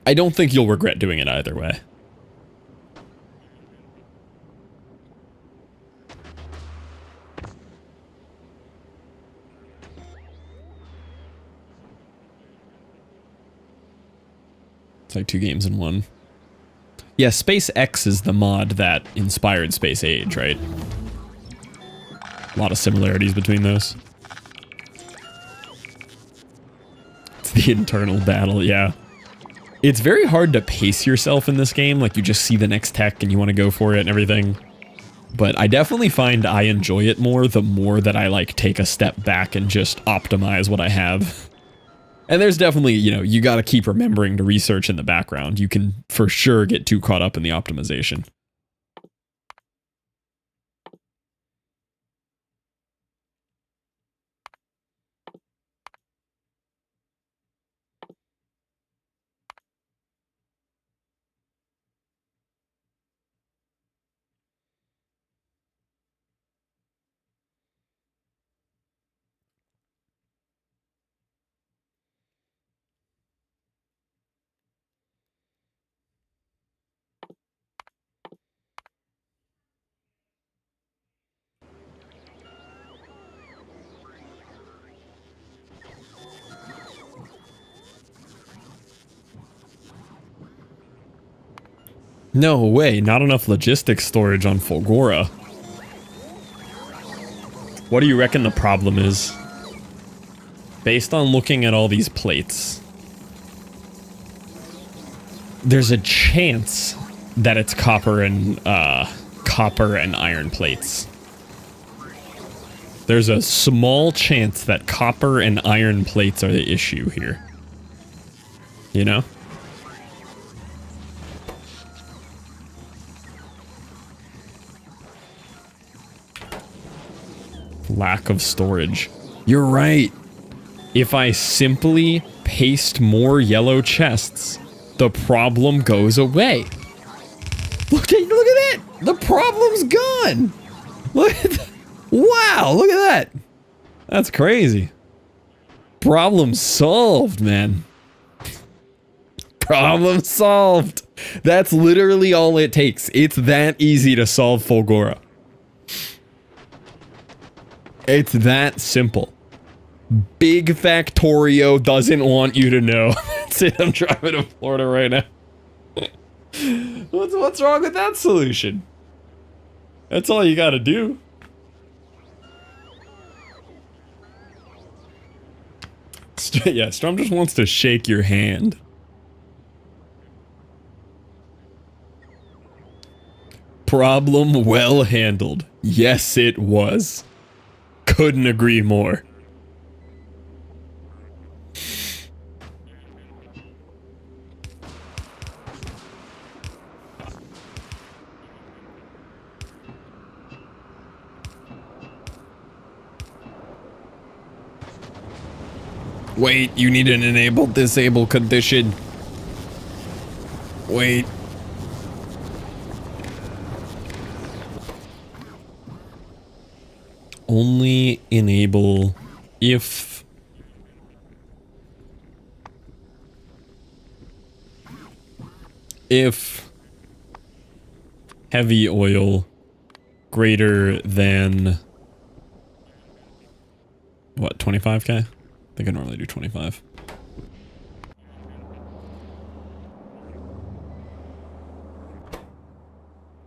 I don't think you'll regret doing it either way. It's like 2 games in one. Yeah, Space X is the mod that inspired Space Age, right? A lot of similarities between those. It's the internal battle, yeah. It's very hard to pace yourself in this game. Like, you just see the next tech and you want to go for it and everything. but I definitely find I enjoy it more the more that I like take a step back and just optimize what I have. And there's definitely, you know, you got to keep remembering to research in the background. You can for sure get too caught up in the optimization. No way, not enough logistics storage on Fulgora. What do you reckon the problem is? Based on looking at all these plates, there's a chance that it's copper and iron plates. There's a small chance that copper and iron plates are the issue here. You know? Lack of storage. You're right. If I simply paste more yellow chests, the problem goes away. Look at that! The problem's gone! Look at that. Wow, look at that! That's crazy. Problem solved, man. Problem solved. That's literally all it takes. It's that easy to solve Fulgora. It's that simple. Big Factorio doesn't want you to know. That's it, I'm driving to Florida right now. What's wrong with that solution? That's all you gotta do. Yeah, Strum just wants to shake your hand. Problem well handled. Yes, it was. Couldn't agree more. Wait, you need an disable condition. Wait. Only enable if heavy oil greater than what, 25k? I think I normally do 25.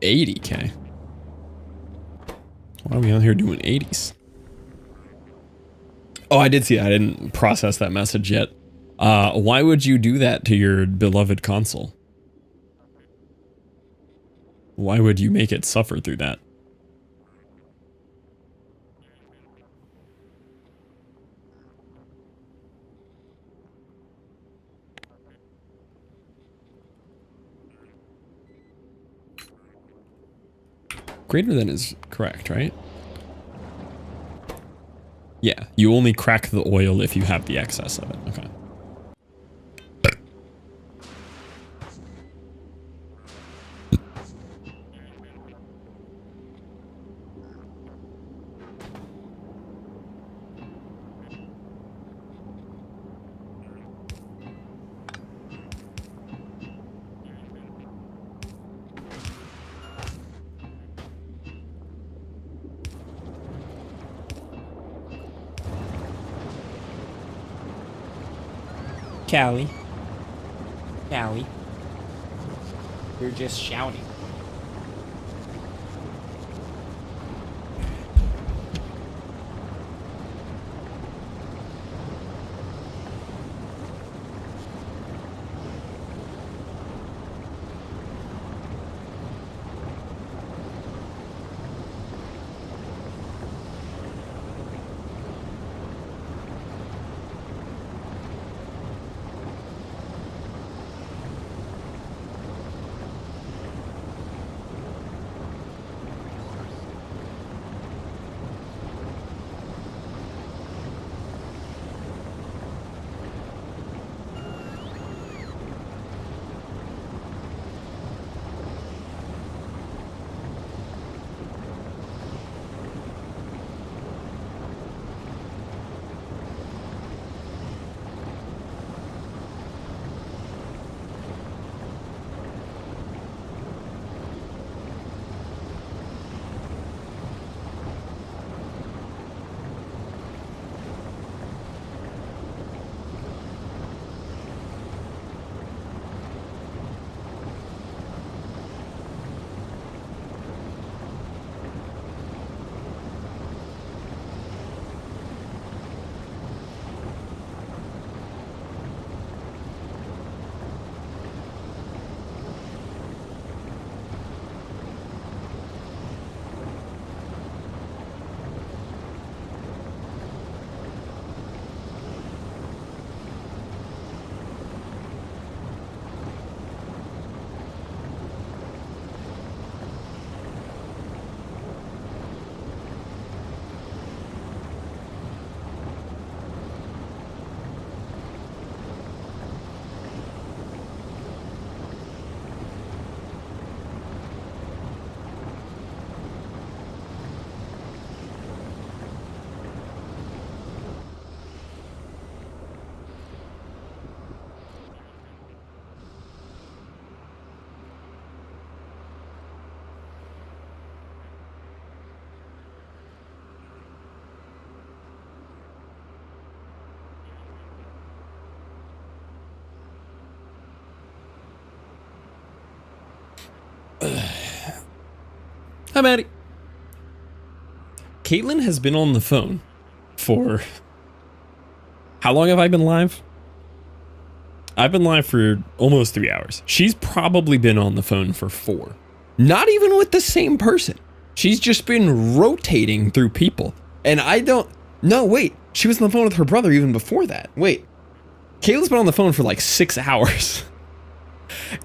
$80k. Why are we out here doing 80s? Oh, I did see that. I didn't process that message yet. Why would you do that to your beloved console? Why would you make it suffer through that? Greater than is correct, right? Yeah, you only crack the oil if you have the excess of it. Okay. Callie. Callie. You're just shouting. Hi, Maddie. Caitlin has been on the phone for... How long have I been live? I've been live for almost 3 hours. She's probably been on the phone for 4. Not even with the same person. She's just been rotating through people. And I don't... No, wait. She was on the phone with her brother even before that. Wait. Caitlin's been on the phone for like 6 hours.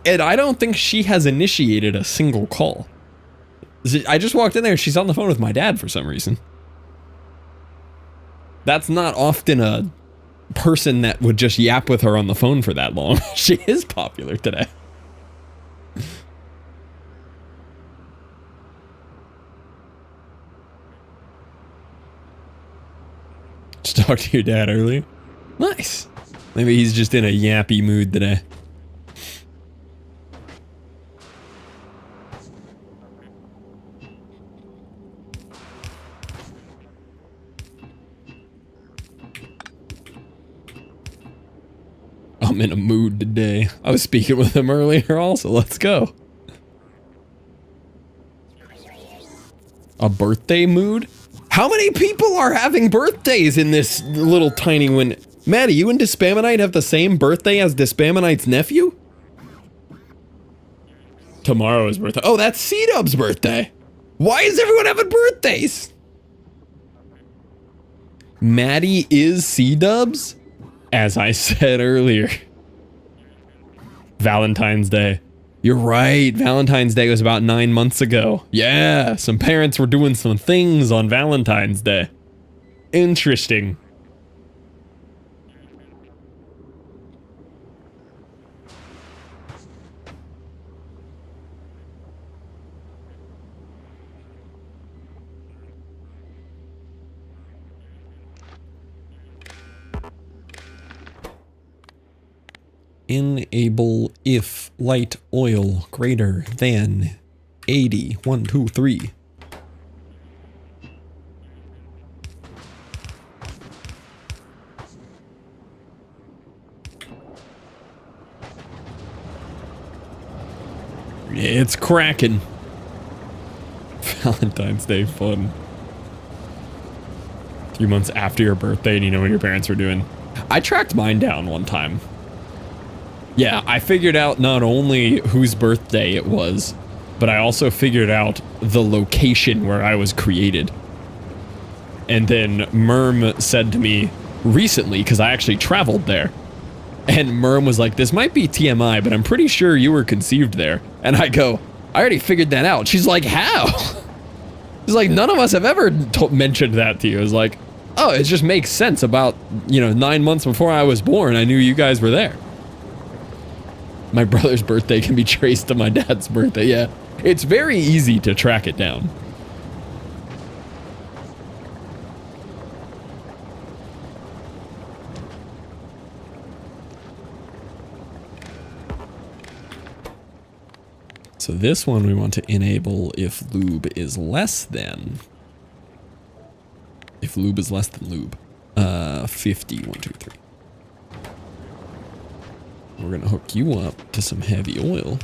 And I don't think she has initiated a single call. I just walked in there and she's on the phone with my dad for some reason. That's not often a person that would just yap with her on the phone for that long. She is popular today. Just talked to your dad earlier. Nice. Maybe he's just in a yappy mood today. I'm in a mood today. I was speaking with him earlier also. Let's go. A birthday mood? How many people are having birthdays in this little tiny window? Maddie, you and Dispamonite have the same birthday as Dispamonite's nephew? Tomorrow is birthday. Oh, that's C-Dub's birthday. Why is everyone having birthdays? Maddie is C-Dub's? As I said earlier. Valentine's Day. You're right. Valentine's Day was about 9 months ago. Yeah, some parents were doing some things on Valentine's Day. Interesting. Enable if light oil greater than 80. 1, 2, 3. It's cracking. Valentine's Day fun. 3 months after your birthday and you know what your parents were doing. I tracked mine down one time. Yeah, I figured out not only whose birthday it was, but I also figured out the location where I was created. And then Merm said to me recently, because I actually traveled there, and Merm was like, this might be TMI, but I'm pretty sure you were conceived there. And I go, I already figured that out. She's like, how? She's like, none of us have ever mentioned that to you. I was like, oh, it just makes sense. About, 9 months before I was born, I knew you guys were there. My brother's birthday can be traced to my dad's birthday, yeah. It's very easy to track it down. So this one we want to enable if lube is less than... If lube is less than lube. 50, 1, 2, 3. We're gonna hook you up to some heavy oil.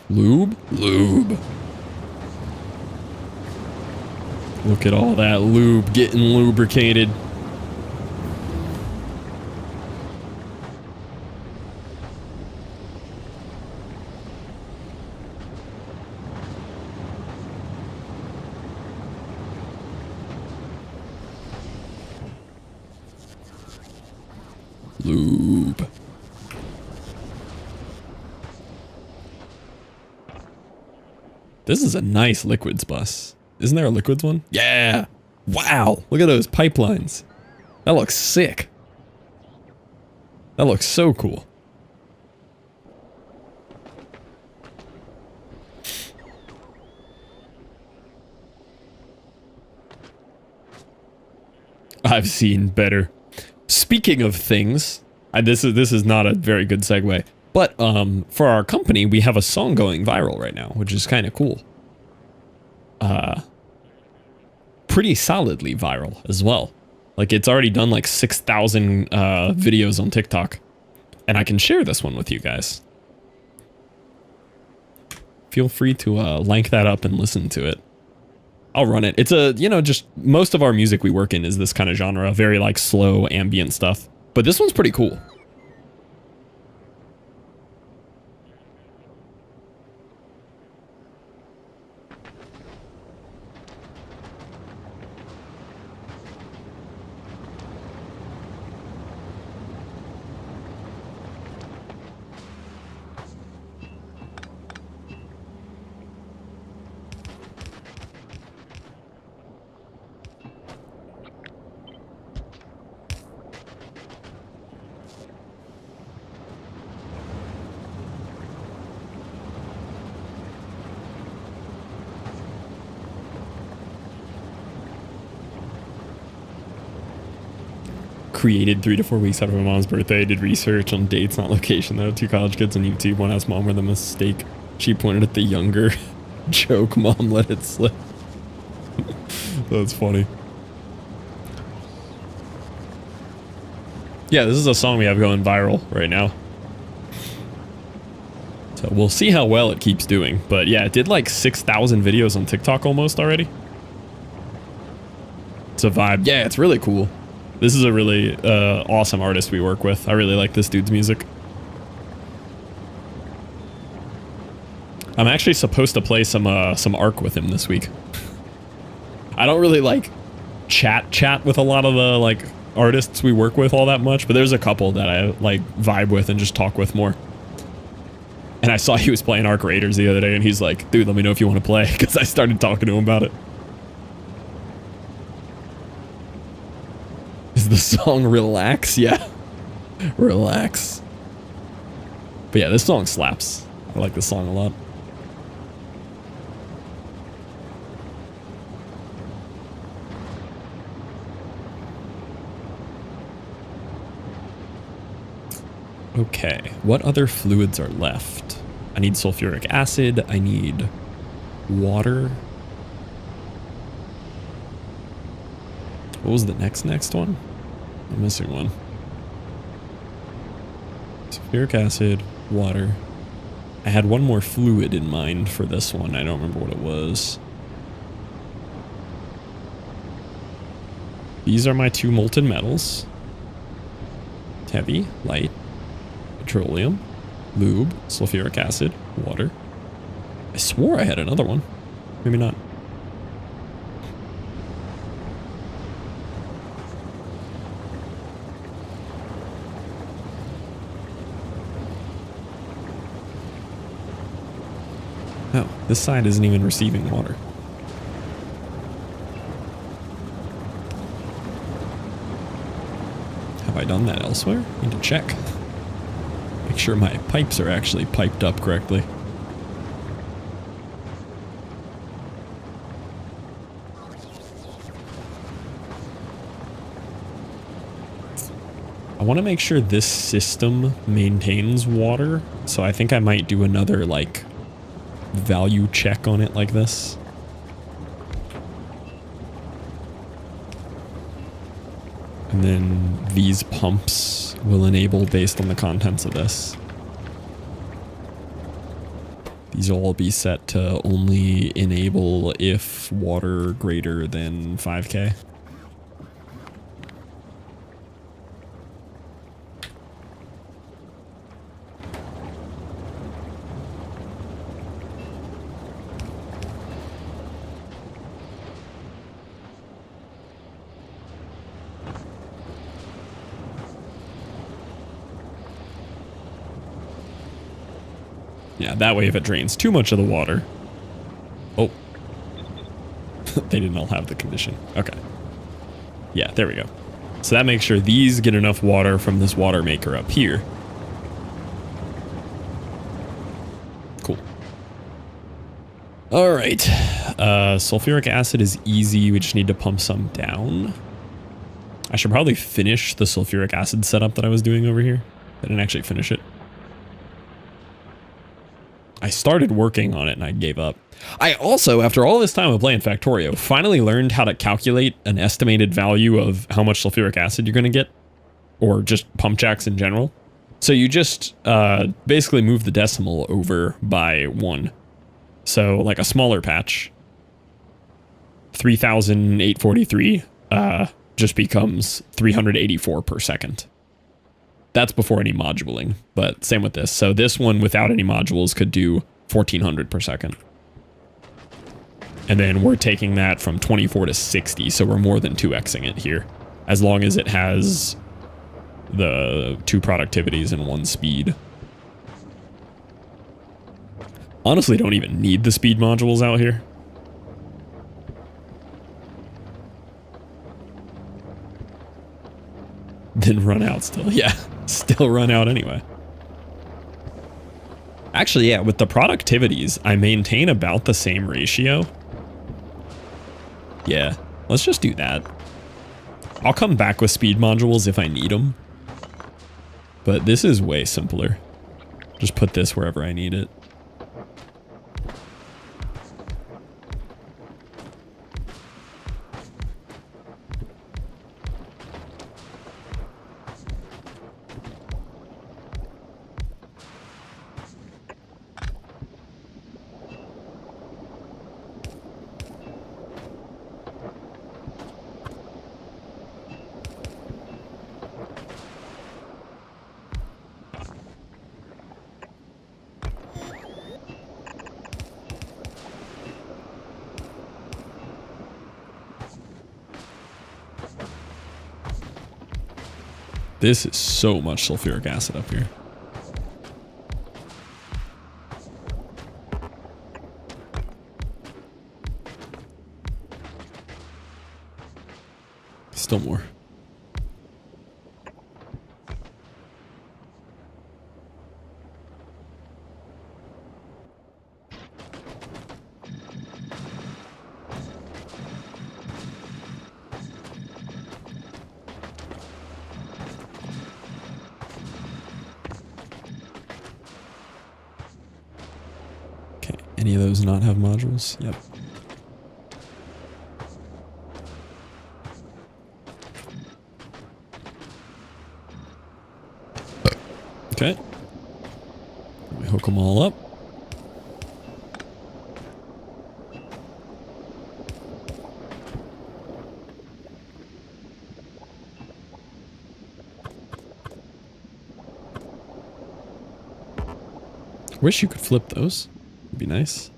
Lube? Lube. Look at all that lube getting lubricated. Lube. This is a nice liquids bus. Isn't there a liquids one? Yeah. Wow. Look at those pipelines. That looks sick. That looks so cool. I've seen better. Speaking of things, this is not a very good segue, but for our company, we have a song going viral right now, which is kind of cool. Pretty solidly viral as well. Like, it's already done like 6,000 videos on TikTok. And I can share this one with you guys. Feel free to link that up and listen to it. I'll run it. It's a, you know, just most of our music we work in is this kind of genre, very like slow ambient stuff. But this one's pretty cool. Created 3 to 4 weeks after my mom's birthday. Did research on dates, not location though. 2 college kids on YouTube. One asked mom where the mistake. She pointed at the younger. Joke, mom let it slip. That's funny. Yeah, this is a song we have going viral right now. So we'll see how well it keeps doing. But yeah, it did like 6,000 videos on TikTok almost already. It's a vibe. Yeah, it's really cool. This is a really awesome artist we work with. I really like this dude's music. I'm actually supposed to play some Ark with him this week. I don't really like chat with a lot of the like artists we work with all that much, but there's a couple that I like vibe with and just talk with more. And I saw he was playing Ark Raiders the other day, and he's like, "Dude, let me know if you want to play," because I started talking to him about it. Is the song Relax? Yeah. Relax. But yeah, this song slaps. I like this song a lot. Okay, what other fluids are left? I need sulfuric acid, I need water. What was the next one? I'm missing one. Sulfuric acid, water. I had one more fluid in mind for this one. I don't remember what it was. These are my 2 molten metals. Heavy, light, petroleum, lube, sulfuric acid, water. I swore I had another one. Maybe not. Oh, this side isn't even receiving water. Have I done that elsewhere? Need to check. Make sure my pipes are actually piped up correctly. I want to make sure this system maintains water, so I think I might do another, like, value check on it like this. And then these pumps will enable based on the contents of this. These will all be set to only enable if water greater than 5K. Yeah, that way if it drains too much of the water... Oh. They didn't all have the condition. Okay. Yeah, there we go. So that makes sure these get enough water from this water maker up here. Cool. Alright. Sulfuric acid is easy. We just need to pump some down. I should probably finish the sulfuric acid setup that I was doing over here. I didn't actually finish it. I started working on it and I gave up. I also, after all this time of playing Factorio, finally learned how to calculate an estimated value of how much sulfuric acid you're going to get. Or just pump jacks in general. So you just basically move the decimal over by 1. So like a smaller patch, 3,843 just becomes 384 per second. That's before any moduling, but same with this. So this one without any modules could do 1,400 per second. And then we're taking that from 24 to 60, so we're more than 2xing it here, as long as it has the 2 productivities and 1 speed. Honestly, don't even need the speed modules out here. Then run out still. Yeah, still run out anyway. Actually, yeah, with the productivities, I maintain about the same ratio. Yeah, let's just do that. I'll come back with speed modules if I need them. But this is way simpler. Just put this wherever I need it. This is so much sulfuric acid up here. Still more. Any of those not have modules? Yep. Okay. We hook them all up. Wish you could flip those. Be nice.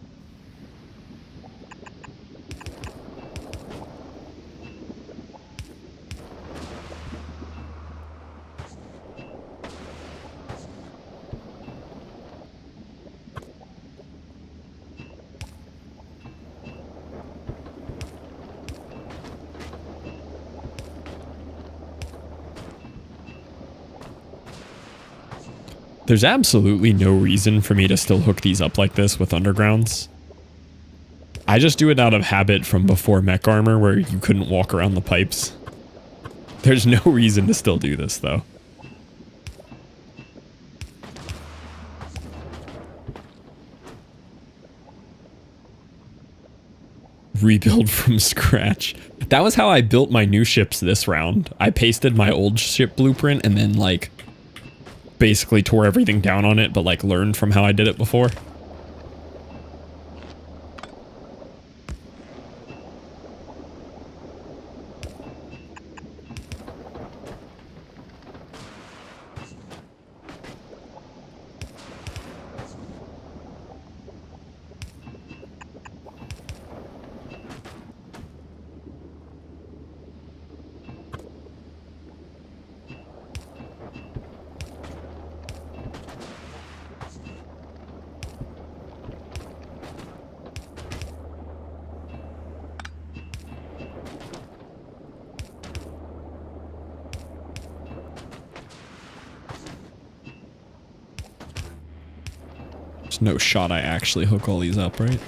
There's absolutely no reason for me to still hook these up like this with undergrounds. I just do it out of habit from before mech armor where you couldn't walk around the pipes. There's no reason to still do this though. Rebuild from scratch. That was how I built my new ships this round. I pasted my old ship blueprint and then like basically tore everything down on it, but like learned from how I did it before. There's no shot I actually hook all these up, right?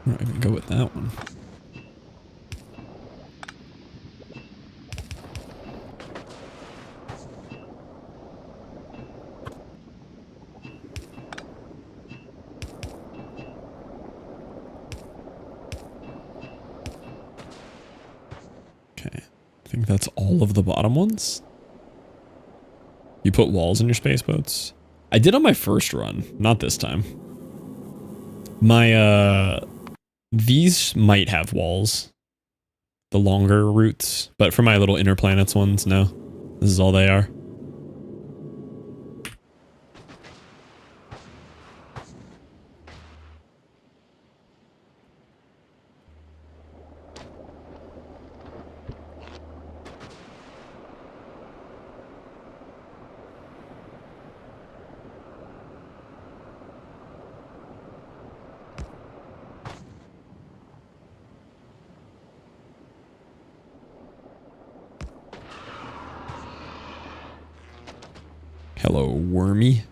I'm not even go with that one. I think that's all of the bottom ones. You put walls in your space boats? I did on my first run, not this time. My, these might have walls. The longer routes, but for my little inner planets ones, no. This is all they are. Hello, wormy.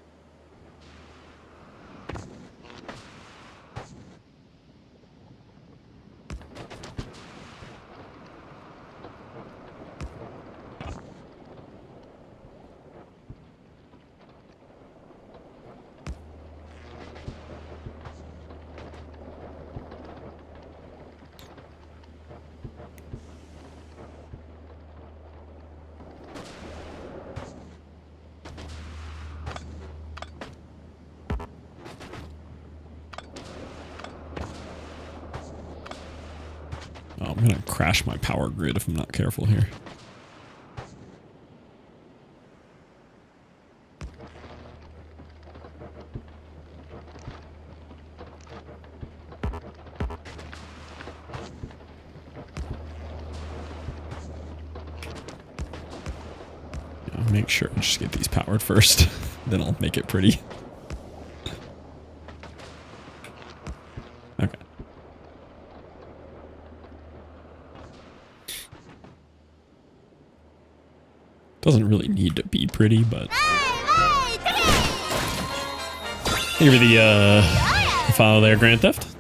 Oh, I'm gonna crash my power grid if I'm not careful here. I'll make sure I just get these powered first, then I'll make it pretty. Okay. Doesn't really need to be pretty, but give me the file there, Grand Theft.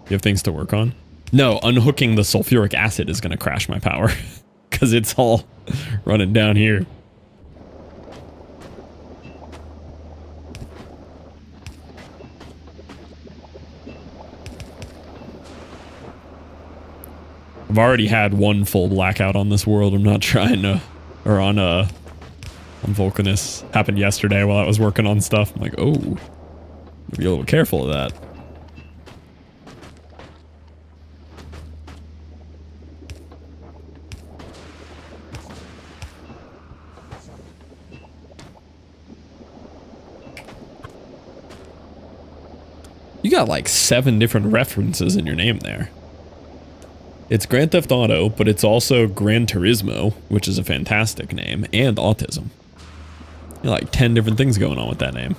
You have things to work on? No, unhooking the sulfuric acid is going to crash my power because it's all running down here. I've already had one full blackout on this world. I'm not trying to, or on vulcanus. Happened yesterday while I was working on stuff. I'm like, oh, be a little careful of that. You got like 7 different references in your name there. It's Grand Theft Auto, but it's also Gran Turismo, which is a fantastic name, and autism. You got like 10 different things going on with that name.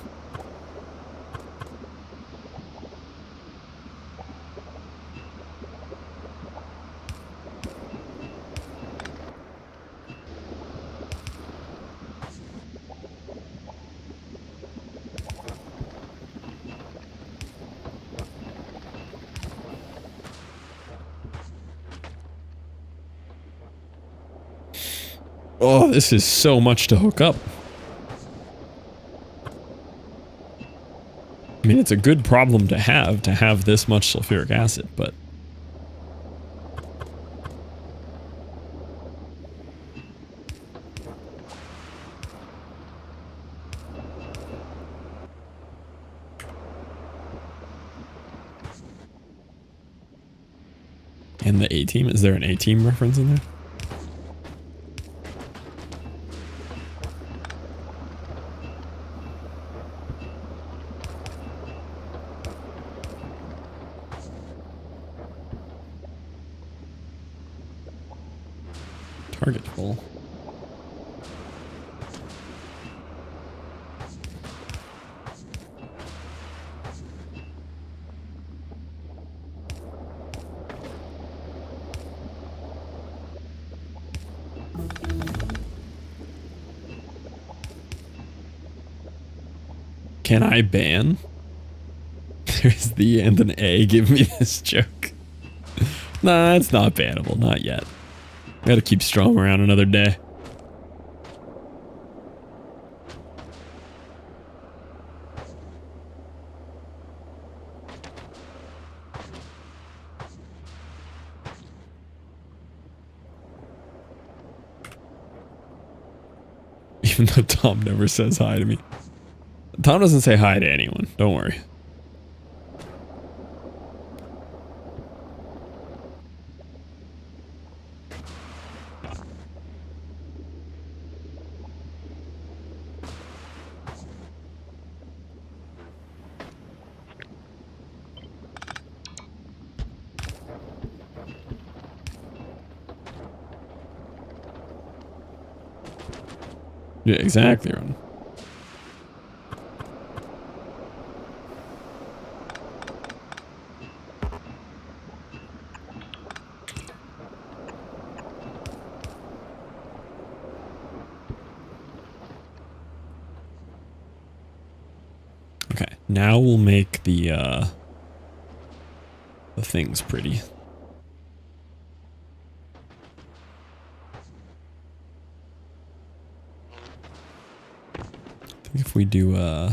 Oh, this is so much to hook up. I mean, it's a good problem to have this much sulfuric acid, but... And the A-Team? Is there an A-Team reference in there? Target full. Can I ban? There's the and an A. Give me this joke. Nah, it's not bannable. Not yet. Gotta keep Strom around another day. Even though Tom never says hi to me. Tom doesn't say hi to anyone. Don't worry. Yeah, exactly, Ron. Okay, now we'll make the things pretty. I think if we do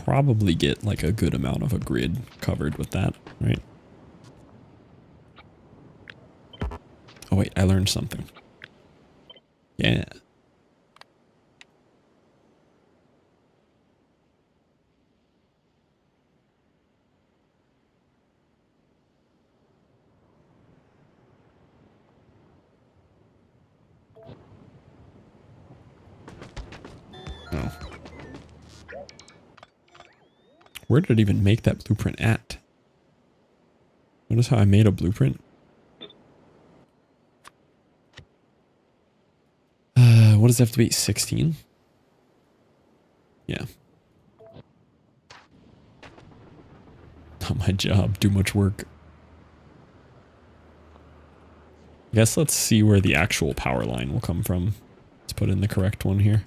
probably get like a good amount of a grid covered with that, right? Oh wait, I learned something. Yeah. Oh. Where did it even make that blueprint at? Notice how I made a blueprint? What does it have to be? 16? Yeah. Not my job. Too much work. I guess let's see where the actual power line will come from. Let's put in the correct one here.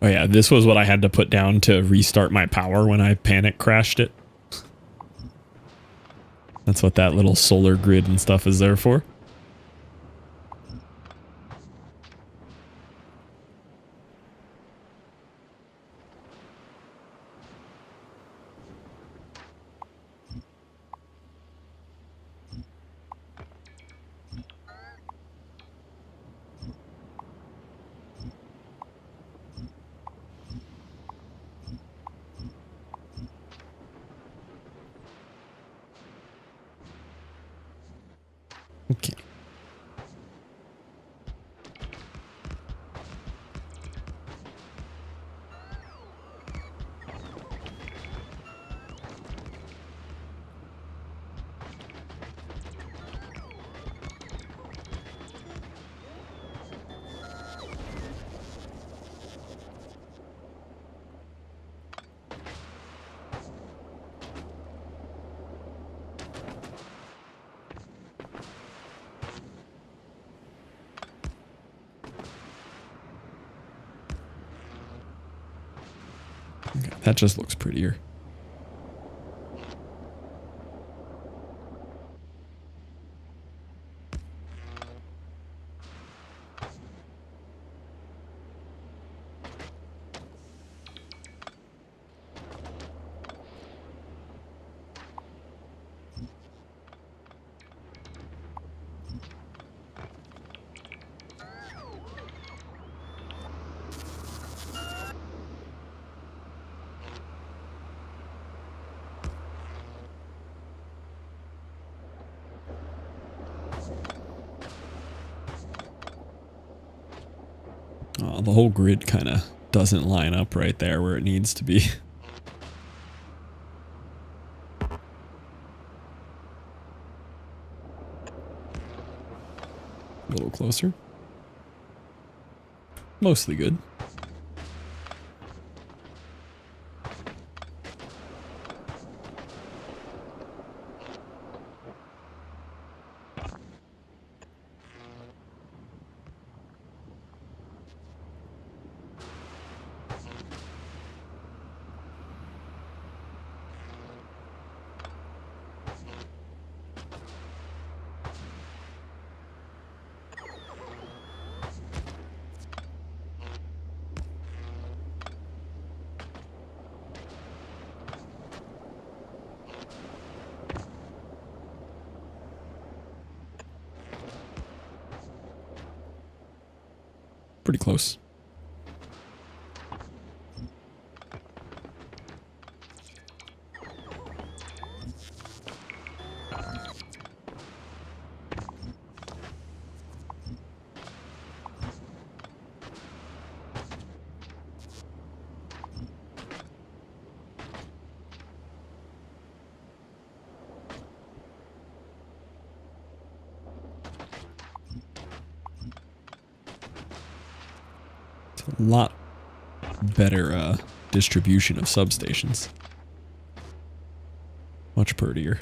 Oh yeah, this was what I had to put down to restart my power when I panic crashed it. That's what that little solar grid and stuff is there for. Okay. Okay, that just looks prettier. Oh, the whole grid kind of doesn't line up right there where it needs to be. A little closer. Mostly good. pretty close. A lot better distribution of substations. Much prettier.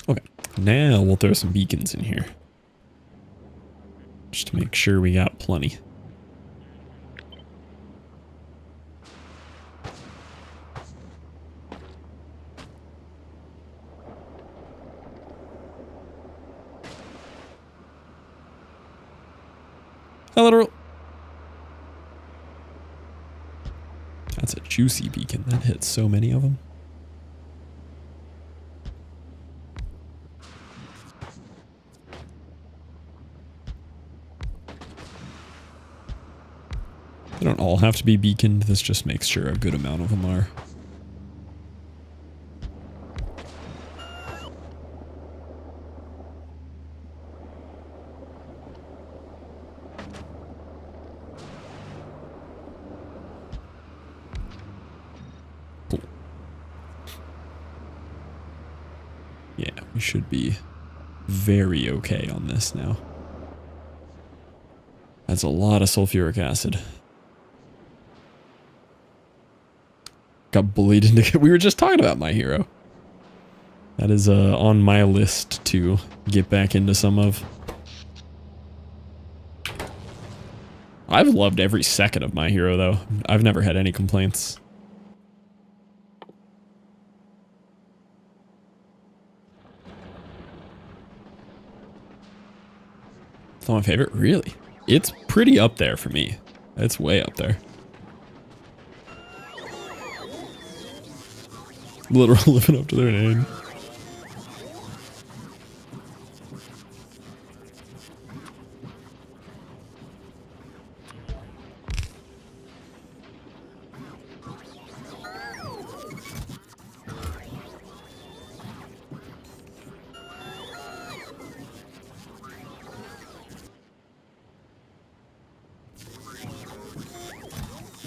Okay, now we'll throw some beacons in here. Just to make sure we got plenty. Hello. That's a juicy beacon. That hits so many of them. They don't all have to be beaconed. This just makes sure a good amount of them are. Cool. Yeah, we should be very okay on this now. That's a lot of sulfuric acid. Got bullied into... We were just talking about my hero. That is on my list to get back into some of. I've loved every second of my hero, though. I've never had any complaints. It's not my favorite? Really? It's pretty up there for me. It's way up there. Literally living up to their name.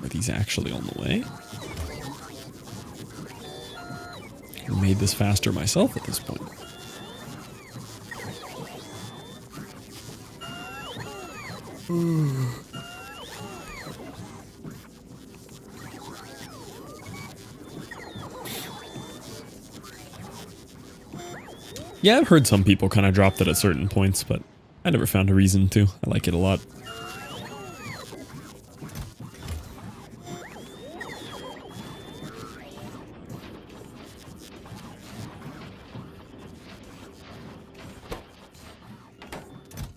Are these actually on the way? I made this faster myself at this point. Yeah, I've heard some people kind of dropped it at certain points, but I never found a reason to. I like it a lot.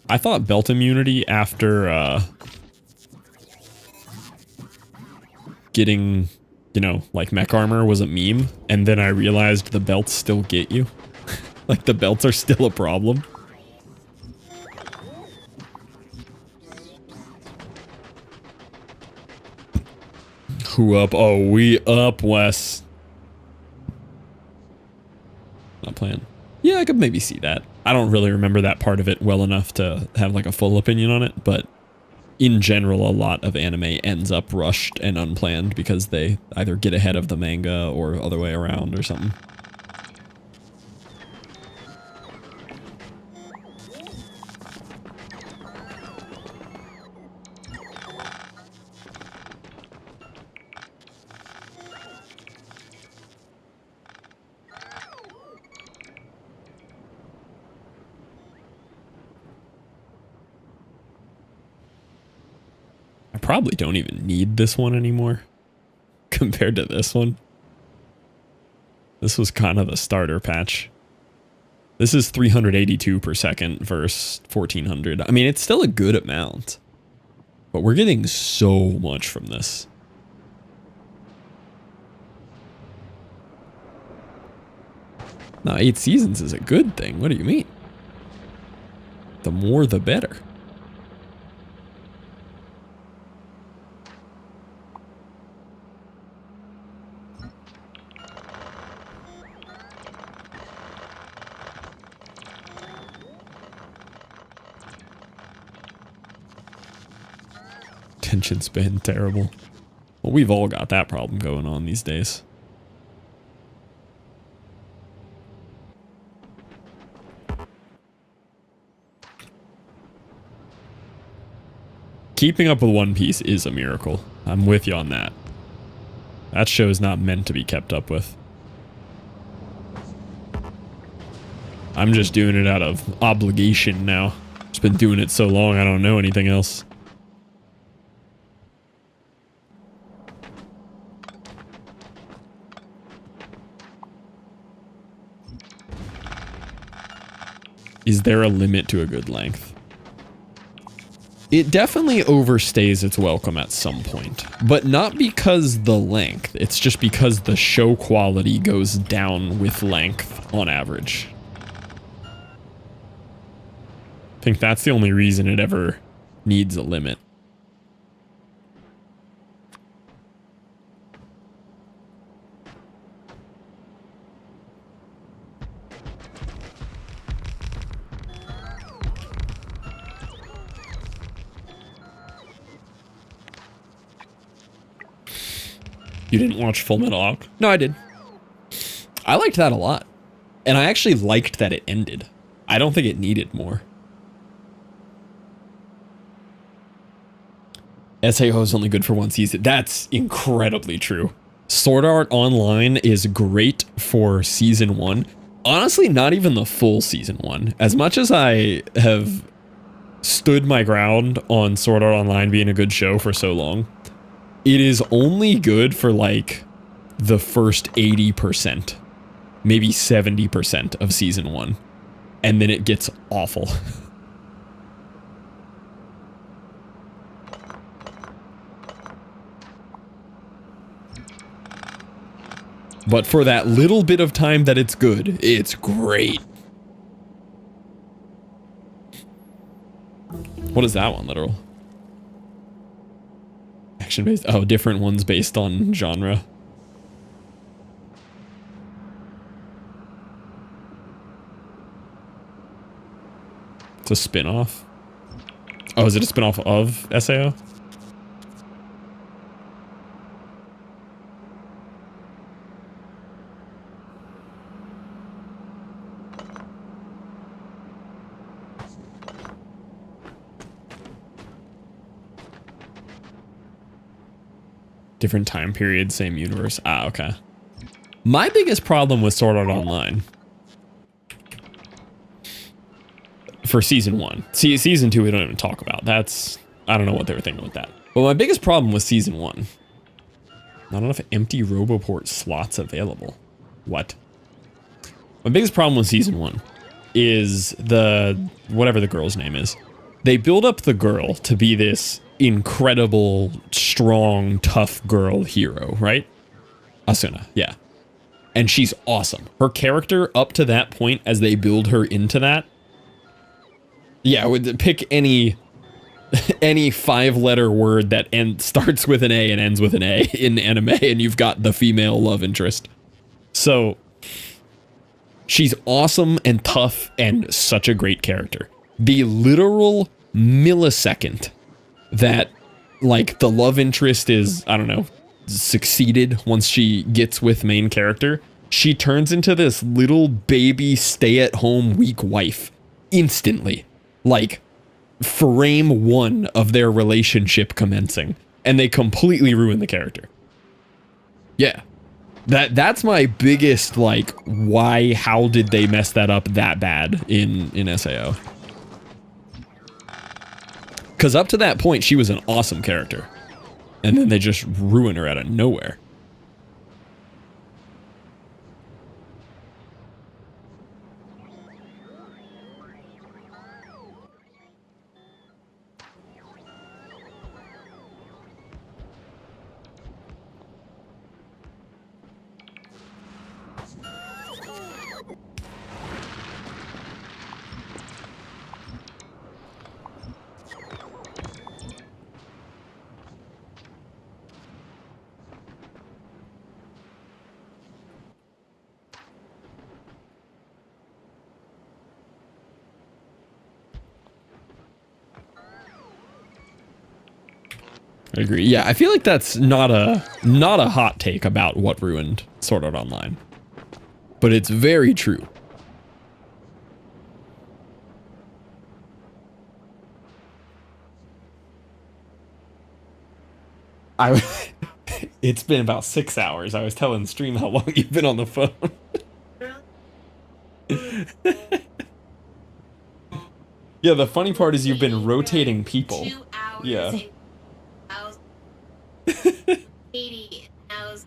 I thought belt immunity after getting, you know, like mech armor was a meme, and then I realized the belts still get you. Like the belts are still a problem. Who up? Oh, we up, Wes. Not playing. Yeah, I could maybe see that. I don't really remember that part of it well enough to have like a full opinion on it, but in general, a lot of anime ends up rushed and unplanned because they either get ahead of the manga or other way around or something. Probably don't even need this one anymore compared to this one. This was kind of the starter patch. This is 382 per second versus 1400. I mean, it's still a good amount, but we're getting so much from this. Now, 8 seasons is a good thing. What do you mean? The more, the better. Attention span terrible. Well, we've all got that problem going on these days. Keeping up with One Piece is a miracle. I'm with you on that. That show is not meant to be kept up with. I'm just doing it out of obligation now. Just been doing it so long I don't know anything else. Is there a limit to a good length? It definitely overstays its welcome at some point, but not because the length, it's just because the show quality goes down with length on average. I think that's the only reason it ever needs a limit. You didn't watch Full Metal Alchemist? No, I did. I liked that a lot. And I actually liked that it ended. I don't think it needed more. SAO is only good for one season. That's incredibly true. Sword Art Online is great for season 1. Honestly, not even the full season 1. As much as I have stood my ground on Sword Art Online being a good show for so long, it is only good for like the first 80%, maybe 70% of season 1. And then it gets awful. But for that little bit of time that it's good, it's great. What is that one, literal? Action-based? Oh, different ones based on genre. It's a spin-off? Oh, is it a spin-off of SAO? Different time period, same universe. Ah, okay. My biggest problem with Sword Art Online for season 1. See, season 2 we don't even talk about. That's, I don't know what they were thinking with that. But my biggest problem with season 1, not enough empty Roboport slots available. What? My biggest problem with season 1 is whatever the girl's name is. They build up the girl to be this incredible, strong, tough girl hero, right? Asuna, yeah. And she's awesome. Her character up to that point, as they build her into that, yeah, would pick any 5-letter word that starts with an A and ends with an A in anime, and you've got the female love interest. So she's awesome and tough and such a great character. The literal millisecond that, like, the love interest is, I don't know, succeeded once she gets with main character, she turns into this little baby stay-at-home weak wife instantly. Like, frame 1 of their relationship commencing, and they completely ruin the character. Yeah. That's my biggest, like, how did they mess that up that bad in SAO? Because up to that point, she was an awesome character. And then they just ruin her out of nowhere. I agree. Yeah, I feel like that's not a hot take about what ruined Sword Art Online. But it's very true. It's been about 6 hours. I was telling stream how long you've been on the phone. Yeah, the funny part is you've been rotating people. 2 hours. Yeah. I was 80, and I was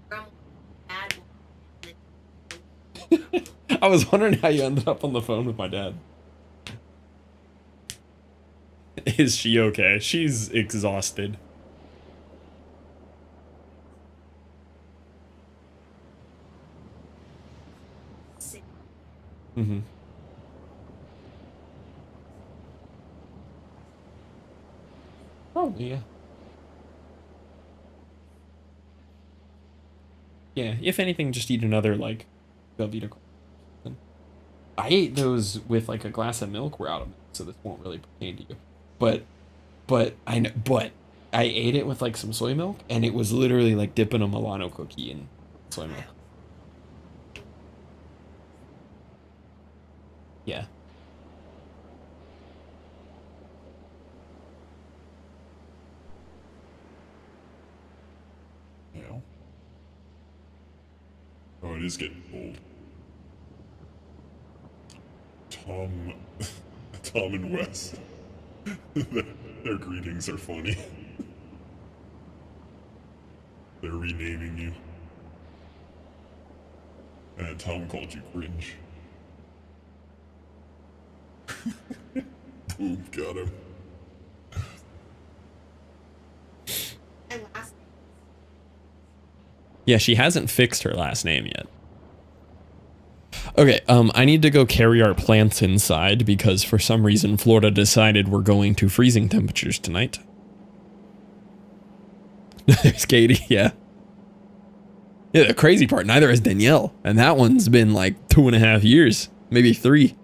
from bad. I was wondering how you ended up on the phone with my dad. Is she okay? She's exhausted. Mm-hmm. Oh, yeah. Yeah, if anything, just eat another, like, Velveeta. I ate those with, like, a glass of milk. We're out of milk, so this won't really pertain to you. But I ate it with, like, some soy milk, and it was literally like dipping a Milano cookie in soy milk. Yeah. Yeah. Oh, it is getting cold. Tom and Wes. Their greetings are funny. They're renaming you. And Tom called you cringe. Boom, got him. Yeah, she hasn't fixed her last name yet. Okay, I need to go carry our plants inside because for some reason Florida decided we're going to freezing temperatures tonight. There's Katie, yeah. Yeah, the crazy part, neither is Danielle. And that one's been like 2.5 years, maybe 3.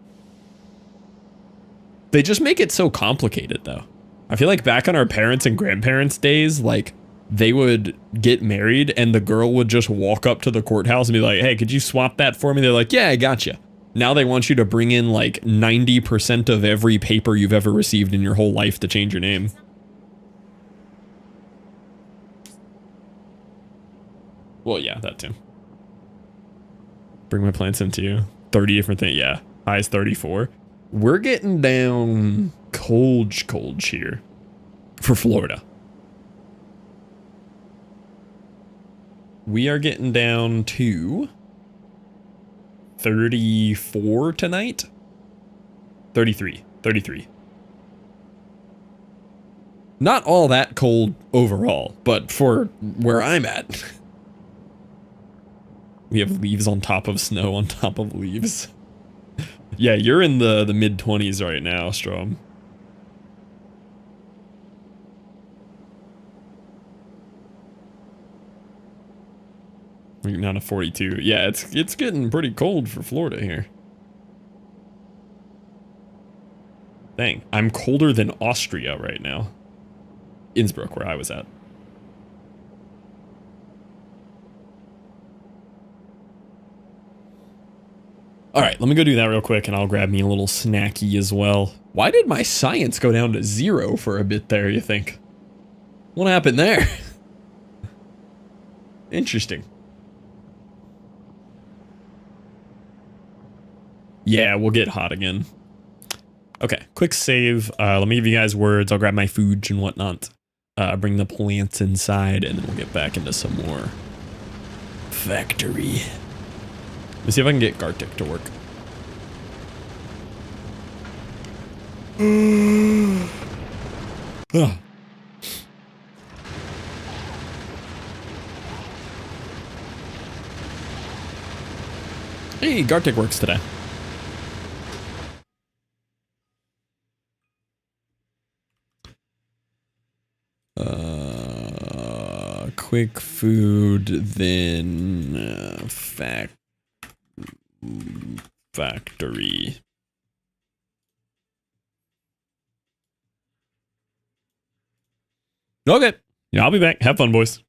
They just make it so complicated though. I feel like back on our parents' and grandparents' days, like, they would get married and the girl would just walk up to the courthouse and be like, hey, could you swap that for me? They're like, yeah, I gotcha. Now they want you to bring in like 90% of every paper you've ever received in your whole life to change your name. Well, yeah, that too. Bring my plants into you. 30 different things. Yeah, high is 34. We're getting down cold here for Florida. We are getting down to 34 tonight. 33. Not all that cold overall, but for where I'm at. We have leaves on top of snow on top of leaves. Yeah, you're in the mid-20s right now, Strom. We're getting down to 42. Yeah, it's getting pretty cold for Florida here. Dang, I'm colder than Austria right now. Innsbruck, where I was at. Alright, let me go do that real quick and I'll grab me a little snacky as well. Why did my science go down to 0 for a bit there, you think? What happened there? Interesting. Yeah, we'll get hot again. Okay, quick save. Let me give you guys words. I'll grab my food and whatnot. Bring the plants inside, and then we'll get back into some more factory. Let's see if I can get Gartic to work. Hey, Gartic works today. Quick food, then factory. Okay. Yeah, I'll be back. Have fun, boys.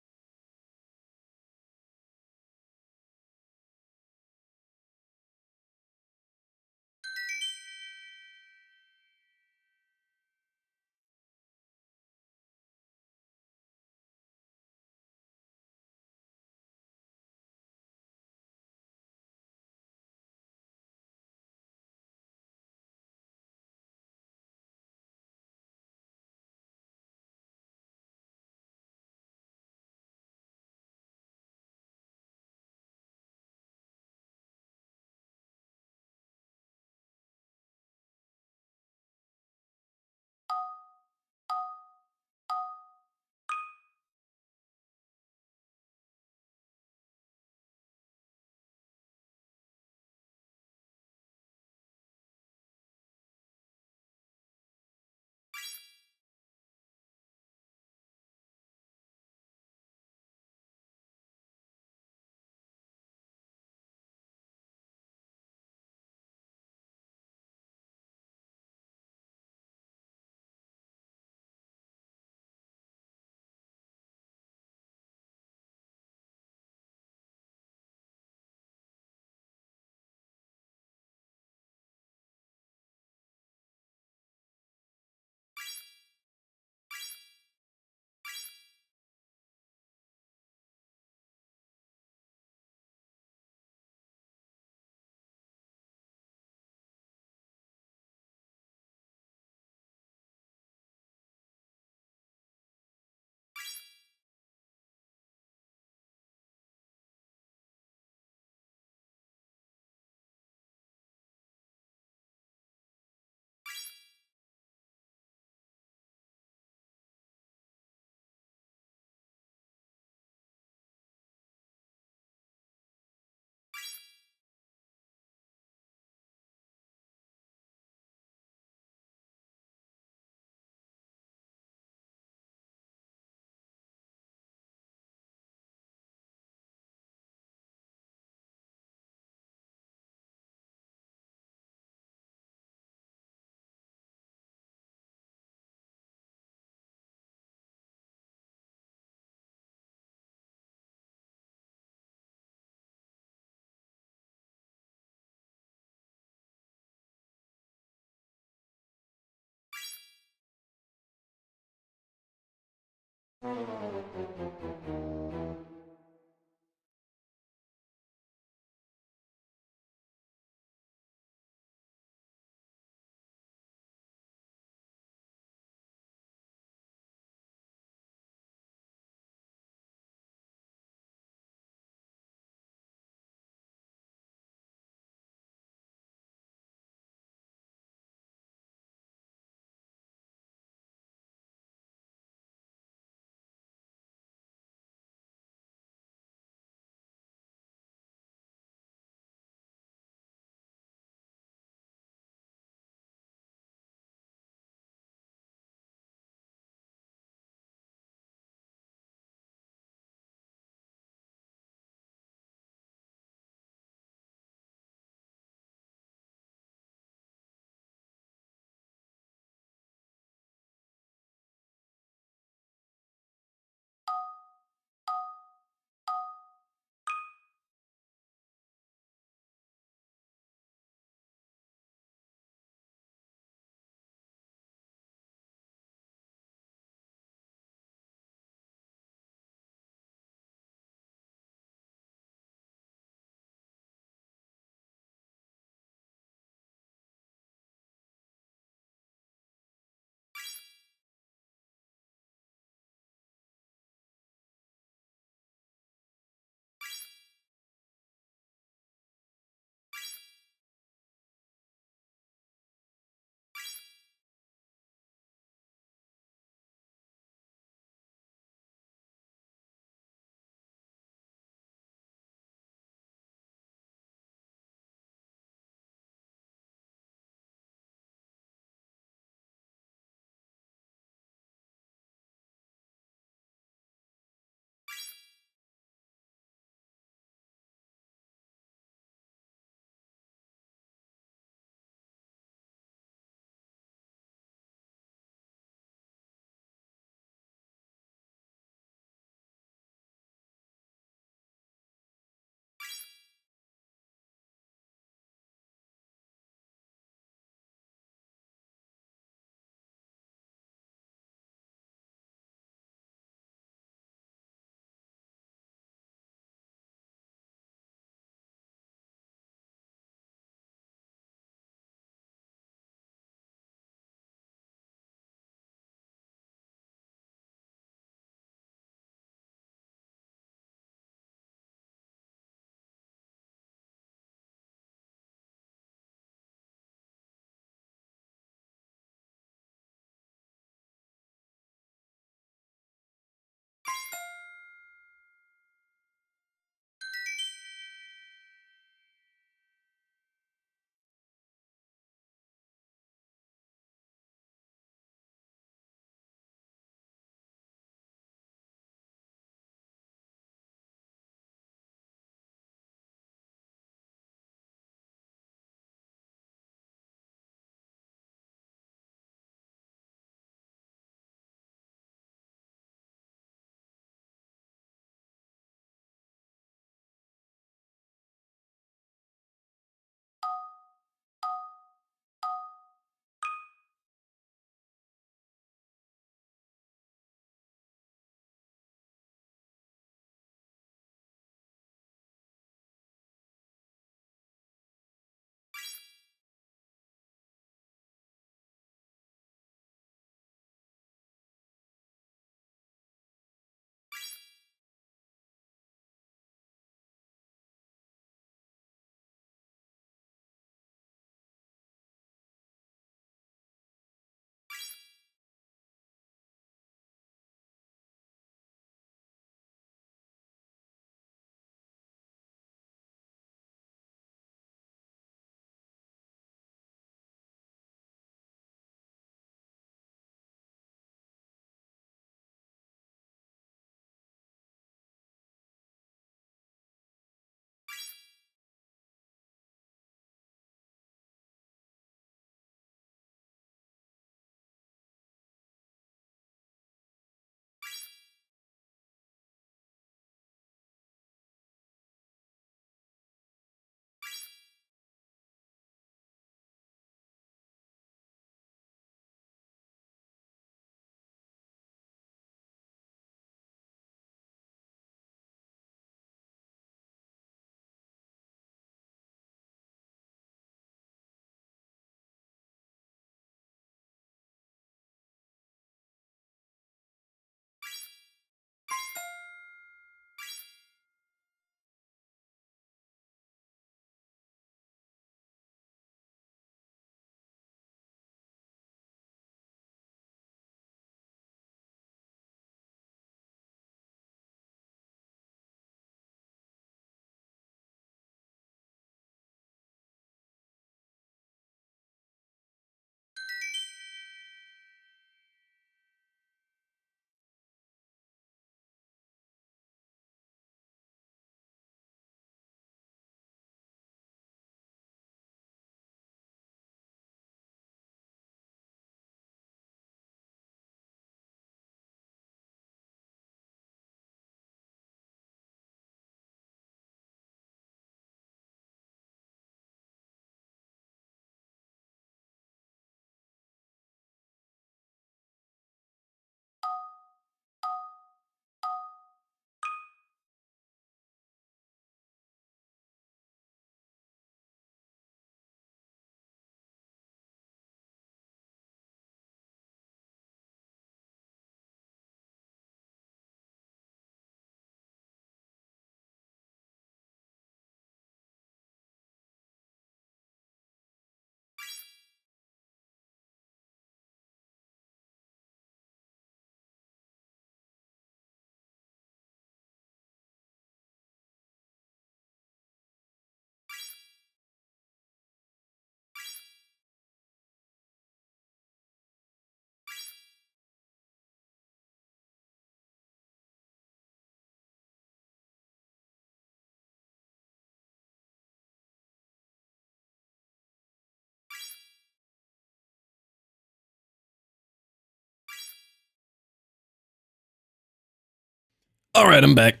Alright, I'm back.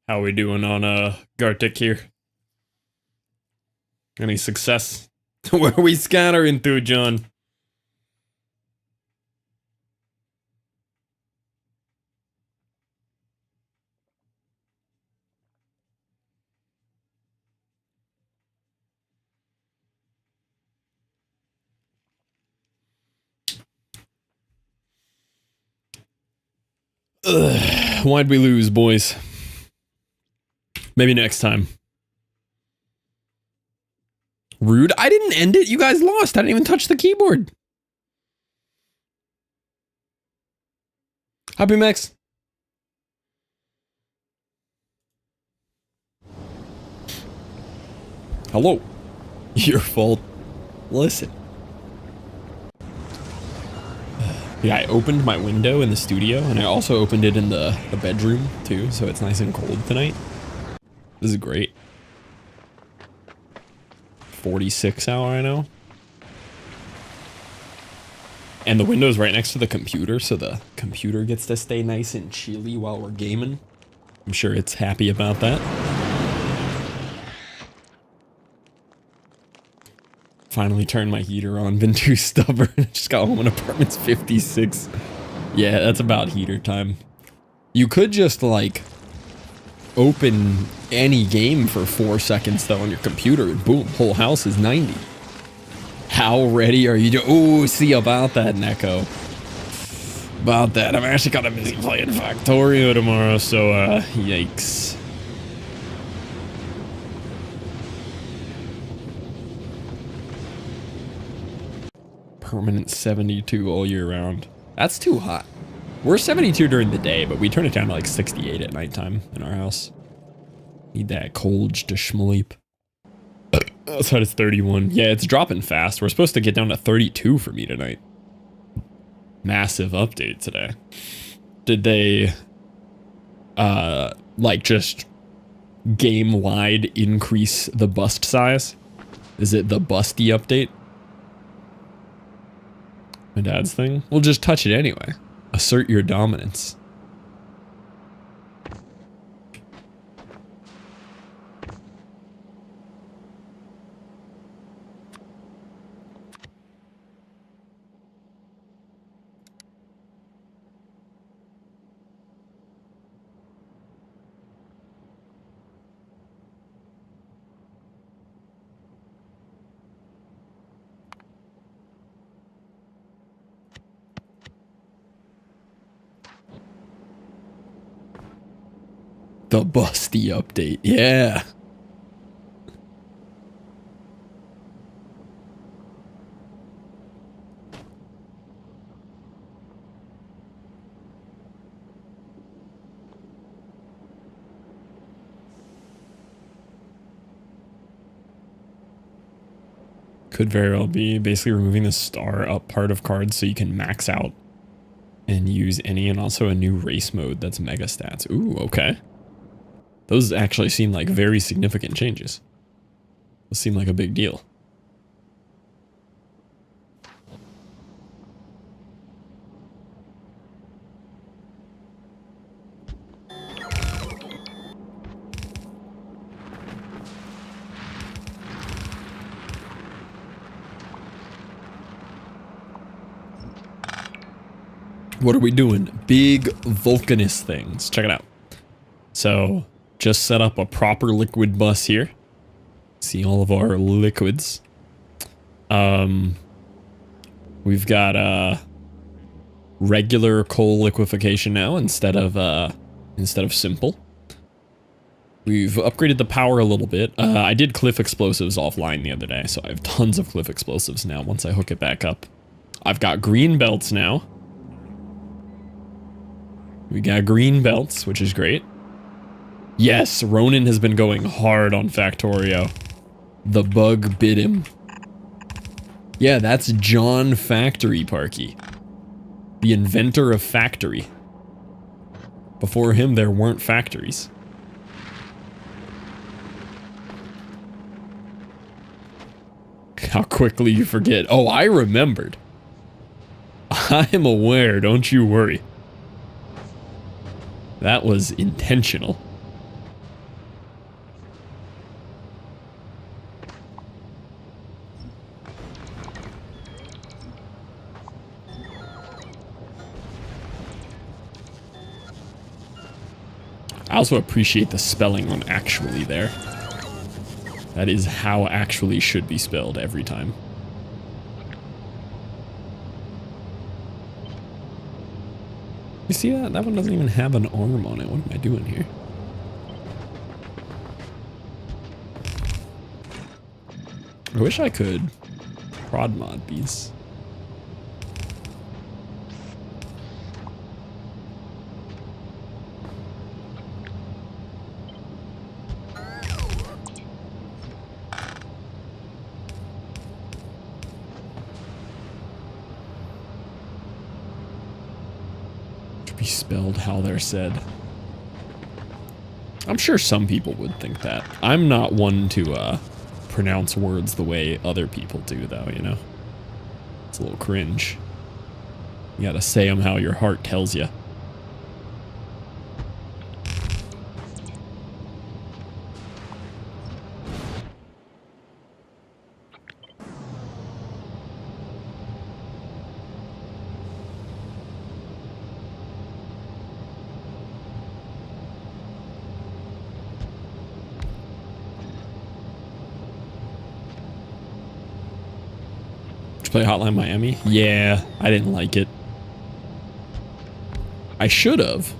How we doing on Gartic here? Any success? Where are we scattering through, John? Ugh, why'd we lose, boys? Maybe next time. Rude. I didn't end it. You guys lost. I didn't even touch the keyboard. Happy Max. Hello. Your fault. Listen. Yeah, I opened my window in the studio, and I also opened it in the bedroom, too, so it's nice and cold tonight. This is great. 46 out right now. And the window's right next to the computer, so the computer gets to stay nice and chilly while we're gaming. I'm sure it's happy about that. Finally turned my heater on, been too stubborn. Just got home and apartment's 56. Yeah, that's about heater time. You could just, like, open any game for 4 seconds, though, on your computer, and boom, whole house is 90. How ready are you to— ooh, see about that, Neko. About that. I'm actually kind of busy playing Factorio tomorrow, so, yikes. Permanent 72 all year round. That's too hot. We're 72 during the day, but we turn it down to like 68 at nighttime in our house. Need that cold to schmleep. Outside it's 31. Yeah, it's dropping fast. We're supposed to get down to 32 for me tonight. Massive update today. Did they, like just game-wide increase the bust size? Is it the busty update? My dad's thing? We'll just touch it anyway. Assert your dominance. The busty update, yeah. Could very well be basically removing the star up part of cards so you can max out and use any, and also a new race mode that's mega stats. Ooh, okay. Those actually seem like very significant changes. Those seem like a big deal. What are we doing? Big vulcanus things. Check it out. So, just set up a proper liquid bus here. See all of our liquids. We've got regular coal liquefaction now instead of simple. We've upgraded the power a little bit. I did cliff explosives offline the other day, so I have tons of cliff explosives now once I hook it back up. I've got green belts now. We got green belts, which is great. Yes, Ronan has been going hard on Factorio. The bug bit him. Yeah, that's John Factory Parky. The inventor of factory. Before him, there weren't factories. How quickly you forget. Oh, I remembered. I'm aware, don't you worry. That was intentional. I also appreciate the spelling on actually there. That is how actually should be spelled every time. You see that? That one doesn't even have an arm on it. What am I doing here? I wish I could prod mod these. Be spelled how they're said. I'm sure some people would think that. I'm not one to pronounce words the way other people do, though, you know? It's a little cringe. You gotta say them how your heart tells you. Play Hotline Miami? Yeah, I didn't like it. I should have.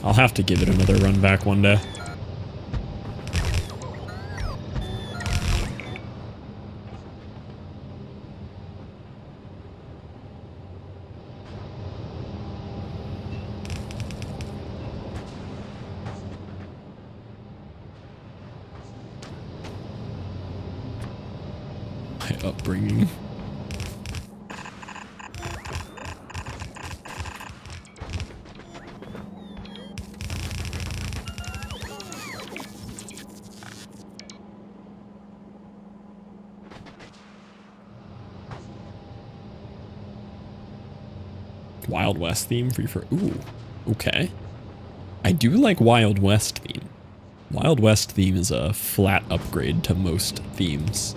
I'll have to give it another run back one day. Upbringing. Wild West theme free for ooh, okay. I do like Wild West theme. Wild West theme is a flat upgrade to most themes.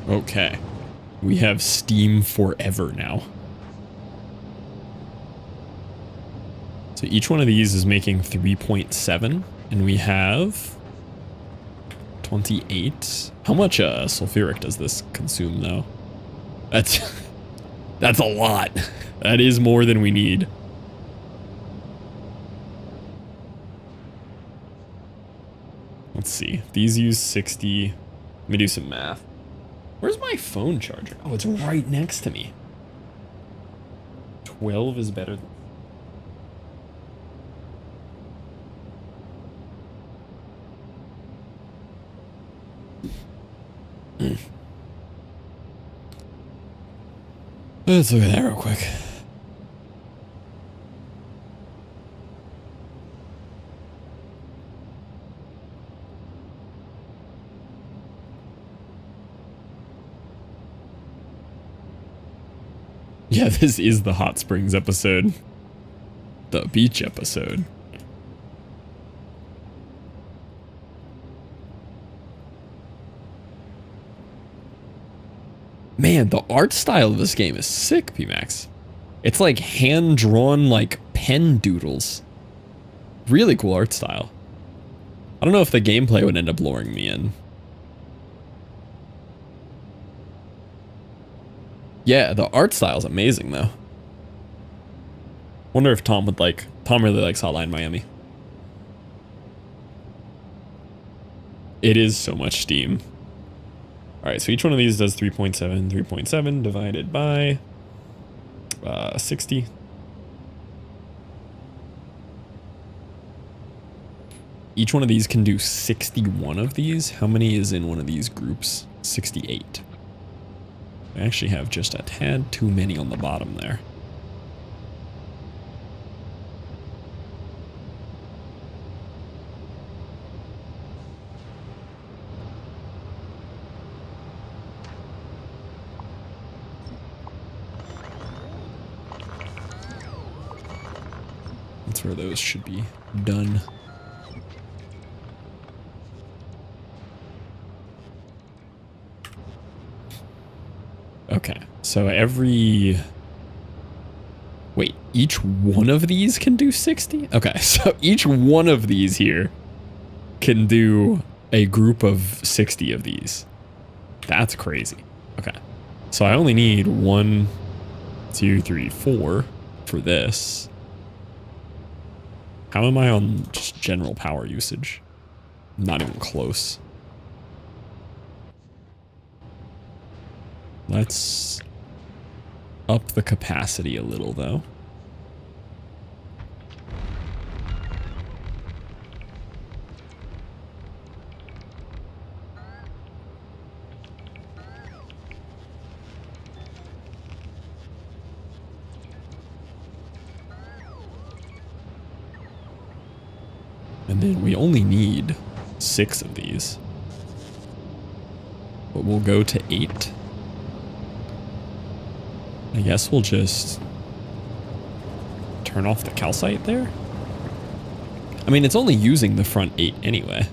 Okay. We have Steam forever now. So each one of these is making 3.7, and we have 28. How much sulfuric does this consume, though? That's a lot. That is more than we need. Let's see. These use 60. Let me do some math. Where's my phone charger? Oh, it's right next to me. 12 is better than... Let's look at that real quick. Yeah, this is the Hot Springs episode. The beach episode. Man, the art style of this game is sick, PMax. It's like hand-drawn, like, pen doodles. Really cool art style. I don't know if the gameplay would end up luring me in. Yeah, the art style's amazing though. Wonder if Tom would like. Tom really likes Hotline Miami. It is so much steam. All right, so each one of these does 3.7, 3.7 divided by 60. Each one of these can do 61 of these. How many is in one of these groups? 68. I actually have just a tad too many on the bottom there. That's where those should be done. Okay, so wait, each one of these can do 60? Okay, so each one of these here can do a group of 60 of these. That's crazy. Okay, so I only need 1, 2, 3, 4 for this. How am I on just general power usage? Not even close. Let's up the capacity a little, though. And then we only need 6 of these. But we'll go to 8. I guess we'll just turn off the calcite there. I mean, it's only using the front 8 anyway.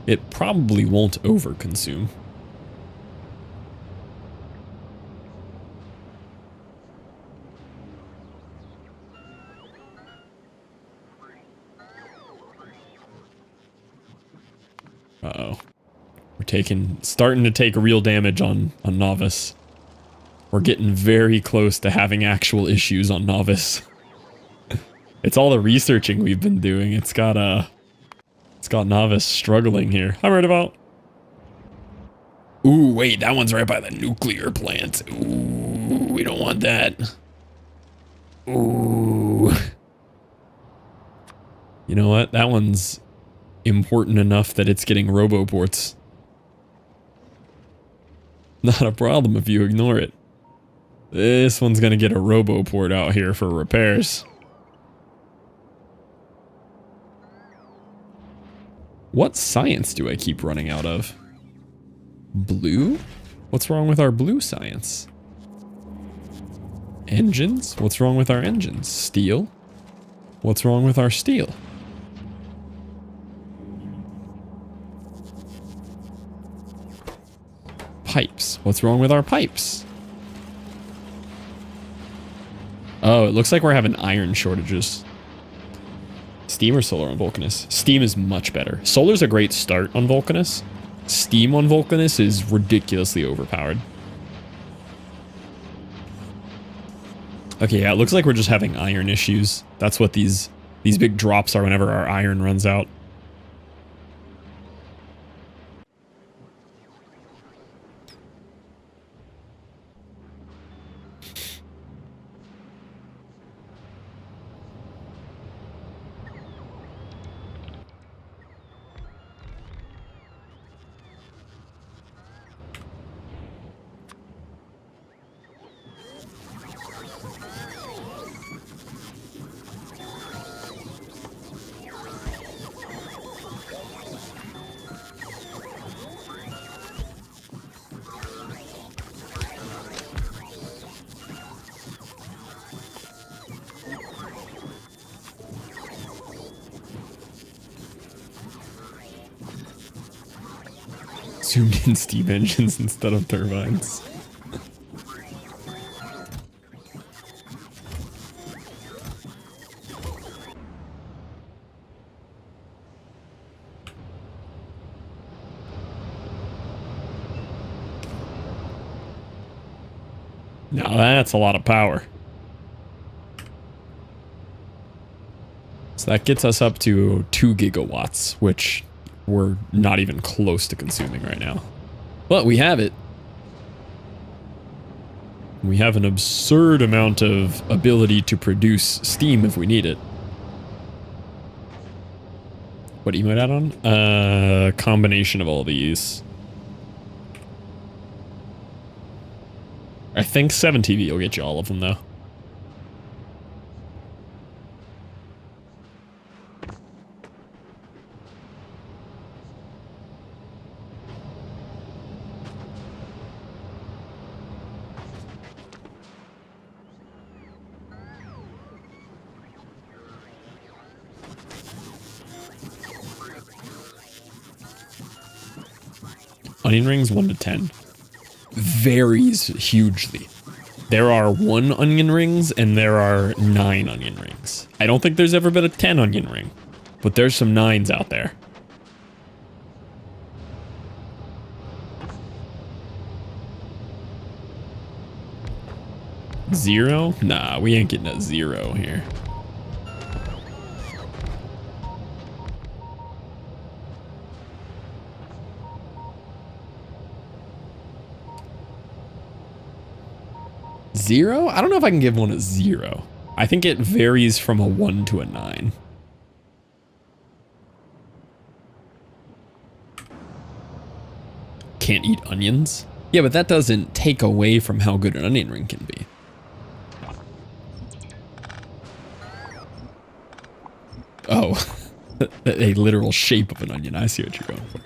It probably won't overconsume. Uh-oh. Starting to take real damage on Novice. We're getting very close to having actual issues on Novice. It's all the researching we've been doing. It's got Novice struggling here. I'm right about. Ooh, wait, that one's right by the nuclear plant. Ooh, we don't want that. Ooh. You know what? That one's important enough that it's getting roboports. Not a problem if you ignore it. This one's gonna get a roboport out here for repairs. What science do I keep running out of? Blue? What's wrong with our blue science? Engines? What's wrong with our engines? Steel? What's wrong with our steel? Pipes. What's wrong with our pipes? Oh, it looks like we're having iron shortages. Steam or solar on Vulcanus? Steam is much better. Solar's a great start on Vulcanus. Steam on Vulcanus is ridiculously overpowered. Okay, yeah, it looks like we're just having iron issues. That's what these big drops are whenever our iron runs out. Zoomed in steam engines instead of turbines. Now that's a lot of power. So that gets us up to 2 gigawatts, which we're not even close to consuming right now. But we have it. We have an absurd amount of ability to produce steam if we need it. What do you might add on? A combination of all these. I think 7 TV will get you all of them, though. Onion rings 1 to 10. Varies hugely. There are 1 onion rings and there are 9 onion rings. I don't think there's ever been a 10 onion ring, but there's some 9s out there. Zero? Nah, we ain't getting a 0 here. Zero? I don't know if I can give one a 0. I think it varies from a 1 to a 9. Can't eat onions? Yeah, but that doesn't take away from how good an onion ring can be. Oh, a literal shape of an onion. I see what you're going for.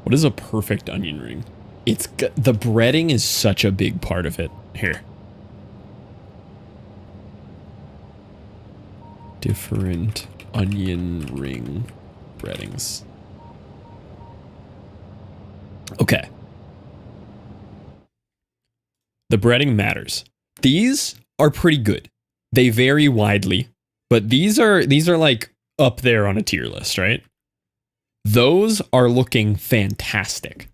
What is a perfect onion ring? The breading is such a big part of it. Here. Different onion ring breadings. Okay. The breading matters. These are pretty good. They vary widely, but these are like up there on a tier list, right? Those are looking fantastic.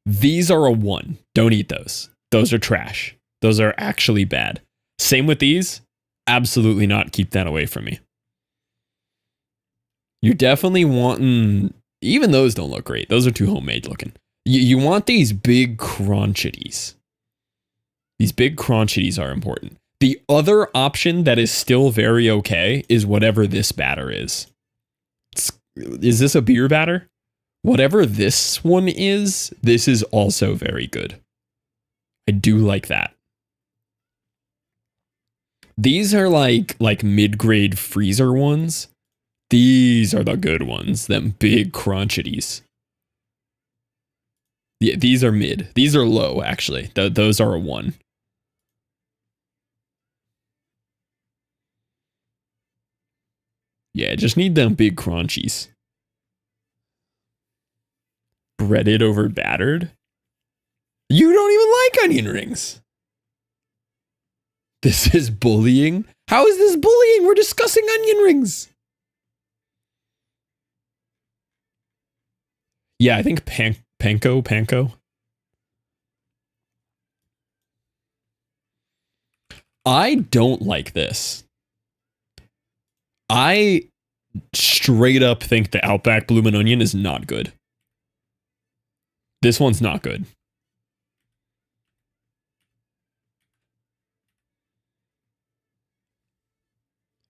These are a 1. Don't eat those. Those are trash. Those are actually bad. Same with these. Absolutely not. Keep that away from me. You're definitely wanting... Even those don't look great. Those are too homemade looking. You want these big crotchets. These big crotchets are important. The other option that is still very okay is whatever this batter is. Is this a beer batter? Whatever this one is, this is also very good. I do like that. These are like mid-grade freezer ones. These are the good ones, them big crotchets. Yeah, these are mid. These are low, actually. Those are a 1. Yeah, just need them big crunchies. Breaded over battered? You don't even like onion rings. This is bullying? How is this bullying? We're discussing onion rings. Yeah, I think panko. I don't like this. I straight up think the Outback Bloomin' Onion is not good. This one's not good.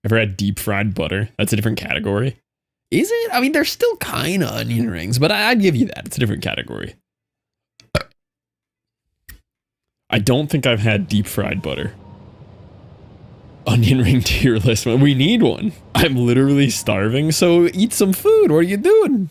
Ever had deep fried butter? That's a different category. Is it? I mean, they're still kind of onion rings, but I'd give you that. It's a different category. I don't think I've had deep fried butter. Onion ring tier list. We need one. I'm literally starving, so eat some food. What are you doing?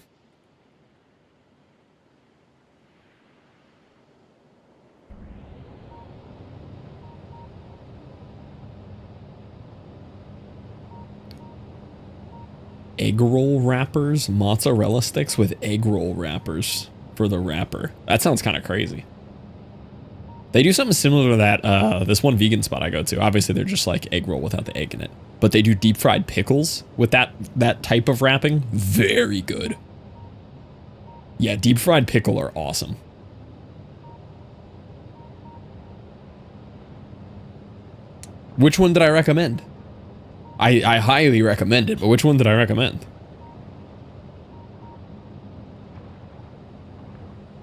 Egg roll wrappers, mozzarella sticks with egg roll wrappers for the wrapper. That sounds kind of crazy. They do something similar to that, this one vegan spot I go to. Obviously, they're just like egg roll without the egg in it. But they do deep fried pickles with that type of wrapping. Very good. Yeah, deep fried pickle are awesome. Which one did I recommend? I highly recommend it, but which one did I recommend?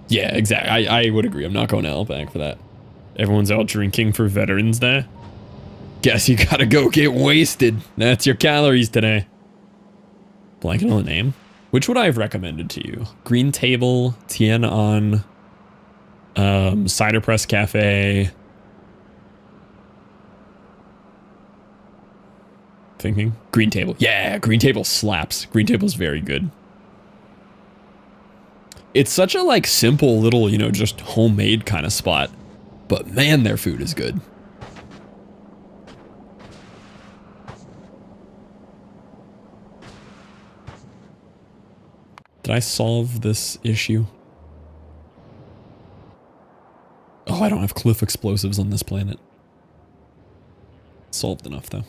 Yeah, exactly. I would agree. I'm not going to Outback for that. Everyone's out drinking for Veterans Day. Guess you gotta go get wasted. That's your calories today. Blanking on the name. Which would I have recommended to you? Green Table, Tien An, Cider Press Cafe. Thinking. Green Table. Yeah, Green Table slaps. Green Table's very good. It's such a like simple little, you know, just homemade kind of spot. But man, their food is good. Did I solve this issue? Oh, I don't have cliff explosives on this planet. Solved enough, though.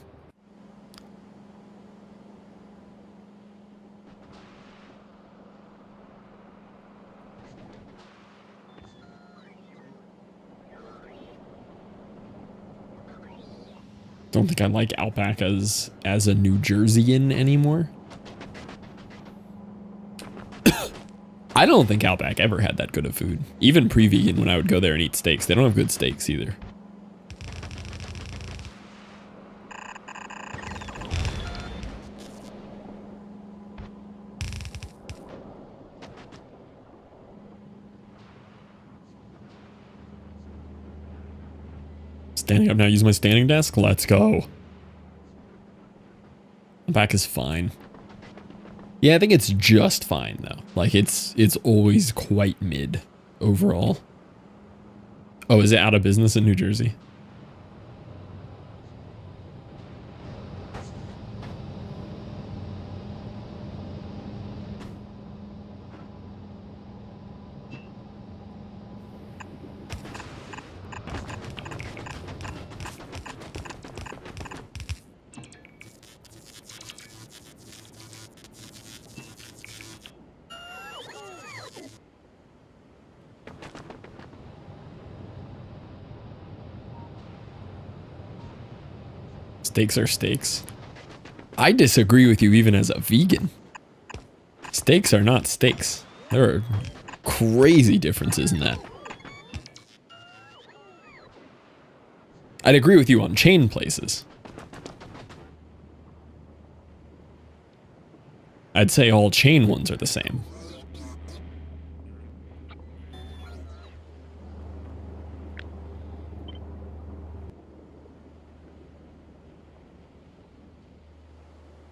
Don't think I like Outback as a New Jerseyan anymore. I don't think Outback ever had that good of food. Even pre-vegan when I would go there and eat steaks. They don't have good steaks either. Standing up now, use my standing desk? Let's go. The back is fine. Yeah, I think it's just fine though. Like it's always quite mid overall. Oh, is it out of business in New Jersey? Steaks are steaks. I disagree with you even as a vegan. Steaks are not steaks. There are crazy differences in that. I'd agree with you on chain places. I'd say all chain ones are the same.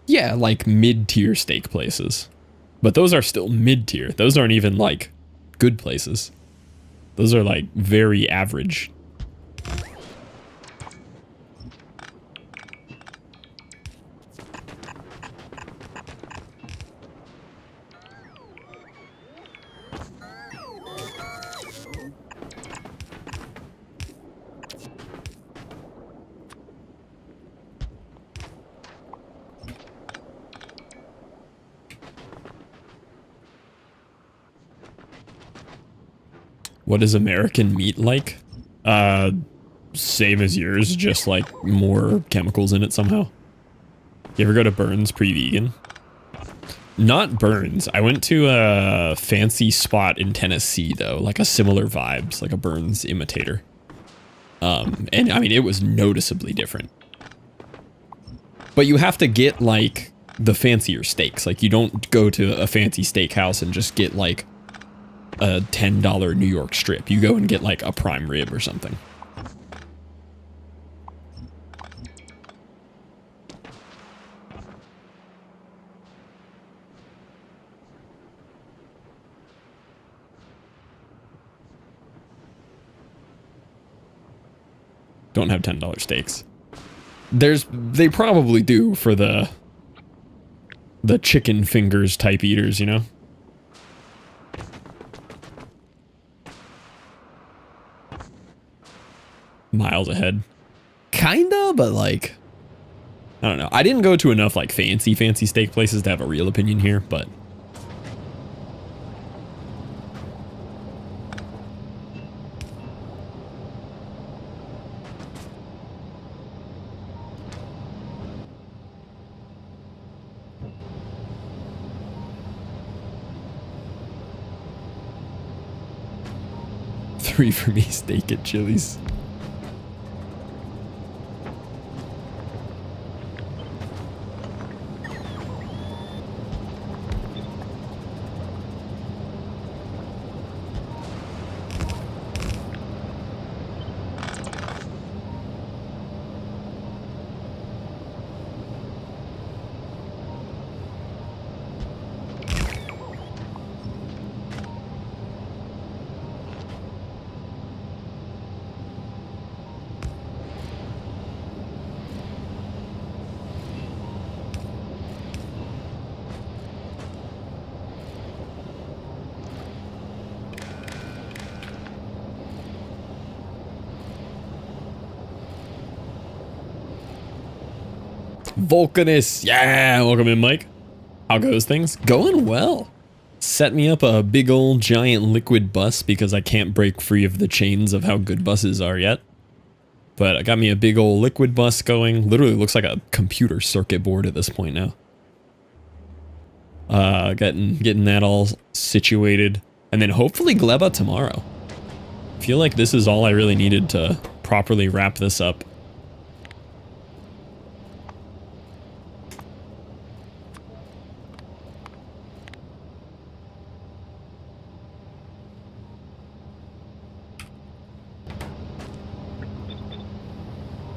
Yeah, like mid-tier steak places. But those are still mid-tier. Those aren't even like good places. Those are like very average. What is American meat like? Same as yours, just like more chemicals in it somehow. You ever go to Burns pre-vegan? Not Burns. I went to a fancy spot in Tennessee though, like a similar vibes, like a Burns imitator. And I mean, it was noticeably different. But you have to get like the fancier steaks. Like you don't go to a fancy steakhouse and just get like a $10 New York strip. You go and get like a prime rib or something. Don't have $10 steaks. They probably do for the chicken fingers type eaters, you know? miles ahead. Kinda, but like, I don't know. I didn't go to enough like fancy steak places to have a real opinion here, but. Three for me, steak at Chili's. Vulcanus, yeah, welcome in, Mike. How goes things? Going well. Set me up a big old giant liquid bus because I can't break free of the chains of how good buses are yet. But I got me a big old liquid bus going. Literally looks like a computer circuit board at this point now. Getting that all situated, and then hopefully Gleba tomorrow. I feel like this is all I really needed to properly wrap this up.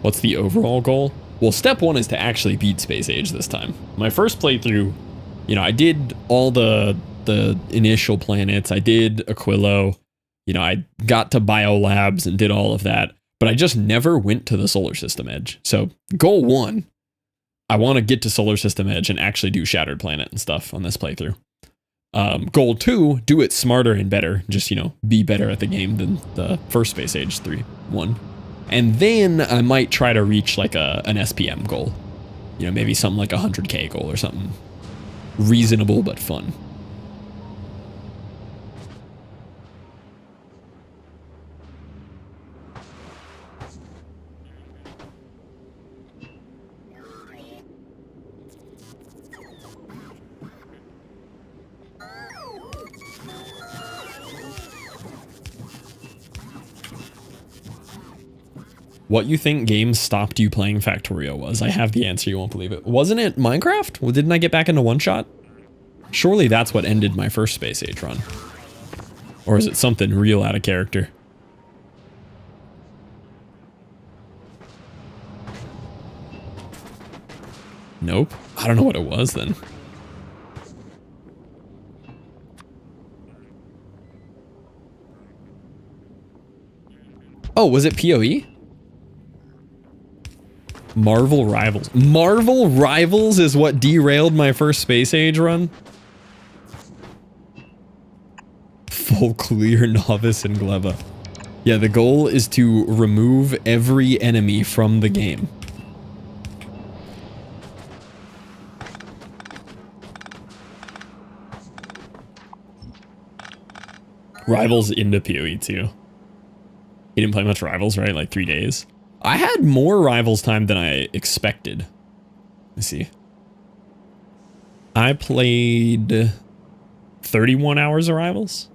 What's the overall goal? Well, step one is to actually beat Space Age this time. My first playthrough, you know, I did all the initial planets. I did Aquilo. You know, I got to Biolabs and did all of that, but I just never went to the solar system edge. So goal one, I want to get to solar system edge and actually do Shattered Planet and stuff on this playthrough. Goal two, do it smarter and better. Just, you know, be better at the game than the first Space Age 3.1. And then I might try to reach like an SPM goal. You know, maybe something like a 100K goal or something reasonable but fun. What you think games stopped you playing Factorio was? I have the answer, you won't believe it. Wasn't it Minecraft? Well, didn't I get back into One Shot? Surely that's what ended my first Space Age run. Or is it something real out of character? Nope. I don't know what it was then. Oh, was it PoE? Marvel Rivals. Marvel Rivals is what derailed my first Space Age run? Full clear novice and Gleba. Yeah, the goal is to remove every enemy from the game. Rivals into PoE too. You didn't play much Rivals, right? Like 3 days. I had more Rivals time than I expected. Let me see. I played 31 hours of Rivals.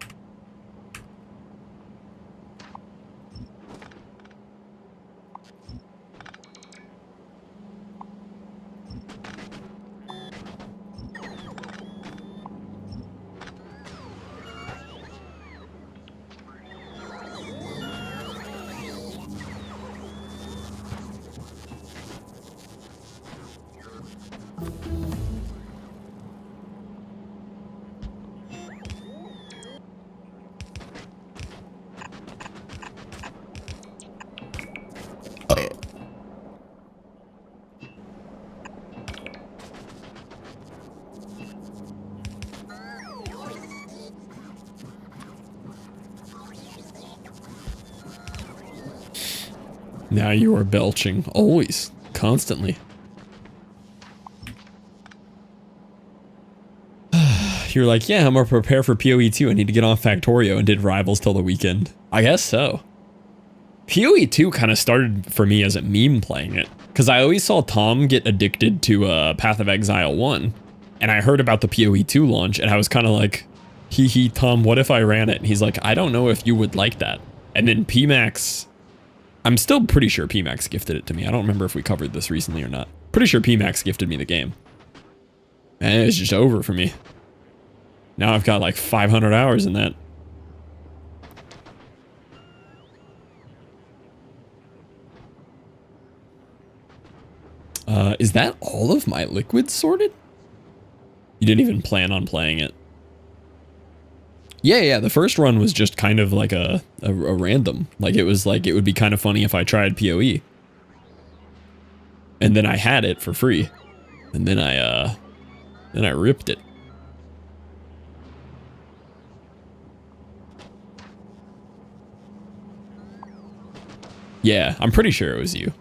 Now you are belching. Always. Constantly. You're like, yeah, I'm gonna prepare for PoE 2. I need to get on Factorio and did Rivals till the weekend. I guess so. PoE 2 kind of started for me as a meme playing it. Because I always saw Tom get addicted to Path of Exile 1. And I heard about the PoE 2 launch and I was kind of like, hee hee, Tom, what if I ran it? And he's like, I don't know if you would like that. And then PMax, I'm still pretty sure PMax gifted it to me. I don't remember if we covered this recently or not. Pretty sure PMax gifted me the game. And it's just over for me. Now I've got like 500 hours in that. Is that all of my liquids sorted? You didn't even plan on playing it. Yeah, the first run was just kind of like a random. Like it was like, it would be kind of funny if I tried PoE. And then I had it for free. And then I ripped it. Yeah, I'm pretty sure it was you.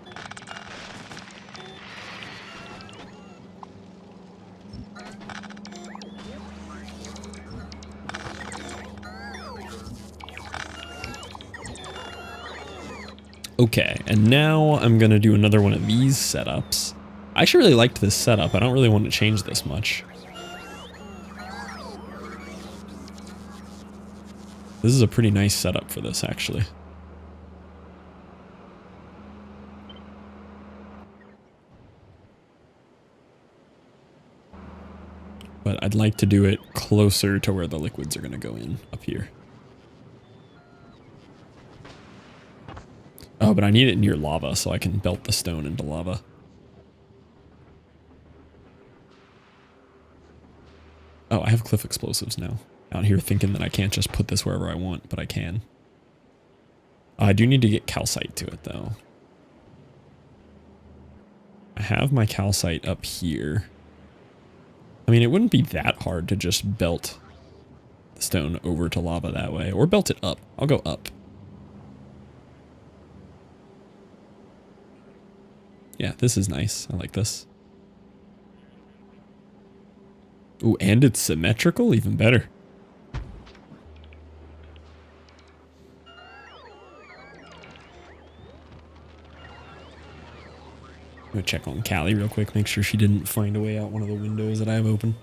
Okay, and now I'm gonna do another one of these setups. I actually really liked this setup. I don't really want to change this much. This is a pretty nice setup for this, actually. But I'd like to do it closer to where the liquids are gonna go in, up here. Oh, but I need it near lava so I can belt the stone into lava. Oh, I have cliff explosives now. Out here thinking that I can't just put this wherever I want, but I can. I do need to get calcite to it, though. I have my calcite up here. I mean, it wouldn't be that hard to just belt the stone over to lava that way, or belt it up. I'll go up. Yeah, this is nice. I like this. Ooh, and it's symmetrical? Even better. I'm gonna check on Callie real quick, make sure she didn't find a way out one of the windows that I have open.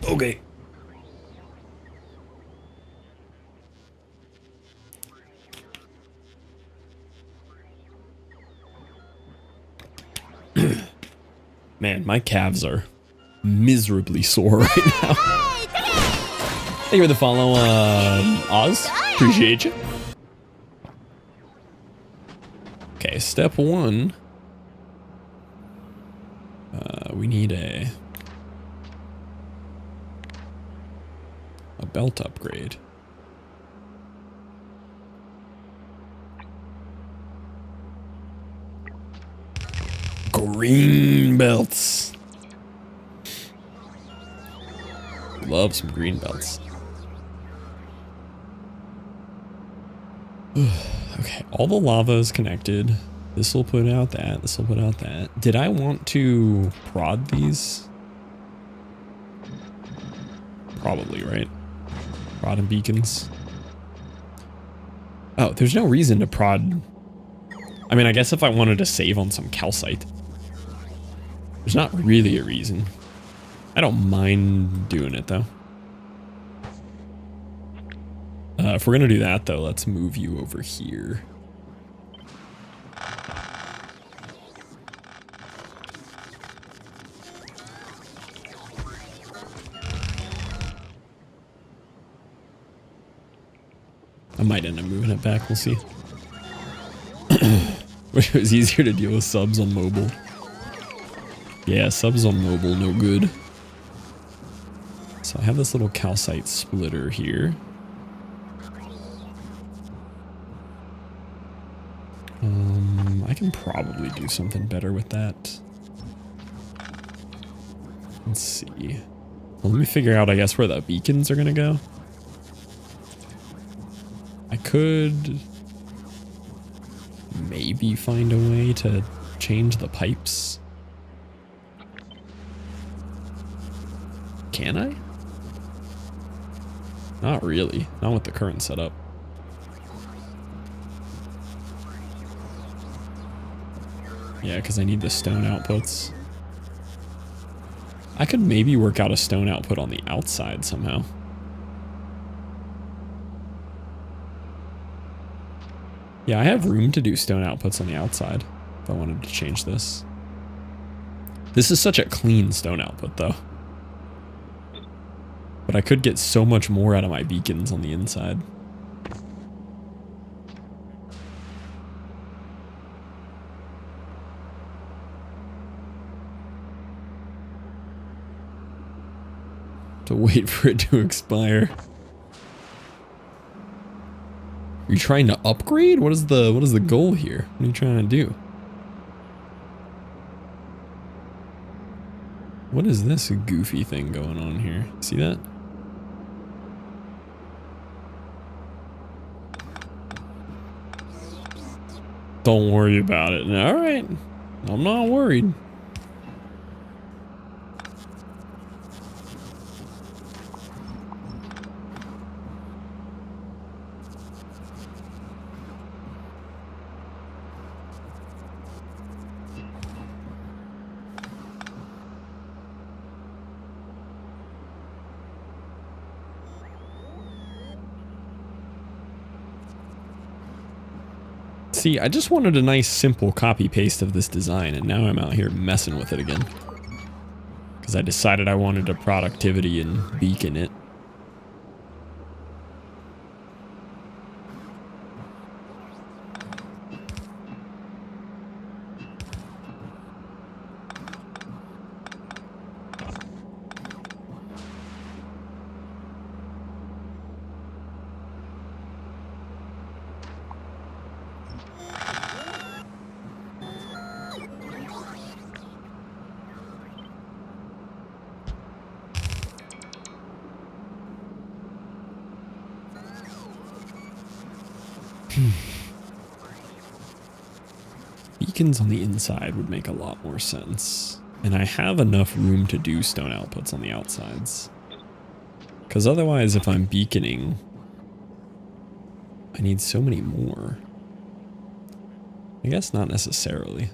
Okay. Man, my calves are miserably sore right now. Thank you for the follow, Oz. Appreciate you. Okay, step one. We need a belt upgrade. Green belts. Love some green belts. Okay, all the lava is connected. This will put out that. This will put out that. Did I want to prod these? Probably, right? Prod and beacons. Oh, there's no reason to prod. I mean, I guess if I wanted to save on some calcite. There's not really a reason. I don't mind doing it, though. If we're gonna do that, though, let's move you over here. I might end up moving it back, we'll see. Wish it was easier to deal with subs on mobile. Yeah, subs on mobile, no good. So I have this little calcite splitter here. I can probably do something better with that. Let's see. Well, let me figure out, I guess, where the beacons are gonna go. I could maybe find a way to change the pipes. Can I? Not really. Not with the current setup. Yeah, because I need the stone outputs. I could maybe work out a stone output on the outside somehow. Yeah, I have room to do stone outputs on the outside if I wanted to change this. This is such a clean stone output, though. But I could get so much more out of my beacons on the inside. To wait for it to expire. Are you trying to upgrade? What is the goal here? What are you trying to do? What is this goofy thing going on here? See that? Don't worry about it. All right. I'm not worried. See, I just wanted a nice simple copy paste of this design, and now I'm out here messing with it again. Because I decided I wanted a productivity and beacon it. Beacons on the inside would make a lot more sense. And I have enough room to do stone outputs on the outsides. Because otherwise, if I'm beaconing, I need so many more. I guess not necessarily.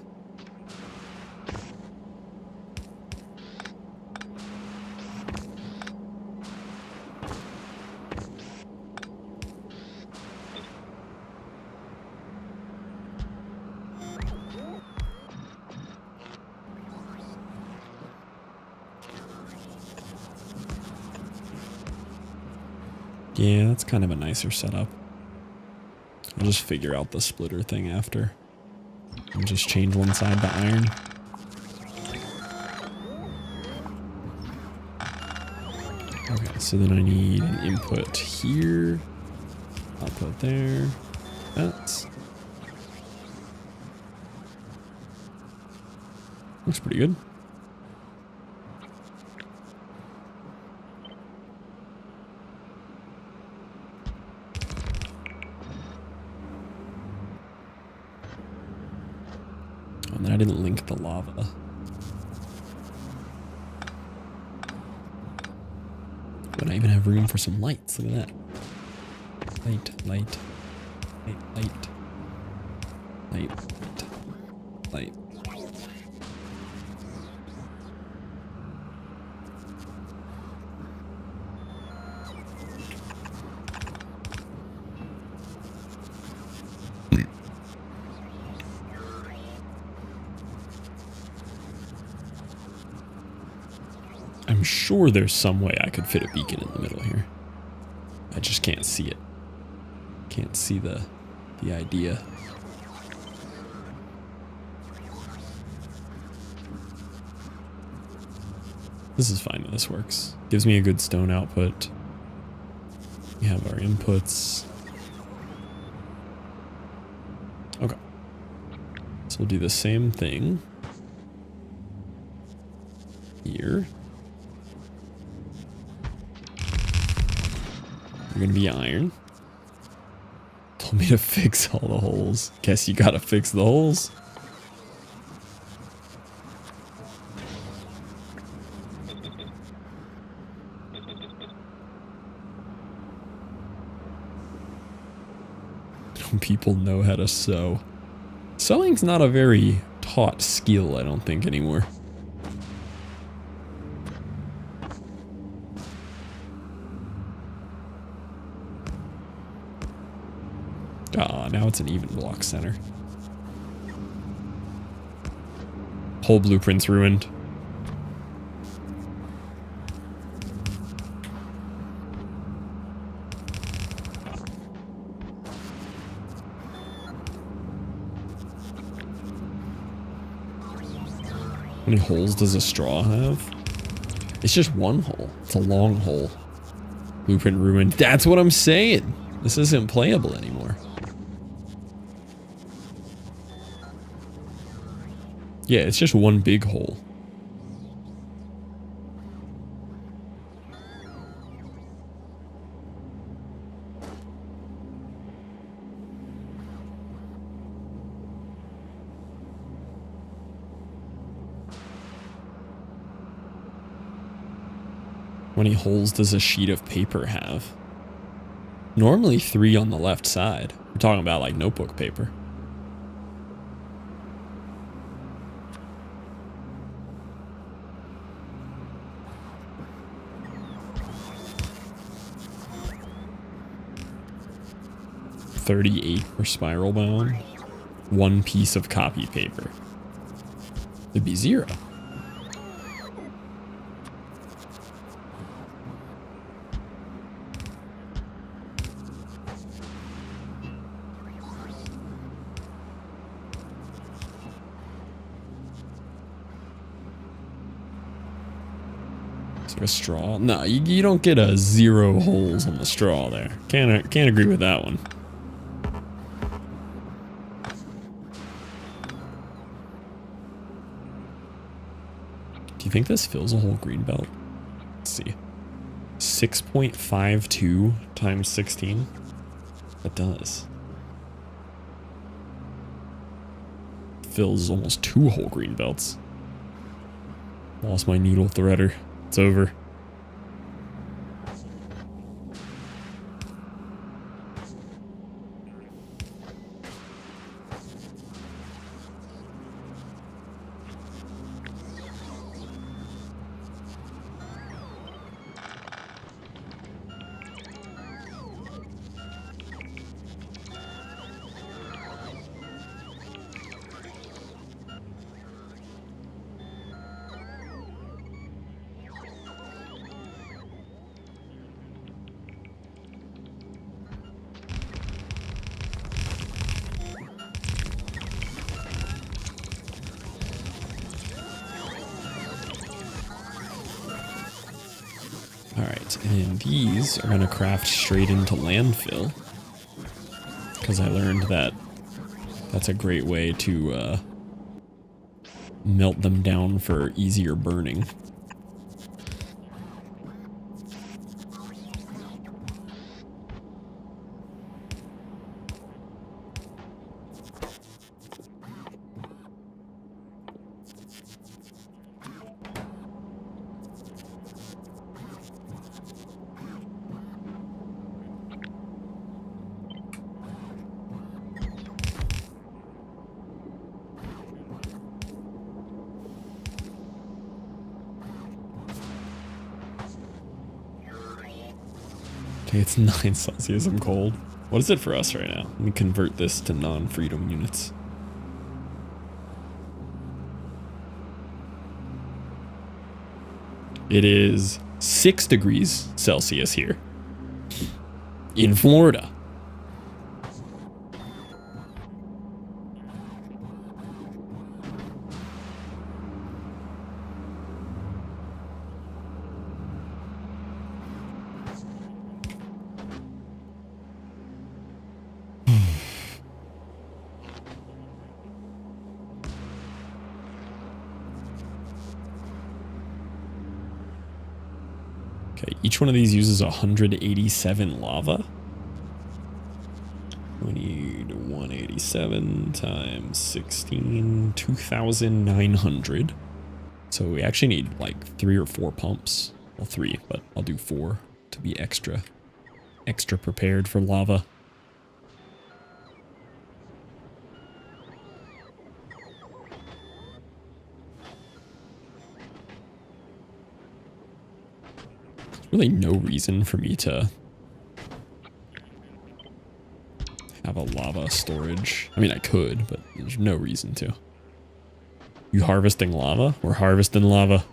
Yeah, that's kind of a nicer setup. I'll just figure out the splitter thing after. And just change one side to iron. Okay, so then I need an input here. Output there. That's... looks pretty good. And then I didn't link the lava. But I even have room for some lights. Look at that. Light, light, light, light, light, light. I'm sure there's some way I could fit a beacon in the middle here. I just can't see it. Can't see the idea. This is fine. This works. Gives me a good stone output. We have our inputs. Okay. So we'll do the same thing here. You're gonna be iron. Told me to fix all the holes. Guess you gotta fix the holes. People know how to sew. Sewing's not a very taught skill, I don't think, anymore. Ah, now it's an even block center. Whole blueprint's ruined. How many holes does a straw have? It's just one hole. It's a long hole. Blueprint ruined. That's what I'm saying. This isn't playable anymore. Yeah, it's just one big hole. How many holes does a sheet of paper have? Normally 3 on the left side. We're talking about like notebook paper. $38 for spiral bound. 1 piece of copy paper. It'd be 0. It's like a straw. No, you don't get a 0 holes on the straw there. Can't agree with that one. Do you think this fills a whole green belt? Let's see. 6.52 times 16. That does. Fills almost 2 whole green belts. Lost my needle threader. It's over. Alright, and these are going to craft straight into landfill. Because I learned that that's a great way to melt them down for easier burning. Okay, it's 9 Celsius. I'm cold. What is it for us right now? Let me convert this to non-freedom units. It is 6 degrees Celsius here in Florida. Okay, each one of these uses 187 lava. We need 187 times 16, 2,900. So we actually need like 3 or 4 pumps. Well, 3, but I'll do 4 to be extra prepared for lava. Really no reason for me to have a lava storage. I mean, I could, but there's no reason to. You harvesting lava? We're harvesting lava.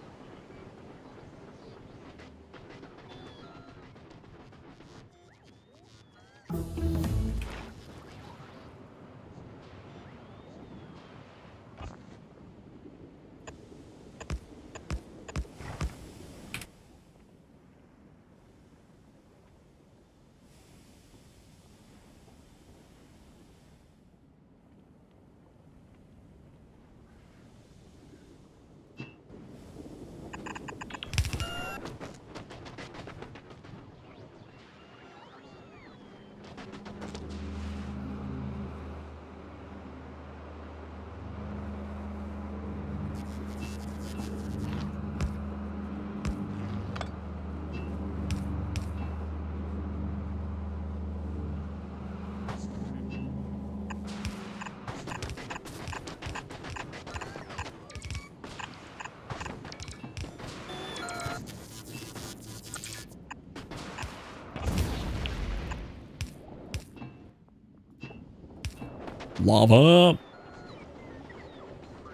Lava.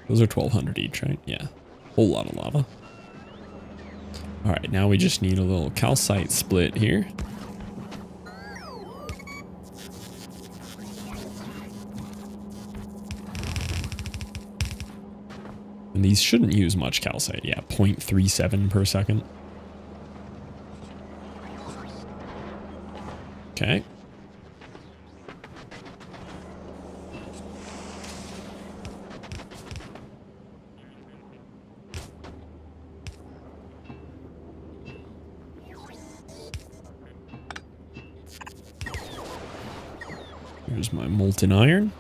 Those are 1,200 each, right? Yeah. Whole lot of lava. All right, now we just need a little calcite split here. And these shouldn't use much calcite. Yeah, 0.37 per second. Okay. Here's my molten iron.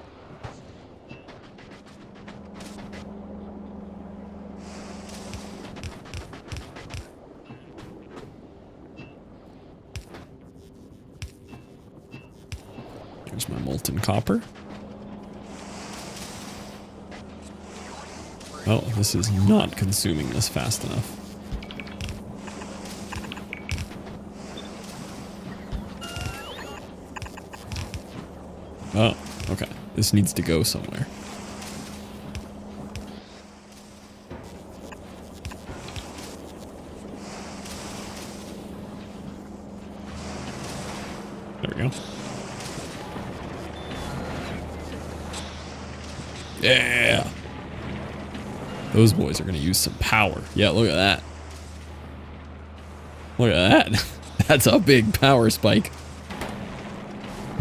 Here's my molten copper. Oh, this is not consuming this fast enough. Oh, okay. This needs to go somewhere. There we go. Yeah! Those boys are going to use some power. Yeah, look at that. Look at that. That's a big power spike.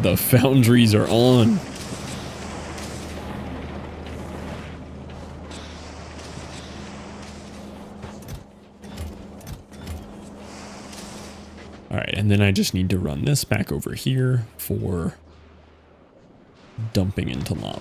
The foundries are on. All right, and then I just need to run this back over here for dumping into lava.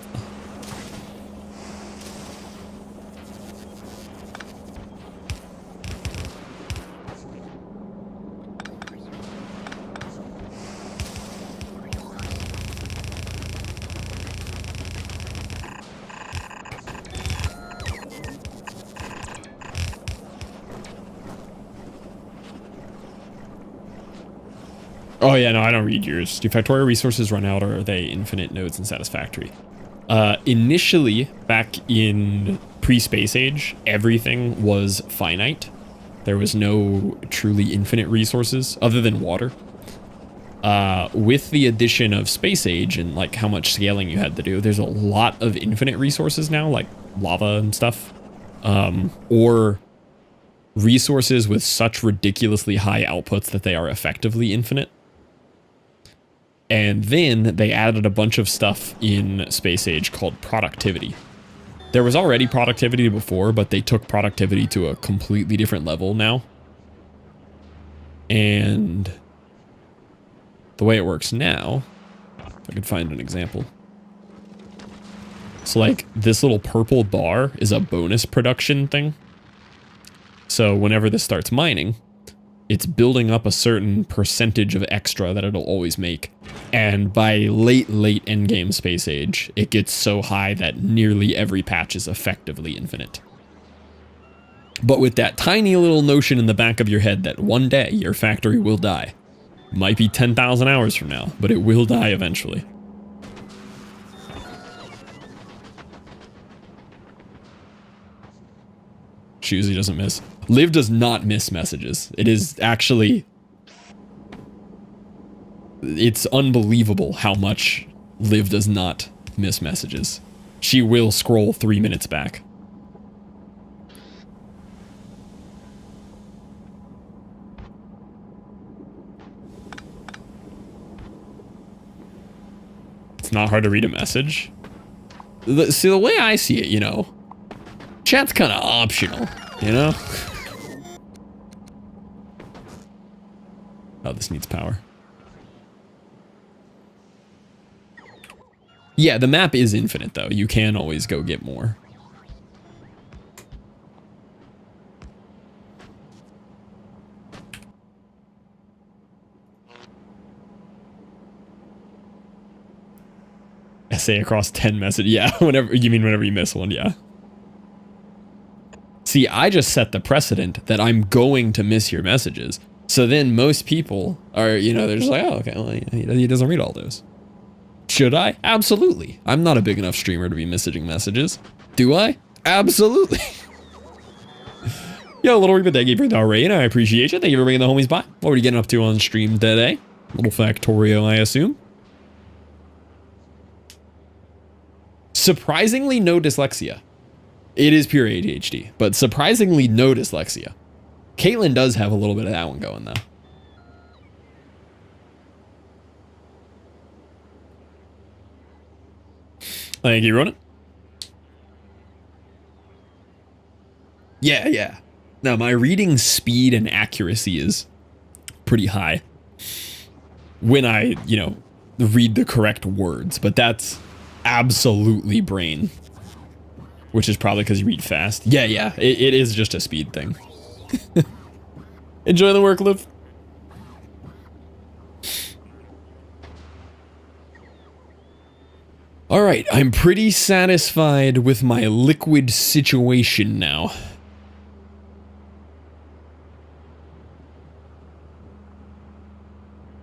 Oh yeah, no, I don't read yours. Do Factorio resources run out, or are they infinite nodes and satisfactory? Initially, back in pre-Space Age, everything was finite. There was no truly infinite resources other than water. With the addition of Space Age and like how much scaling you had to do, there's a lot of infinite resources now, like lava and stuff. Or resources with such ridiculously high outputs that they are effectively infinite. And then they added a bunch of stuff in Space Age called productivity. There was already productivity before, but they took productivity to a completely different level now. And the way it works now, if I could find an example. So like this little purple bar is a bonus production thing. So whenever this starts mining, it's building up a certain percentage of extra that it'll always make. And by late endgame Space Age, it gets so high that nearly every patch is effectively infinite. But with that tiny little notion in the back of your head that one day your factory will die. Might be 10,000 hours from now, but it will die eventually. Choosy doesn't miss. Liv does not miss messages. It is actually... It's unbelievable how much Liv does not miss messages. She will scroll 3 minutes back. It's not hard to read a message. See, the way I see it, you know, chat's kind of optional, you know? Oh, this needs power. Yeah, the map is infinite, though. You can always go get more. Essay across 10 messages. Yeah, whenever you miss one, yeah. See, I just set the precedent that I'm going to miss your messages. So then most people are, you know, they're just like, oh, okay, well, he doesn't read all those. Should I? Absolutely. I'm not a big enough streamer to be messaging messages. Do I? Absolutely. Yo, Little Reaper, thank you for the raid. I appreciate you. Thank you for bringing the homies by. What were you getting up to on stream today? Little Factorio, I assume. Surprisingly, no dyslexia. It is pure ADHD, but surprisingly, no dyslexia. Caitlin does have a little bit of that one going, though. Thank you, Ronan. Yeah. Now, my reading speed and accuracy is pretty high when I, you know, read the correct words, but that's absolutely brain, which is probably because you read fast. Yeah, it is just a speed thing. Enjoy the work, Liv. Alright, I'm pretty satisfied with my liquid situation now.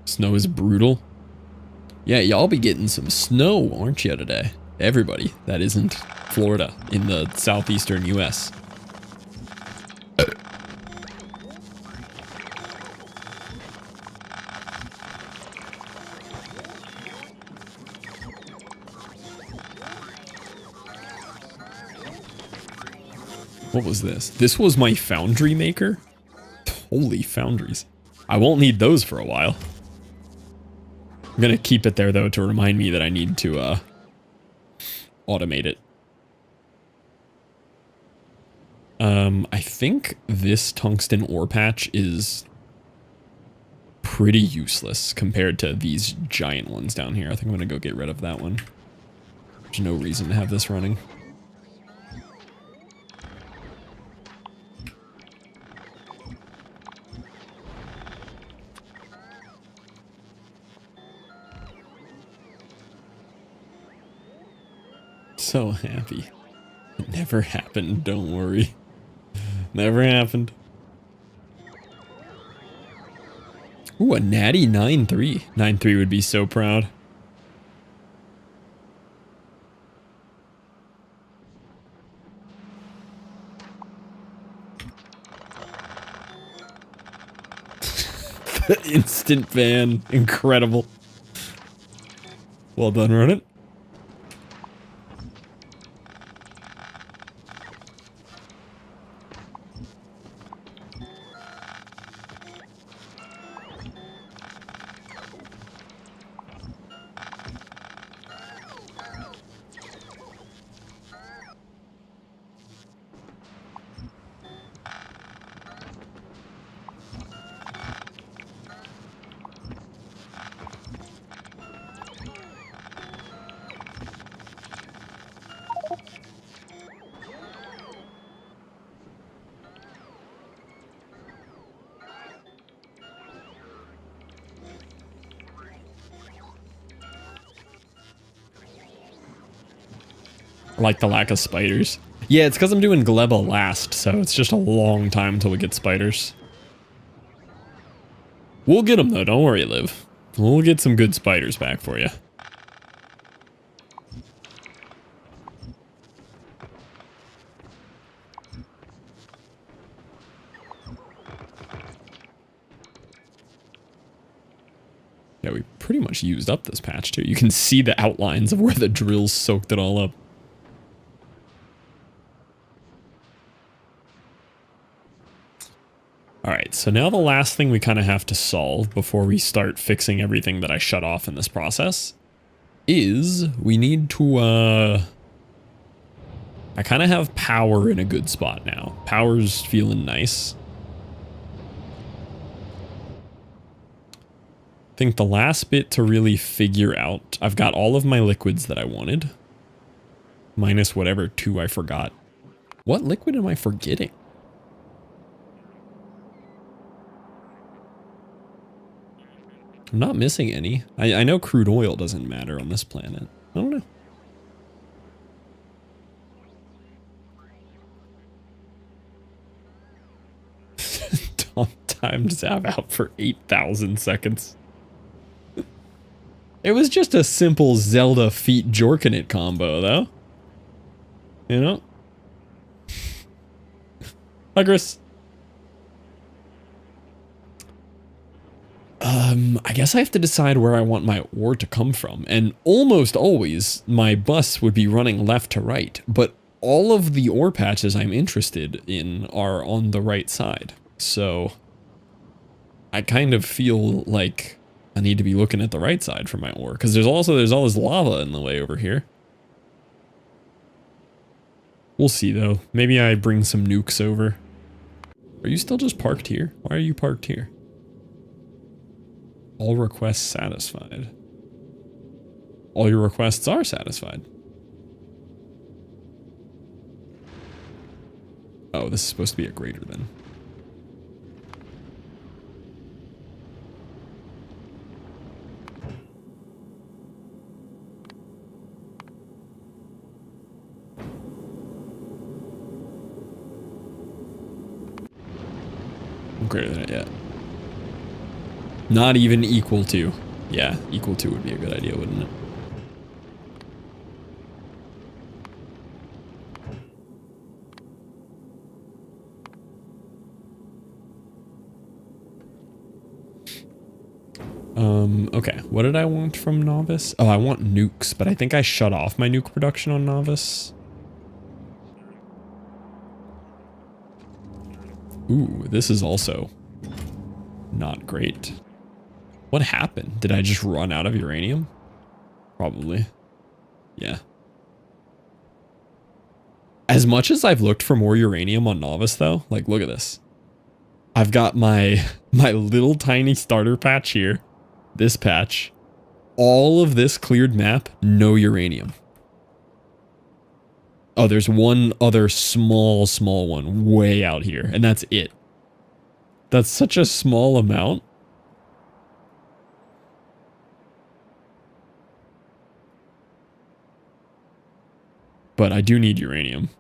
Snow is brutal. Yeah, y'all be getting some snow, aren't you, today? Everybody that isn't Florida in the southeastern US. What was this? This was my foundry maker? Holy foundries. I won't need those for a while. I'm gonna keep it there, though, to remind me that I need to, automate it. I think this tungsten ore patch is pretty useless compared to these giant ones down here. I think I'm gonna go get rid of that one. There's no reason to have this running. So happy. It never happened, don't worry. Never happened. Ooh, a natty 9-3. 9-3 would be so proud. The instant ban. Incredible. Well done, Rodent. I like the lack of spiders. Yeah, it's because I'm doing Gleba last, so it's just a long time till we get spiders. We'll get them though, don't worry, Liv. We'll get some good spiders back for you. Yeah, we pretty much used up this patch too. You can see the outlines of where the drills soaked it all up. Alright, so now the last thing we kind of have to solve before we start fixing everything that I shut off in this process is we need to, I kind of have power in a good spot now. Power's feeling nice. I think the last bit to really figure out, I've got all of my liquids that I wanted. Minus whatever 2 I forgot. What liquid am I forgetting? I'm not missing any. I know crude oil doesn't matter on this planet. I don't know. Tom timed Zav out for 8,000 seconds. It was just a simple Zelda feet jorking it combo, though. You know? Hi, Chris. I guess I have to decide where I want my ore to come from, and almost always my bus would be running left to right, but all of the ore patches I'm interested in are on the right side, so I kind of feel like I need to be looking at the right side for my ore, because there's all this lava in the way over here. We'll see though, maybe I bring some nukes over. Are you still just parked here? Why are you parked here? All requests satisfied. All your requests are satisfied. Oh, this is supposed to be a grader then. I'm greater than it yet. Not even equal to. Yeah, equal to would be a good idea, wouldn't it? Okay, what did I want from Novice? Oh, I want nukes, but I think I shut off my nuke production on Novice. Ooh, this is also not great. What happened? Did I just run out of uranium? Probably. Yeah. As much as I've looked for more uranium on Novice though, like look at this. I've got my little tiny starter patch here. This patch. All of this cleared map, no uranium. Oh, there's one other small one way out here, and that's it. That's such a small amount. But I do need uranium.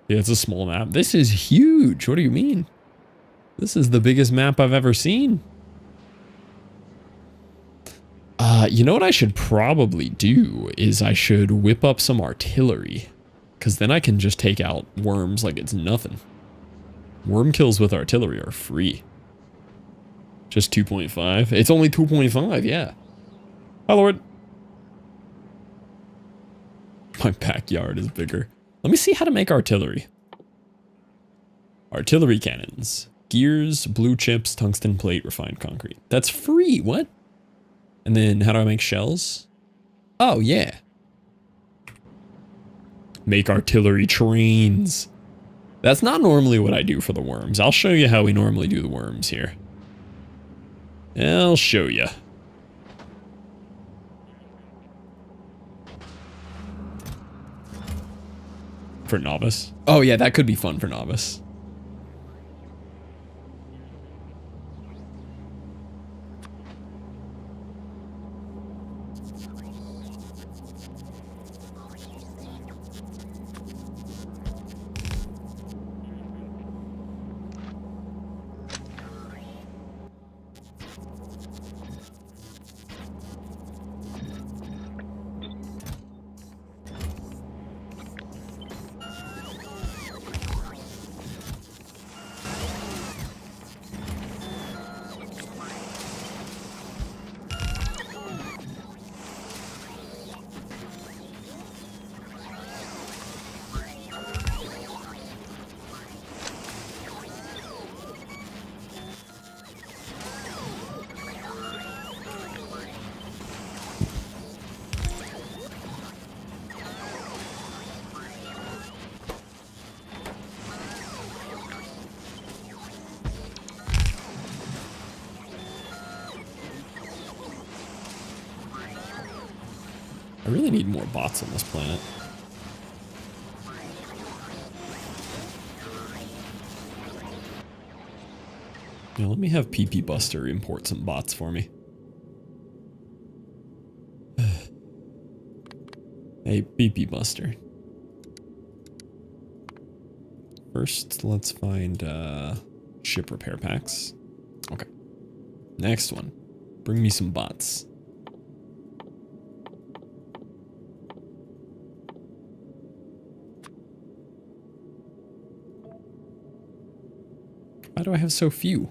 Yeah, it's a small map. This is huge. What do you mean? This is the biggest map I've ever seen. You know what I should probably do is I should whip up some artillery. Because then I can just take out worms like it's nothing. Worm kills with artillery are free. Just 2.5? It's only 2.5, yeah. My lord. My backyard is bigger. Let me see how to make artillery. Artillery cannons. Gears, blue chips, tungsten plate, refined concrete. That's free, what? And then how do I make shells? Oh, yeah. Make artillery trains. That's not normally what I do for the worms. I'll show you how we normally do the worms here. I'll show you. For novice? Oh yeah, that could be fun for novice. I really need more bots on this planet. Now let me have PP Buster import some bots for me. Hey, PP Buster. First, let's find ship repair packs. Okay. Next one. Bring me some bots. Why do I have so few?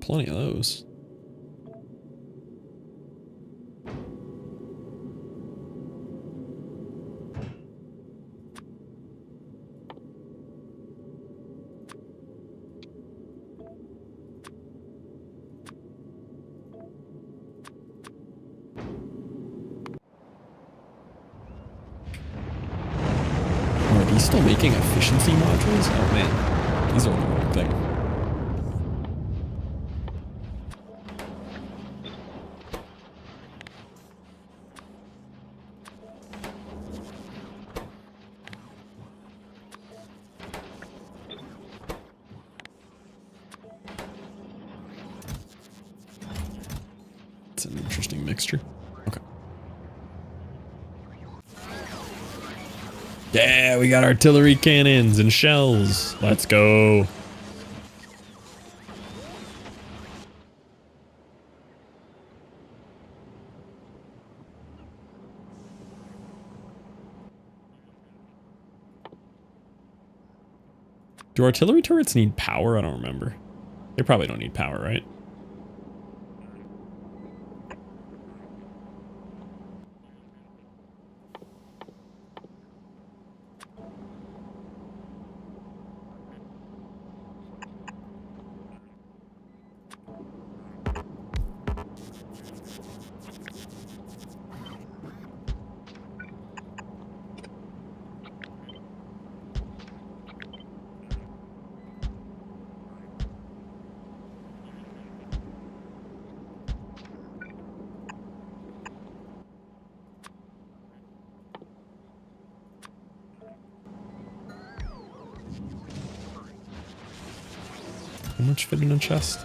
Plenty of those. Are these still making efficiency modules? Oh man, these are the wrong thing. It's an interesting mixture. Okay. Yeah, we got artillery cannons and shells. Let's go. Do artillery turrets need power? I don't remember. They probably don't need power, right? How much fit in a chest?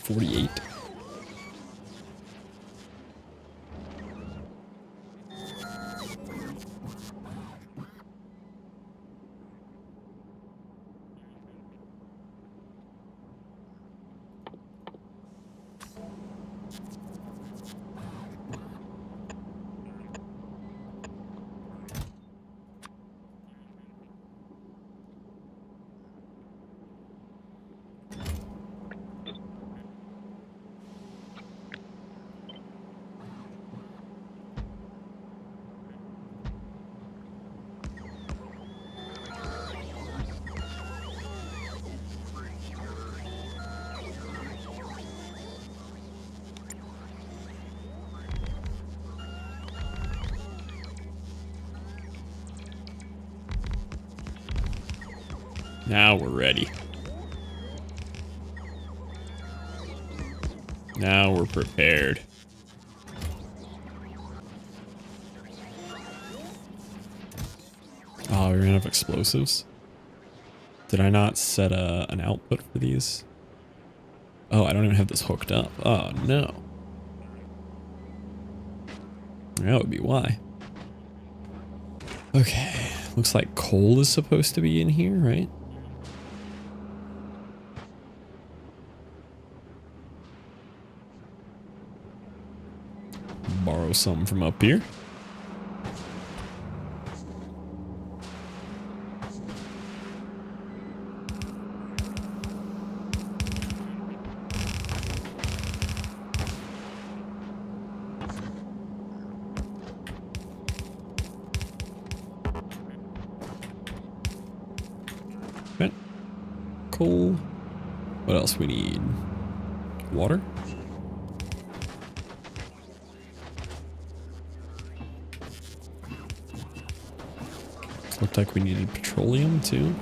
$48. Now we're ready. Now we're prepared. Oh, we ran out of explosives. Did I not set an output for these? Oh, I don't even have this hooked up. Oh, no. That would be why. Okay. Looks like coal is supposed to be in here, right? Borrow some from up here. Okay. Coal. What else we need? Water? Looked like we needed petroleum too.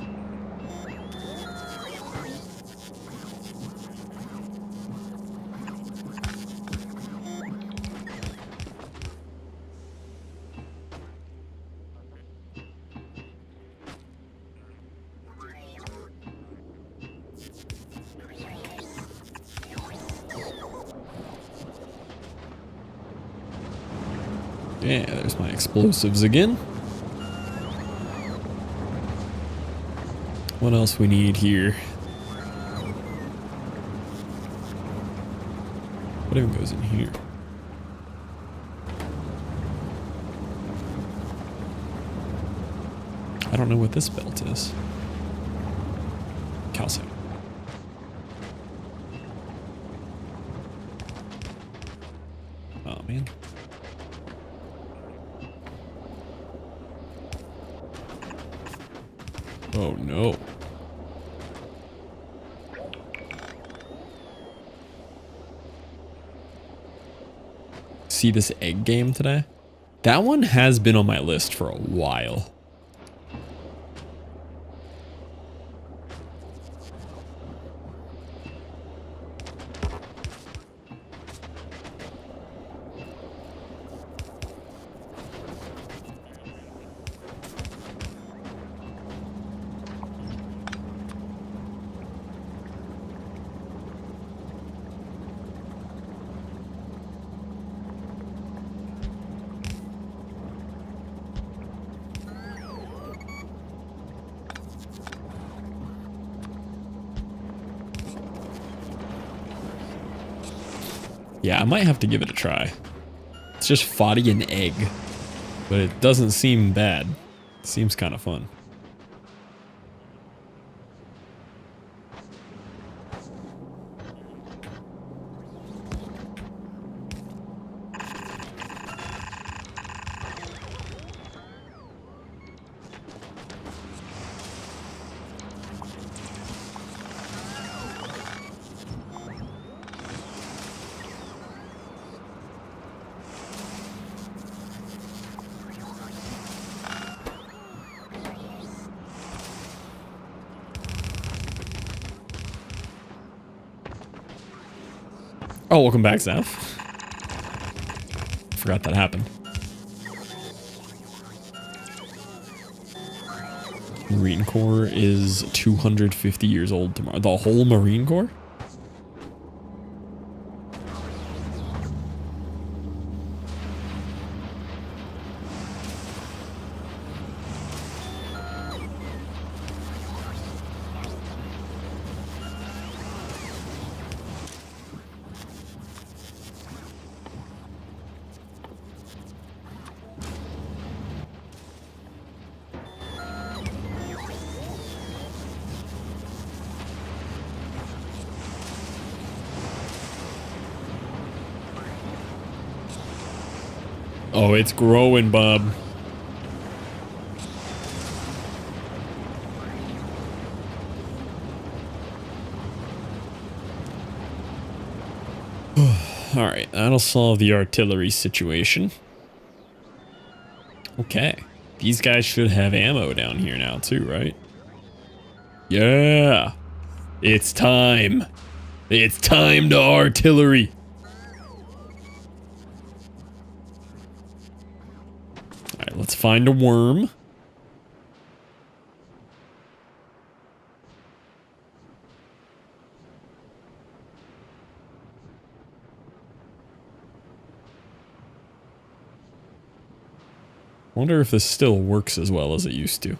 Yeah, there's my explosives again. What else we need here? What even goes in here? I don't know what this belt is. Calcium. Oh man. Oh no. See this egg game today? That one has been on my list for a while. Yeah, I might have to give it a try. It's just foddy and egg, but it doesn't seem bad. It seems kind of fun. Oh, welcome back, Zeph. Forgot that happened. Marine Corps is 250 years old tomorrow. The whole Marine Corps? Oh, it's growing, bub. Alright, that'll solve the artillery situation. Okay. These guys should have ammo down here now too, right? Yeah. It's time. It's time to artillery. Alright, let's find a worm. Wonder if this still works as well as it used to.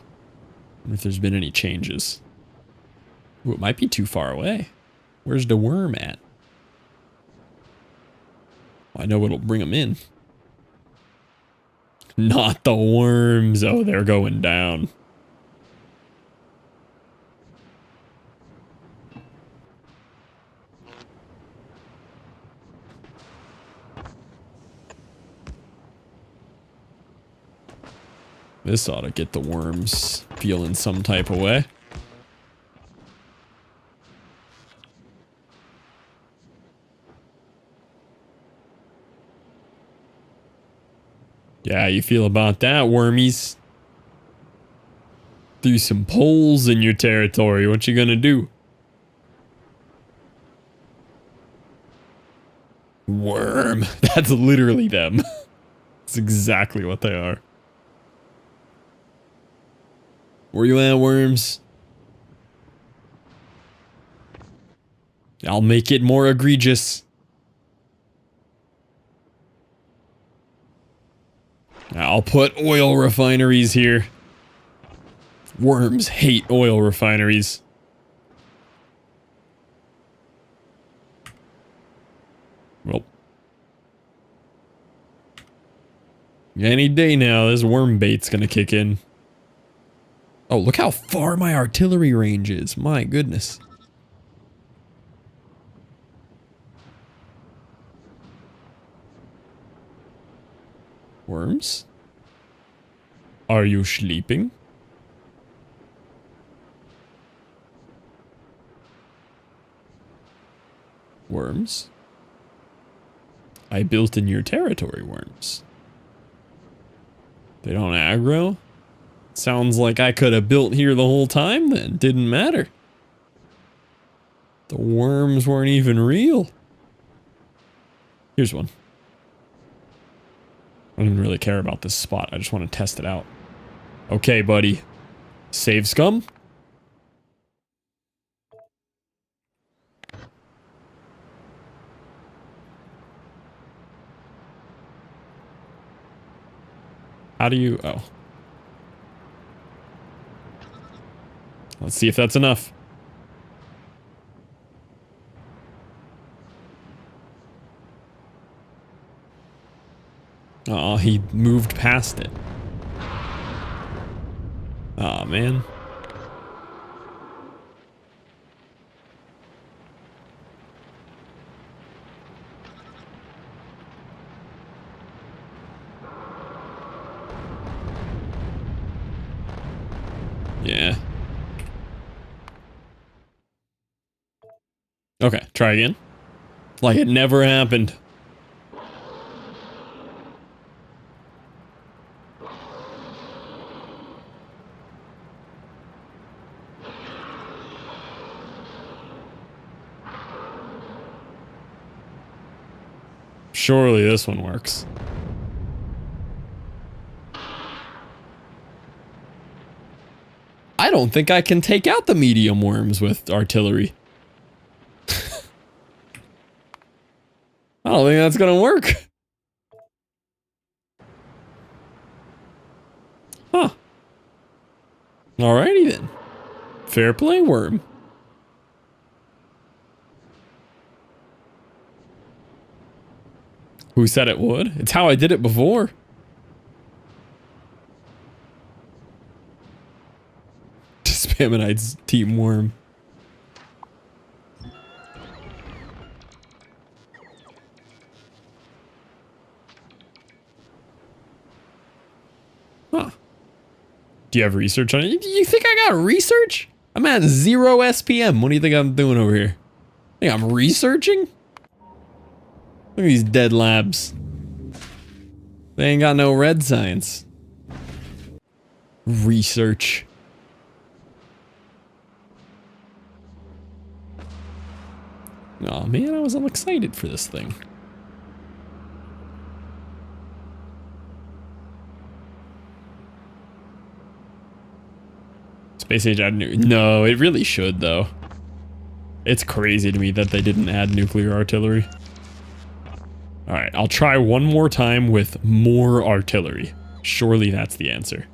And if there's been any changes. Ooh, it might be too far away. Where's the worm at? Well, I know what'll bring them in. Not the worms. Oh, they're going down. This ought to get the worms feeling some type of way. Yeah, you feel about that, wormies? Threw some poles in your territory. What you gonna do? Worm. That's literally them. That's exactly what they are. Where you at, worms? I'll make it more egregious. I'll put oil refineries here. Worms hate oil refineries. Well. Any day now, this worm bait's gonna kick in. Oh, look how far my artillery range is. My goodness. Worms? Are you sleeping? Worms? I built in your territory, worms. They don't aggro? Sounds like I could have built here the whole time then. Didn't matter. The worms weren't even real. Here's one. I don't even really care about this spot. I just want to test it out. Okay, buddy. Save scum? How do you... Oh. Let's see if that's enough. Oh, he moved past it. Aw, man. Yeah. Okay, try again. Like it never happened. Surely this one works. I don't think I can take out the medium worms with artillery. I don't think that's gonna work. Huh. Alrighty then. Fair play, worm. Who said it would? It's how I did it before. Spaminite's team worm. Huh. Do you have research on it? You think I got research? I'm at 0 SPM. What do you think I'm doing over here? Think I'm researching? Look at these dead labs. They ain't got no red science. Oh man, I was all excited for this thing. Space Age add new. No, it really should though. It's crazy to me that they didn't add nuclear artillery. Alright, I'll try one more time with more artillery. Surely that's the answer.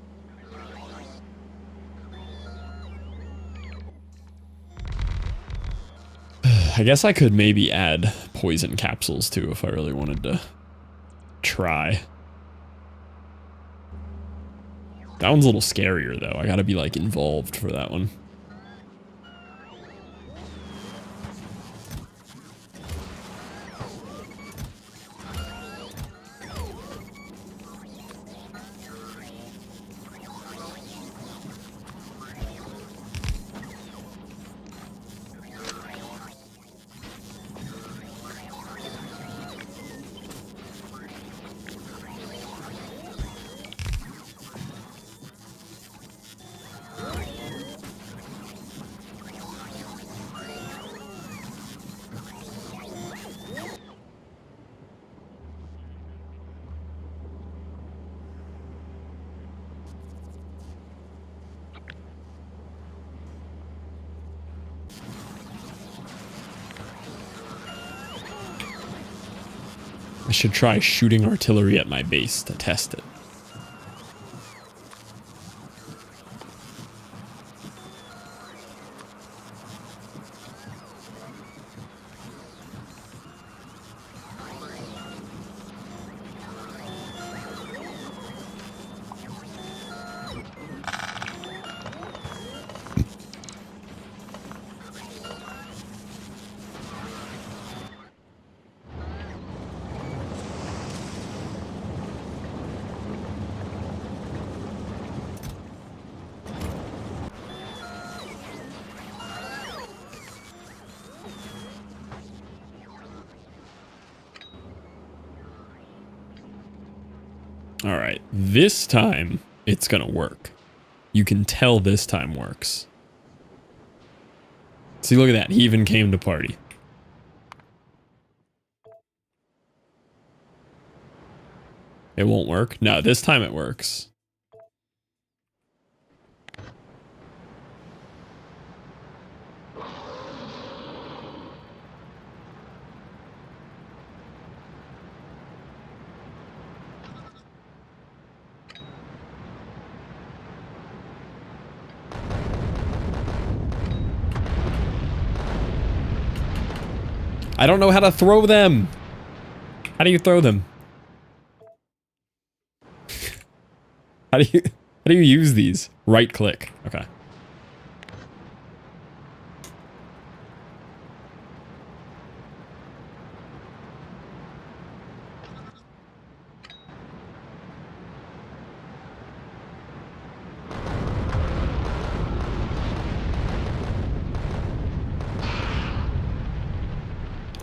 I guess I could maybe add poison capsules too if I really wanted to try. That one's a little scarier though. I gotta be like involved for that one. I should try shooting artillery at my base to test it. All right, this time it's gonna work. You can tell this time works. See, look at that. He even came to party. It won't work? No, this time it works. I don't know how to throw them. How do you throw them? How do you use these? Right click. Okay.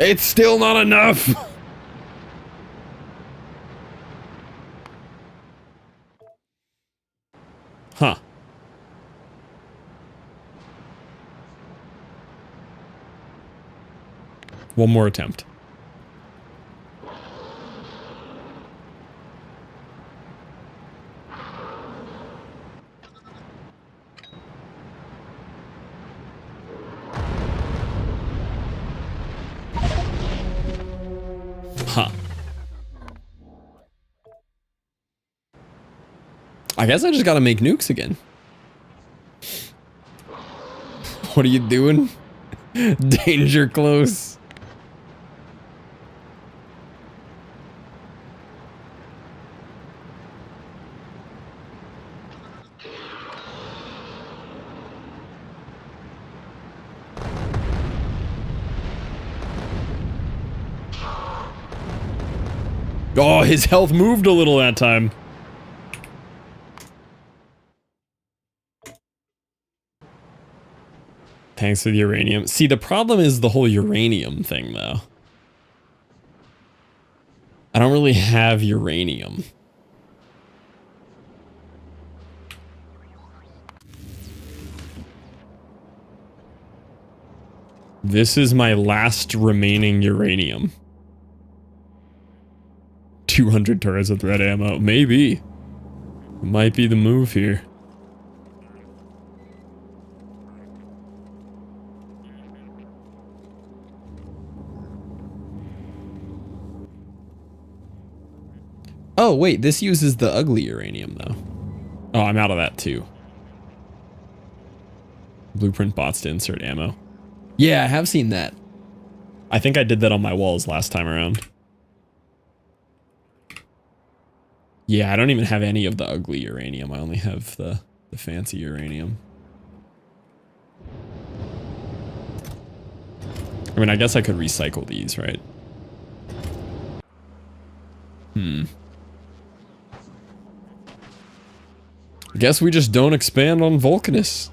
It's still not enough. Huh. One more attempt. Huh. I guess I just gotta make nukes again. What are you doing? Danger close. Oh, his health moved a little that time. Thanks for the uranium. See, the problem is the whole uranium thing, though. I don't really have uranium. This is my last remaining uranium. 200 turrets with red ammo. Maybe. Might be the move here. Oh, wait, this uses the ugly uranium, though. Oh, I'm out of that, too. Blueprint bots to insert ammo. Yeah, I have seen that. I think I did that on my walls last time around. Yeah, I don't even have any of the ugly uranium. I only have the fancy uranium. I mean, I guess I could recycle these, right? Guess we just don't expand on vulcanus.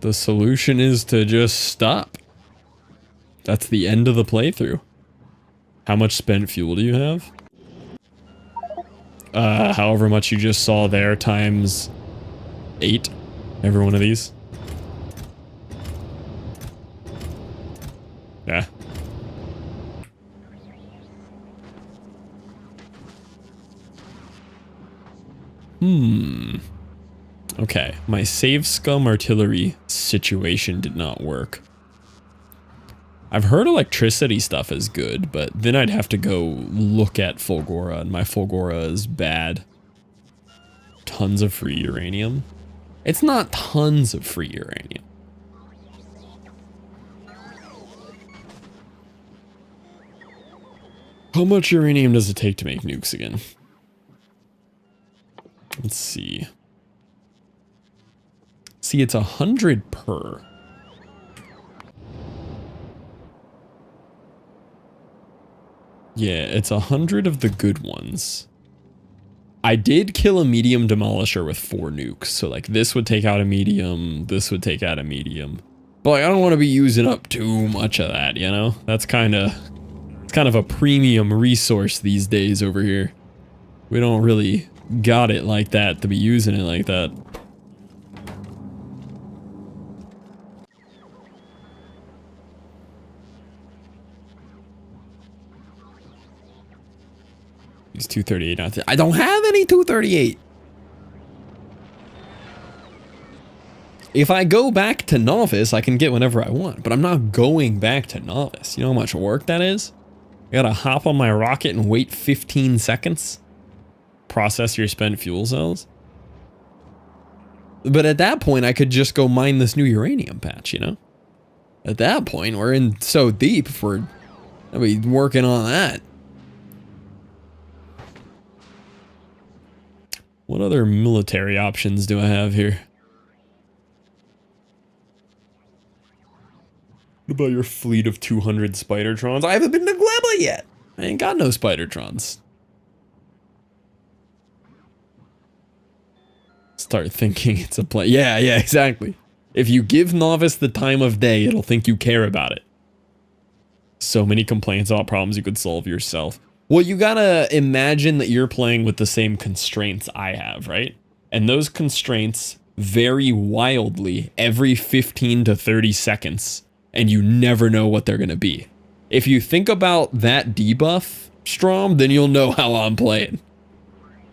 The solution is to just stop. That's the end of the playthrough. How much spent fuel do you have? However much you just saw there times 8. Every one of these. Yeah. Okay, my save scum artillery situation did not work. I've heard electricity stuff is good, but then I'd have to go look at Fulgora, and my Fulgora is bad. Tons of free uranium. It's not tons of free uranium. How much uranium does it take to make nukes again? Let's see. See, it's 100 per. Yeah, it's 100 of the good ones. I did kill a medium demolisher with 4 nukes, so like this would take out a medium, this would take out a medium. But like, I don't want to be using up too much of that, you know? That's kind of a premium resource these days over here. We don't really got it like that to be using it like that. He's 238 out there. I don't have any 238. If I go back to novice, I can get whenever I want, but I'm not going back to novice. You know how much work that is? I gotta hop on my rocket and wait 15 seconds. Process your spent fuel cells. But at that point, I could just go mine this new uranium patch, you know? At that point, we're in so deep I'll be working on that. What other military options do I have here? What about your fleet of 200 Spidertrons? I haven't been to Gleba yet. I ain't got no Spidertrons. Start thinking it's a play. Yeah, exactly. If you give Novice the time of day, it'll think you care about it. So many complaints about problems you could solve yourself. Well, you gotta imagine that you're playing with the same constraints I have, right? And those constraints vary wildly every 15 to 30 seconds, and you never know what they're gonna be. If you think about that debuff, Strom, then you'll know how I'm playing.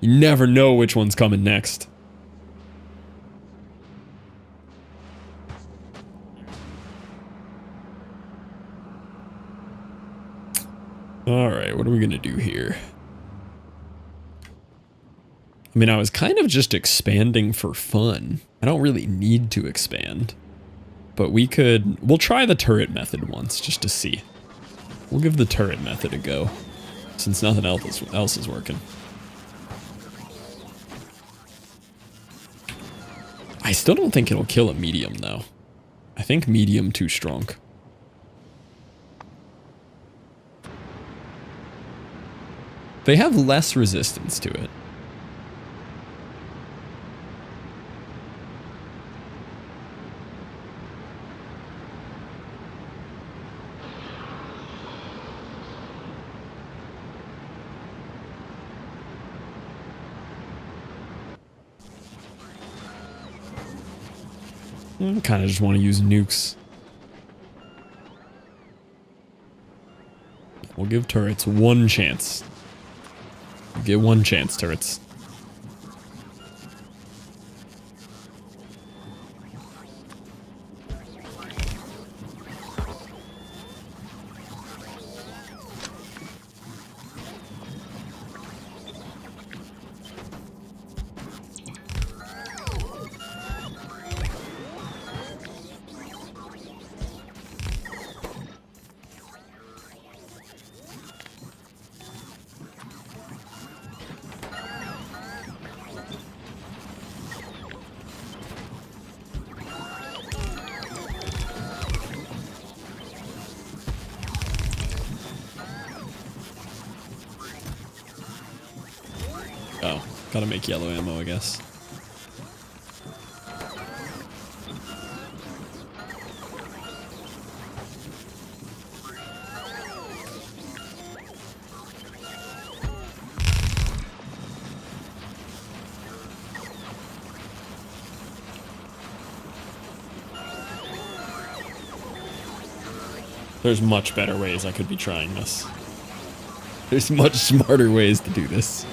You never know which one's coming next. Alright, what are we gonna do here? I mean, I was kind of just expanding for fun. I don't really need to expand. But we'll try the turret method once, just to see. We'll give the turret method a go, since nothing else is working. I still don't think it'll kill a medium, though. I think medium too strong. They have less resistance to it. I kind of just want to use nukes. We'll give turrets one chance. Get one chance, turrets. Oh, gotta make yellow ammo, I guess. There's much better ways I could be trying this. There's much smarter ways to do this.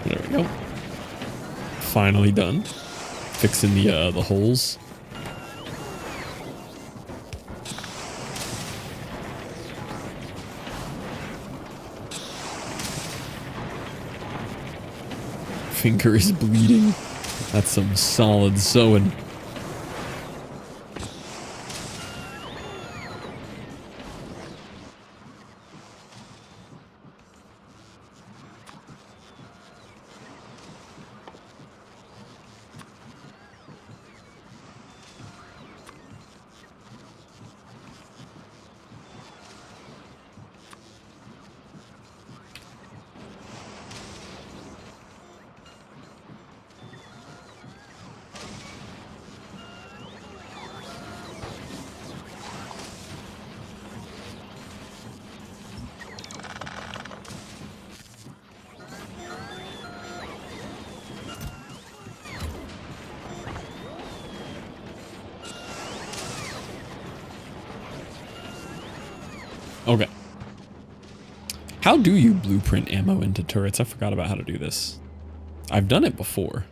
There we go. Finally done. Fixing the holes. Finger is bleeding. That's some solid sewing. Okay. How do you blueprint ammo into turrets? I forgot about how to do this. I've done it before.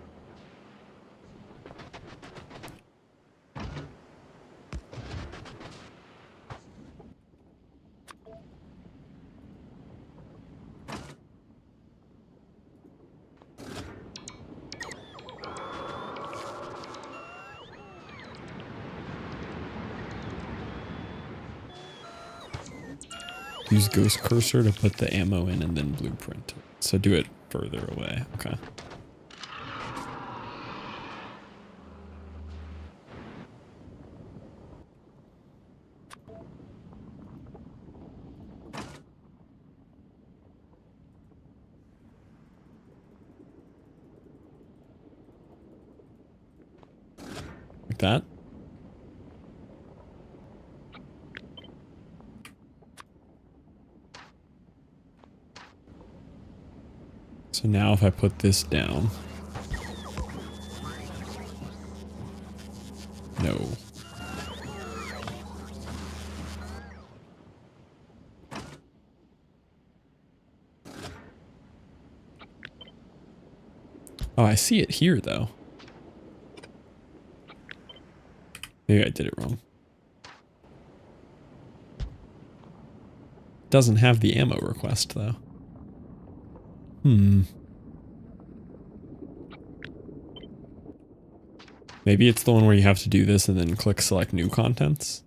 Use ghost cursor to put the ammo in and then blueprint. So do it further away. Okay. like that. So now if I put this down. No. Oh, I see it here though. Maybe I did it wrong. Doesn't have the ammo request though. Maybe it's the one where you have to do this and then click select new contents.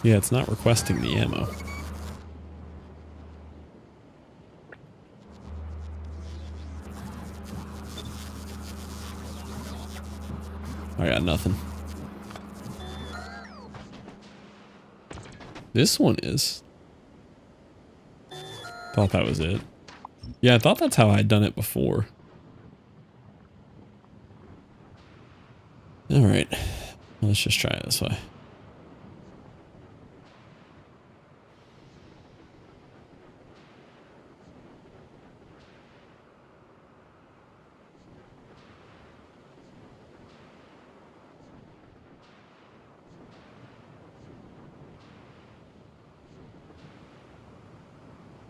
Yeah, it's not requesting the ammo. I got nothing. This one is. Thought that was it. Yeah, I thought that's how I'd done it before. Alright. Let's just try it this way.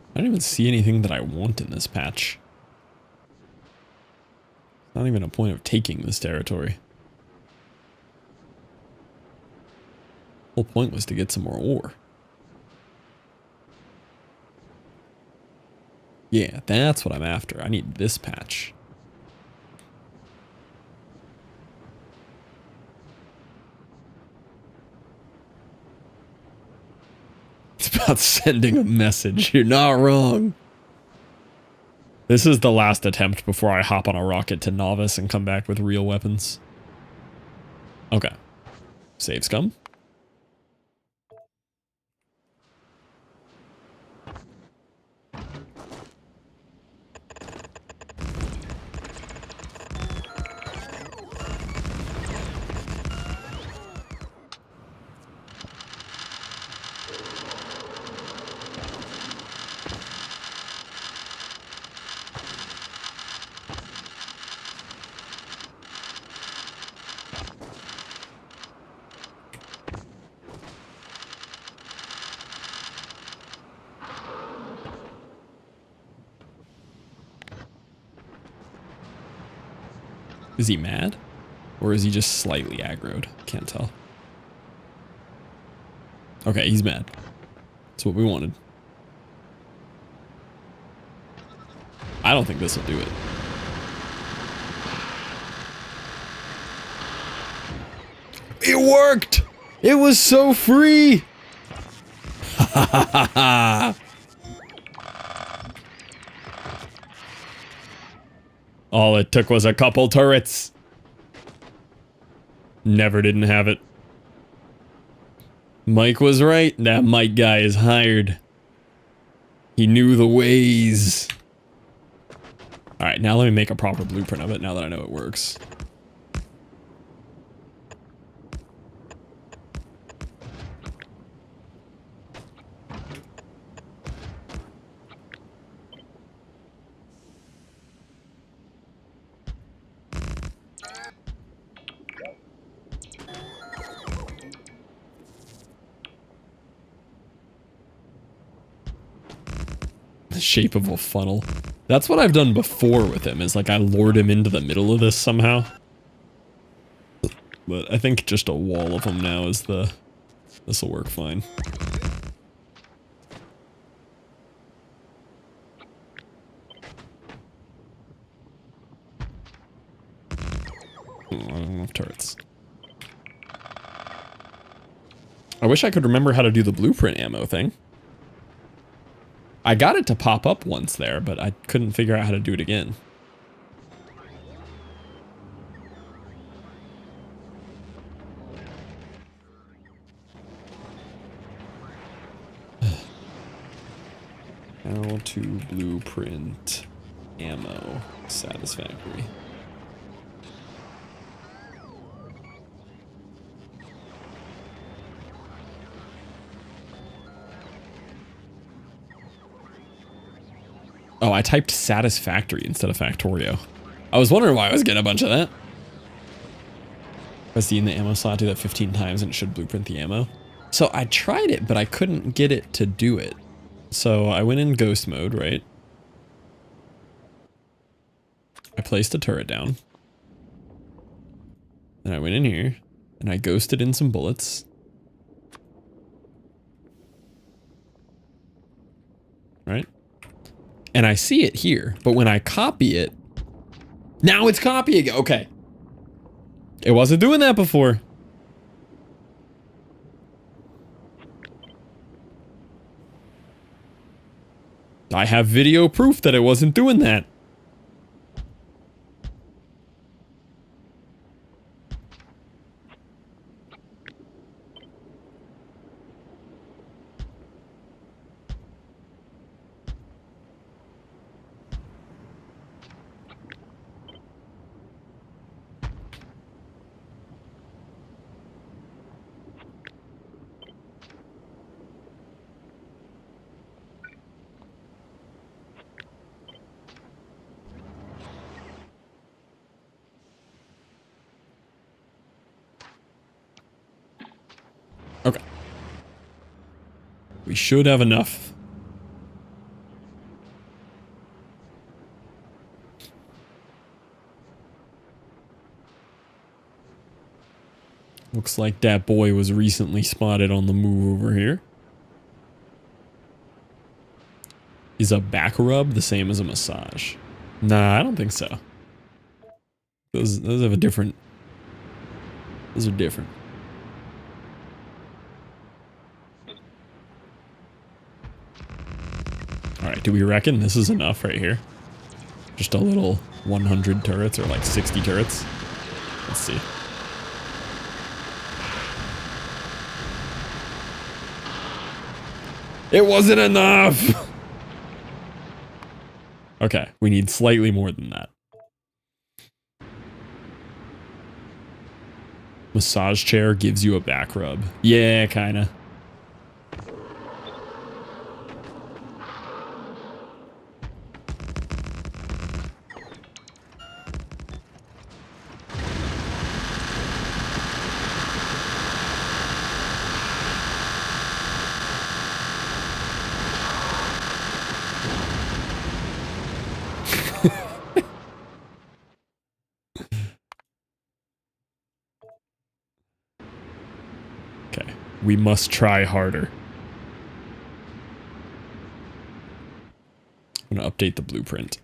I don't even see anything that I want in this patch. Not even a point of taking this territory. The whole point was to get some more ore. Yeah, that's what I'm after. I need this patch. It's about sending a message. You're not wrong. This is the last attempt before I hop on a rocket to Novice and come back with real weapons. Okay. Save scum. Is he mad? Or is he just slightly aggroed? Can't tell. Okay, he's mad. That's what we wanted. I don't think this will do it. It worked! It was so free! Ha ha ha ha! All it took was a couple turrets. Never didn't have it. Mike was right. That Mike guy is hired. He knew the ways. Alright, now let me make a proper blueprint of it now that I know it works. The shape of a funnel. That's what I've done before with him, is like I lured him into the middle of this somehow. But I think just a wall of them now is the... This'll work fine. Oh, I don't have enough turrets. I wish I could remember how to do the blueprint ammo thing. I got it to pop up once there, but I couldn't figure out how to do it again. How to blueprint ammo satisfactory. Oh, I typed satisfactory instead of Factorio. I was wondering why I was getting a bunch of that. Press D in the ammo slot, do that 15 times and it should blueprint the ammo. So I tried it, but I couldn't get it to do it. So I went in ghost mode, right? I placed a turret down. And I went in here and I ghosted in some bullets. Right? And I see it here, but when I copy it, now it's copying. Okay. It wasn't doing that before. I have video proof that it wasn't doing that. Okay. We should have enough. Looks like that boy was recently spotted on the move over here. Is a back rub the same as a massage? Nah, I don't think so. Those have a different... Those are different. Alright, do we reckon this is enough right here? Just a little 100 turrets or like 60 turrets? Let's see. It wasn't enough! Okay, we need slightly more than that. Massage chair gives you a back rub. Yeah, kinda. Okay, we must try harder. I'm gonna update the blueprint.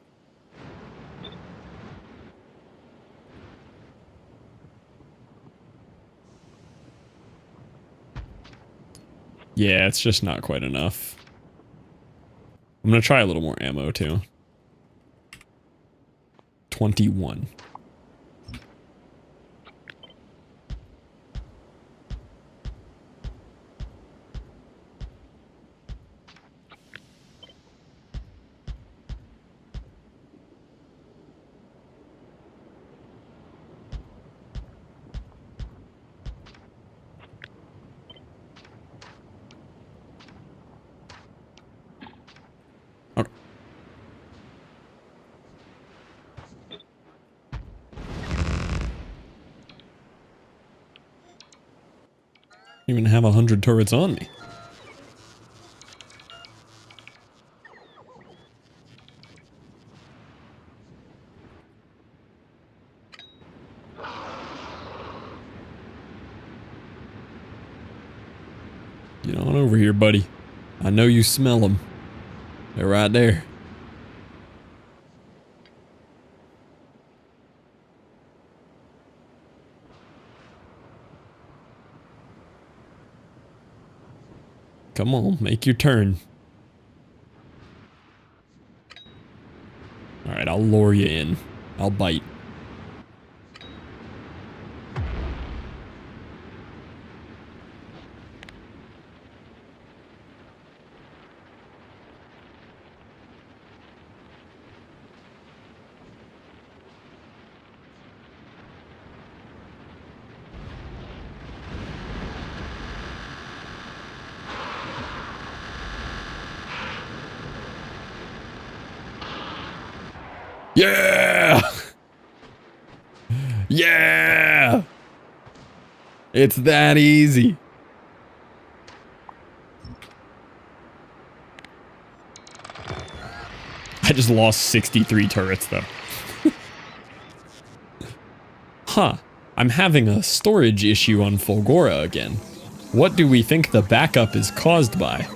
Yeah, it's just not quite enough. I'm gonna try a little more ammo too. 21. Okay. Even have 100 turrets on me. Get on over here, buddy. I know you smell them. They're right there. Come on, make your turn. Alright, I'll lure you in. I'll bite. Yeah! Yeah! It's that easy. I just lost 63 turrets though. Huh. I'm having a storage issue on Fulgora again. What do we think the backup is caused by?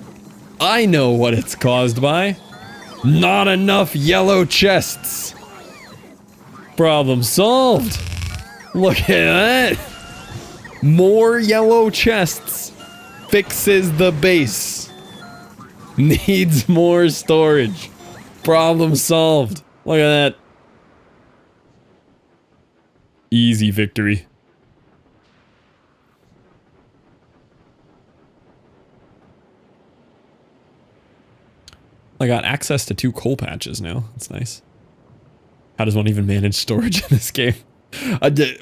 I know what it's caused by. Not enough yellow chests. Problem solved. Look at that. More yellow chests. Fixes the base. Needs more storage. Problem solved. Look at that. Easy victory. I got access to 2 coal patches now. That's nice. How does one even manage storage in this game?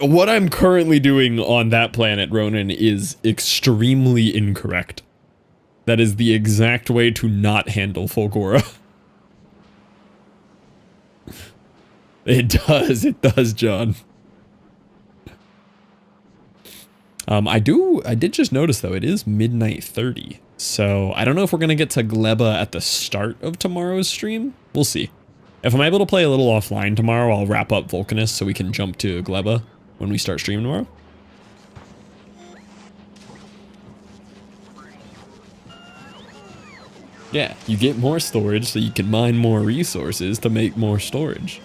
What I'm currently doing on that planet, Ronan, is extremely incorrect. That is the exact way to not handle Fulgora. It does, John. I did just notice though, it is midnight 30. So I don't know if we're gonna get to Gleba at the start of tomorrow's stream. We'll see. If I'm able to play a little offline tomorrow, I'll wrap up Vulcanus so we can jump to Gleba when we start streaming tomorrow. Yeah, you get more storage so you can mine more resources to make more storage.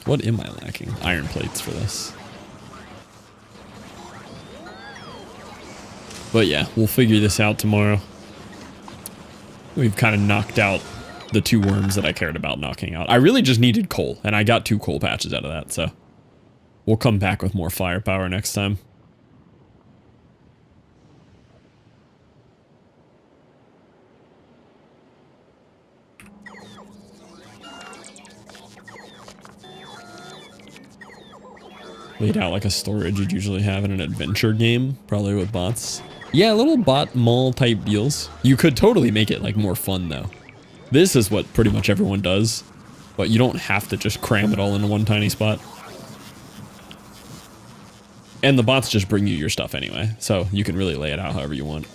What am I lacking? Iron plates for this. But yeah, we'll figure this out tomorrow. We've kind of knocked out the 2 worms that I cared about knocking out. I really just needed coal, and I got 2 coal patches out of that, so we'll come back with more firepower next time. Laid out like a storage you'd usually have in an adventure game, probably with bots. Yeah, little bot mall type deals. You could totally make it like more fun though. This is what pretty much everyone does, but you don't have to just cram it all into one tiny spot. And the bots just bring you your stuff anyway, so you can really lay it out however you want.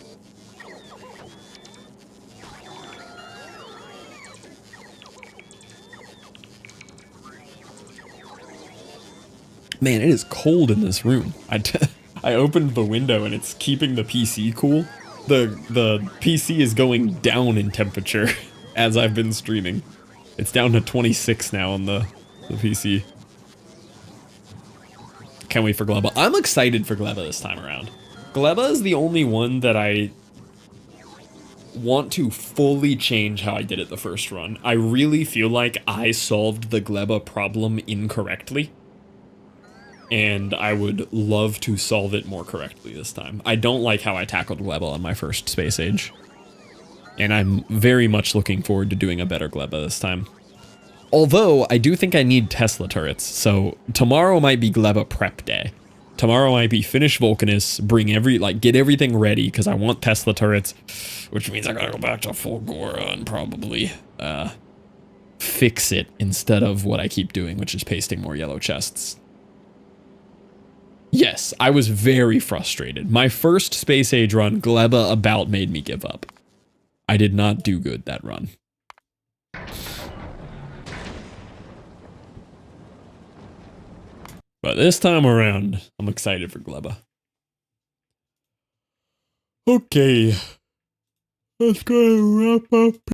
Man, it is cold in this room. I opened the window and it's keeping the PC cool. The PC is going down in temperature as I've been streaming. It's down to 26 now on the PC. Can't wait for Gleba. I'm excited for Gleba this time around. Gleba is the only one that I want to fully change how I did it the first run. I really feel like I solved the Gleba problem incorrectly. And I would love to solve it more correctly this time. I don't like how I tackled Gleba on my first Space Age. And I'm very much looking forward to doing a better Gleba this time. Although, I do think I need Tesla turrets, so tomorrow might be Gleba prep day. Tomorrow might be finish Vulcanus, get everything ready, because I want Tesla turrets, which means I gotta go back to Fulgora and probably, fix it instead of what I keep doing, which is pasting more yellow chests. Yes, I was very frustrated. My first Space Age run, Gleba about made me give up. I did not do good that run. But this time around, I'm excited for Gleba. Okay. Let's go wrap up.